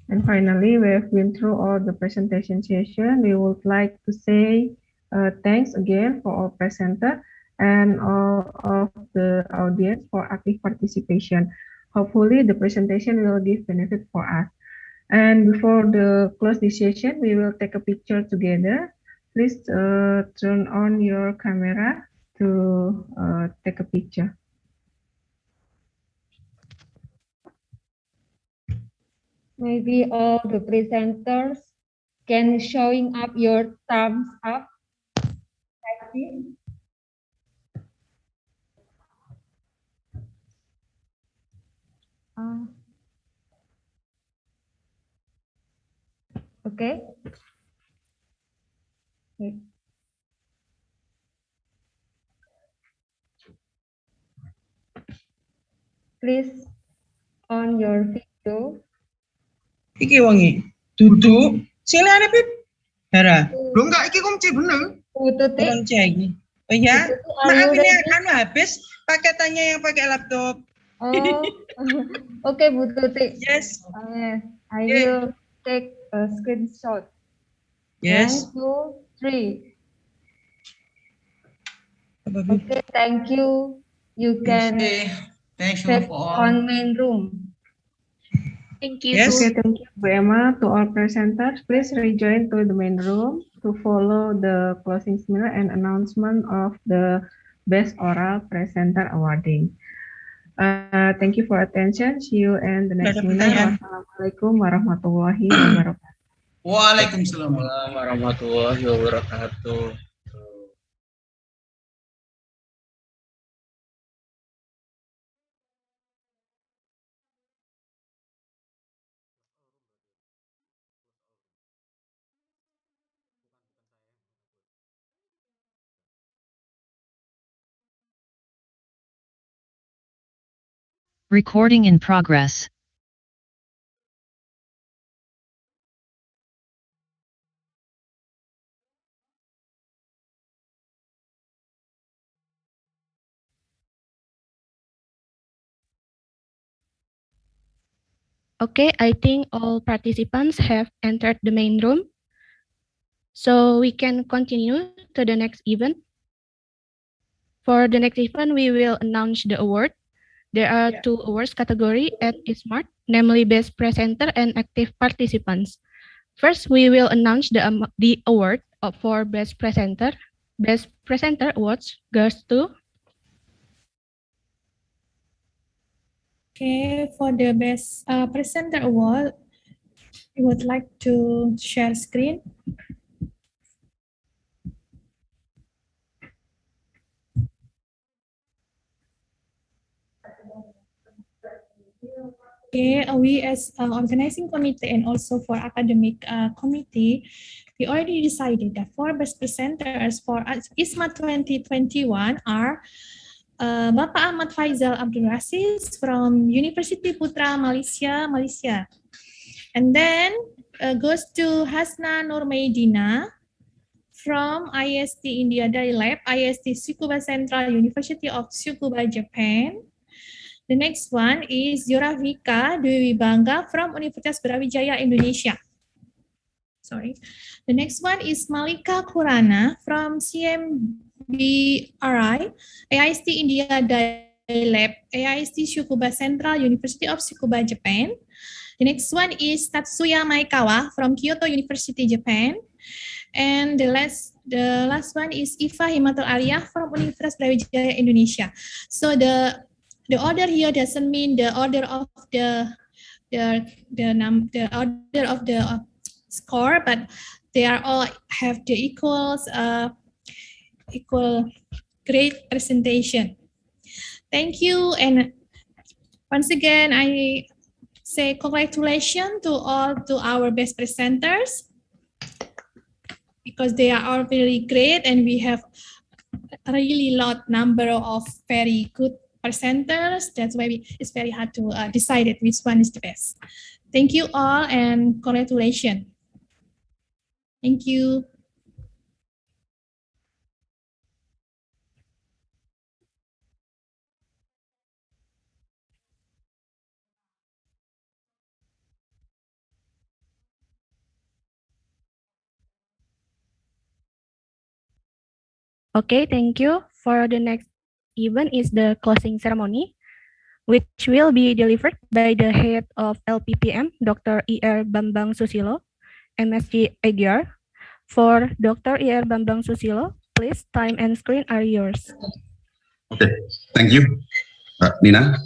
And finally, we have been through all the presentation session. We would like to say thanks again for our presenter and all of the audience for active participation. Hopefully, the presentation will give benefit for us. And before the close this session, we will take a picture together. Please turn on your camera to take a picture. Maybe all the presenters can showing up your thumbs up like this. Okay. Please on your video. Iki wangi duduk sing liane Pip. Hera. Belum enggak iki kunci bener. Tuti. Kunci lagi. Oh ya, Are you maaf ini ready? anu habis paketannya yang pakai laptop. Oh, okay, Bu Tuti. Yes. I will take a screenshot. Yes. 1, 2, 3. Apa, Bib? Okay, thank you. You can Thank you check for all. on main room. Thank you. Yes. Okay, thank you, Bu Emma. To all presenters, please rejoin to the main room to follow the closing seminar and announcement of the Best Oral Presenter Awarding. Thank you for attention. See you in the next seminar. Wassalamualaikum warahmatullahi wabarakatuh. Waalaikumsalam warahmatullahi wabarakatuh. Recording in progress. Okay, I think all participants have entered the main room. So we can continue to the next event. For the next event, we will announce the award. There are two awards category at ISSMART, namely Best Presenter and Active Participants. First, we will announce the award for Best Presenter. Best Presenter awards goes to. Okay, for the Best Presenter Award, I would like to share screen. Okay, we as organizing committee and also for academic committee, we already decided that for best presenters for ISSMART 2021 are Bapak Ahmad Faizal Abdul Aziz from University Putra Malaysia. And then goes to Hasna Nurmaidina from IST India Dairy Lab, IST Tsukuba Central University of Tsukuba, Japan. The next one is Yoravika Dewi Bangga from Universitas Brawijaya, Indonesia. Sorry. The next one is Malika Kurana from CMBRI, AIST India Dairy Lab, AIST Tsukuba Central University of Tsukuba, Japan. The next one is Tatsuya Maekawa from Kyoto University, Japan. And the last one is Iva Himatul Arya from Universitas Brawijaya, Indonesia. So the order here doesn't mean the order of the order of the score, but they are all have the equal grade presentation. Thank you, and once again I say congratulations to our best presenters because they are all very great, and we have a really lot number of very good presenters. That's why it's very hard to decide which one is the best. Thank you all and congratulations. Thank you. Okay, thank you. For the next event is the closing ceremony, which will be delivered by the head of LPPM, Dr. E.R. Bambang Susilo, MSc AGR. For Dr. E.R. Bambang Susilo, please, time and screen are yours. Okay, thank you, Nina.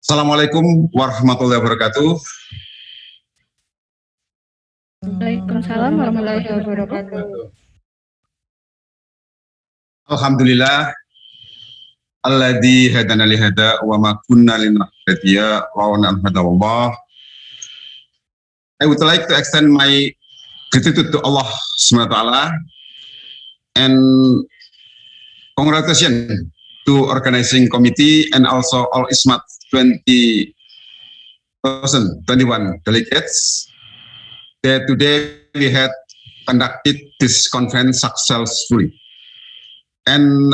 Assalamualaikum warahmatullahi wabarakatuh. Waalaikumsalam warahmatullahi wabarakatuh. Alhamdulillah, alladzi hadana li hada wa ma kunna linahtadiya laula an hadallah. I would like to extend my gratitude to Allah Subhanahu wa ta'ala and congratulations to to organizing committee and also all ISSMART 2021 delegates. That today we had conducted this conference successfully. And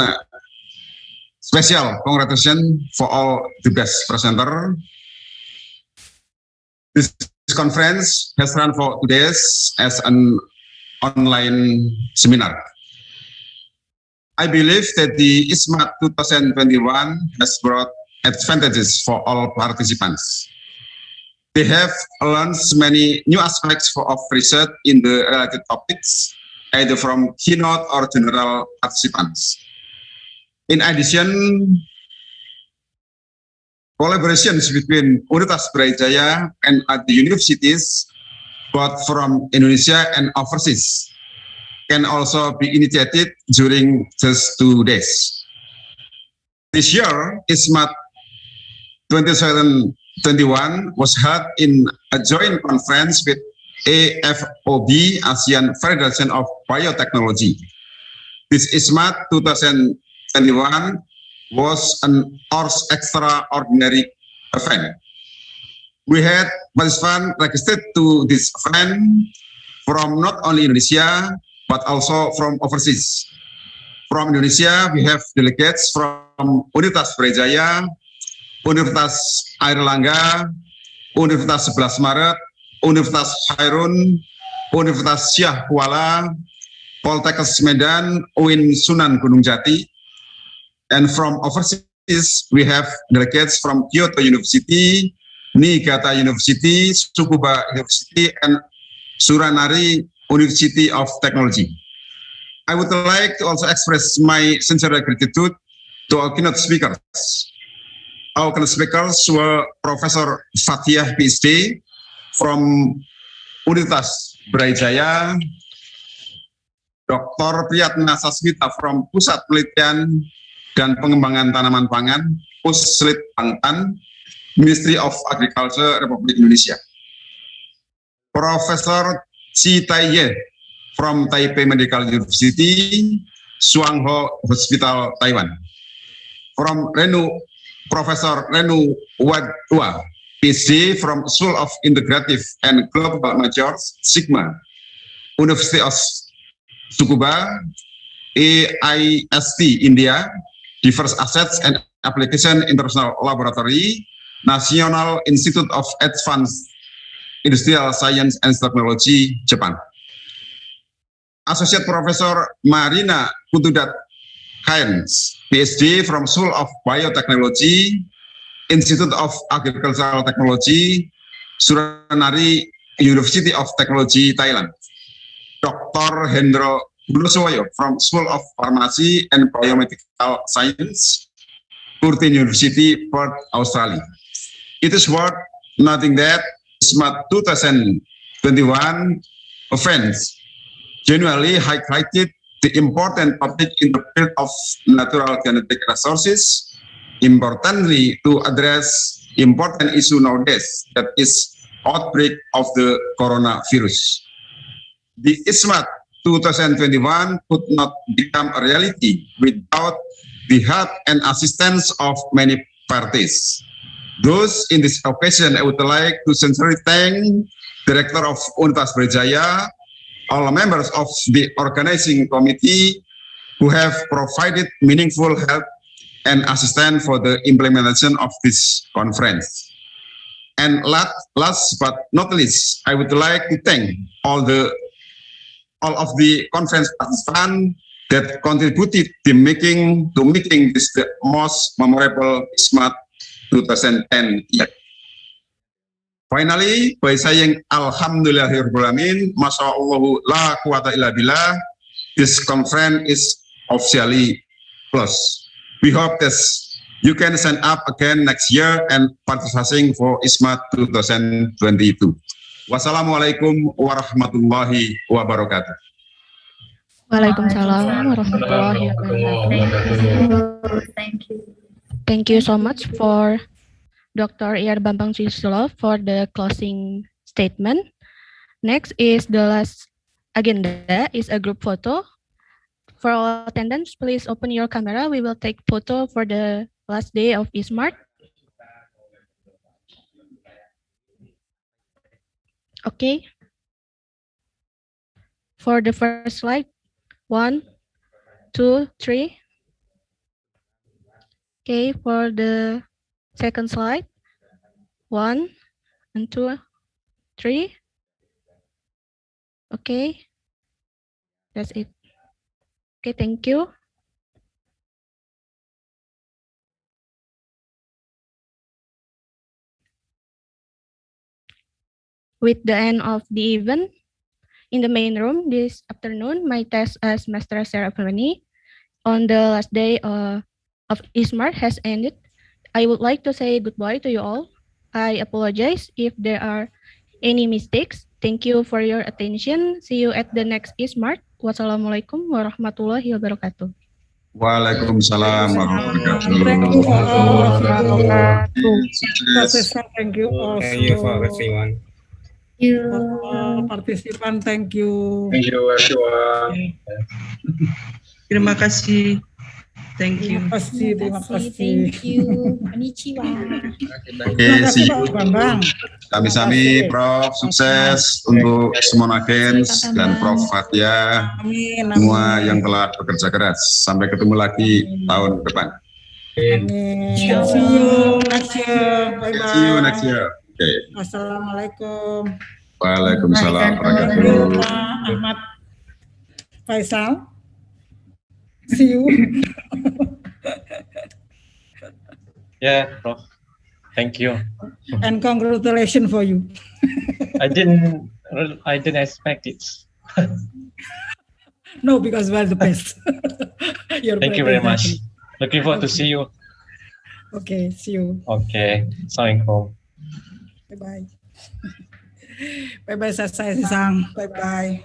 special congratulations for all the best presenter. This conference has run for 2 days as an online seminar. I believe that the ISSMART 2021 has brought advantages for all participants. They have learned many new aspects of research in the related topics, either from keynote or general participants. In addition, collaborations between Universitas Brawijaya and at the universities, both from Indonesia and overseas, can also be initiated during just 2 days. This year, ISSMART 2021 was held in a joint conference with AFOB, ASEAN Federation of Biotechnology. This ISSMART 2021 was an extraordinary event. We had participants registered to this event from not only Indonesia, but also from overseas. From Indonesia, we have delegates from Universitas Brawijaya, Universitas Airlangga, Universitas 11 Maret, Universitas Hairun, Universitas Syah Kuala, Poltekkes Medan, UIN Sunan Gunung Jati. And from overseas, we have delegates from Kyoto University, Niigata University, Tsukuba University, and Suranari University of Technology. I would like to also express my sincere gratitude to our keynote speakers. Our keynote speakers were Professor Fathiah, PhD, from Universitas Brawijaya, Dr. Priyatna Sasmita from Pusat Penelitian dan Pengembangan Tanaman Pangan, Puslit Bangtan, Ministry of Agriculture, Republik Indonesia. Professor Chi Tai-ye from Taipei Medical University, Suangho Hospital, Taiwan. From Professor Renu Wadua, PhD from School of Integrative and Global Measures, Sigma, University of Tsukuba, AIST, India, Diverse Assets and Application International Laboratory, National Institute of Advanced Industrial Science and Technology, Japan. Associate Professor Marina Kutudat Heinz, PhD from School of Biotechnology, Institute of Agricultural Technology, Suranari University of Technology, Thailand. Dr. Hendro Bulosoyo from School of Pharmacy and Biomedical Science, Curtin University, Perth, Australia. It is worth noting that ISSMART 2021 events genuinely highlighted the important topic in the field of natural genetic resources, importantly to address important issue nowadays, that is outbreak of the coronavirus. The ISSMART 2021 could not become a reality without the help and assistance of many parties. Thus, in this occasion, I would like to sincerely thank Director of Universitas Brawijaya, all members of the organizing committee who have provided meaningful help and assistance for the implementation of this conference. And last but not least, I would like to thank all of the conference participants that contributed to making this the most memorable ISSMART 2010 year. Finally, by saying Alhamdulillahirrahmanirrahim, Masyaallah la quwata illa billah, this conference is officially closed. We hope that you can sign up again next year and participating for ISSMART 2022. Wassalamualaikum warahmatullahi wabarakatuh. Waalaikumsalam warahmatullahi wabarakatuh. Thank you so much for Dr. Iyar Bambang Susilo for the closing statement. Next is the last agenda is a group photo For all attendants, please open your camera. We will take photo for the last day of ISSMART. Okay. For the first slide, 1, 2, 3. Okay, for the second slide, 1 and 2, 3. Okay, that's it. Okay, thank you. With the end of the event, in the main room this afternoon, my task as Master Ceremony on the last day of ISSMART has ended. I would like to say goodbye to you all. I apologize if there are any mistakes. Thank you for your attention. See you at the next ISSMART. Wassalamualaikum warahmatullahi wabarakatuh. Waalaikumsalam warahmatullahi Thank you for all of wabarakatuh. you. Professor, thank you also. Thank you for everyone. For all participant, thank you. Thank you everyone. Terima kasih. Thank you. Terima kasih. Thank you. Konnichiwa. Oke, see you. Sami-sami, Prof. Sukses untuk semua agens dan Prof. Fathia, semua yang telah bekerja keras. Sampai ketemu lagi tahun depan. Amin. See you next year. Bye-bye. See you next year. Oke. Assalamualaikum. Waalaikumsalam warahmatullahi wabarakatuh. Pak Ahmad Faisal. See you. Yeah, Prof. Thank you. And congratulations for you. I didn't expect it. No, because we are the best. Thank you very much. Looking forward to see you. Okay, see you. Okay, Assalamualaikum. Bye bye. Bye bye, Sasai Sang. Bye bye.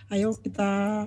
Ayo kita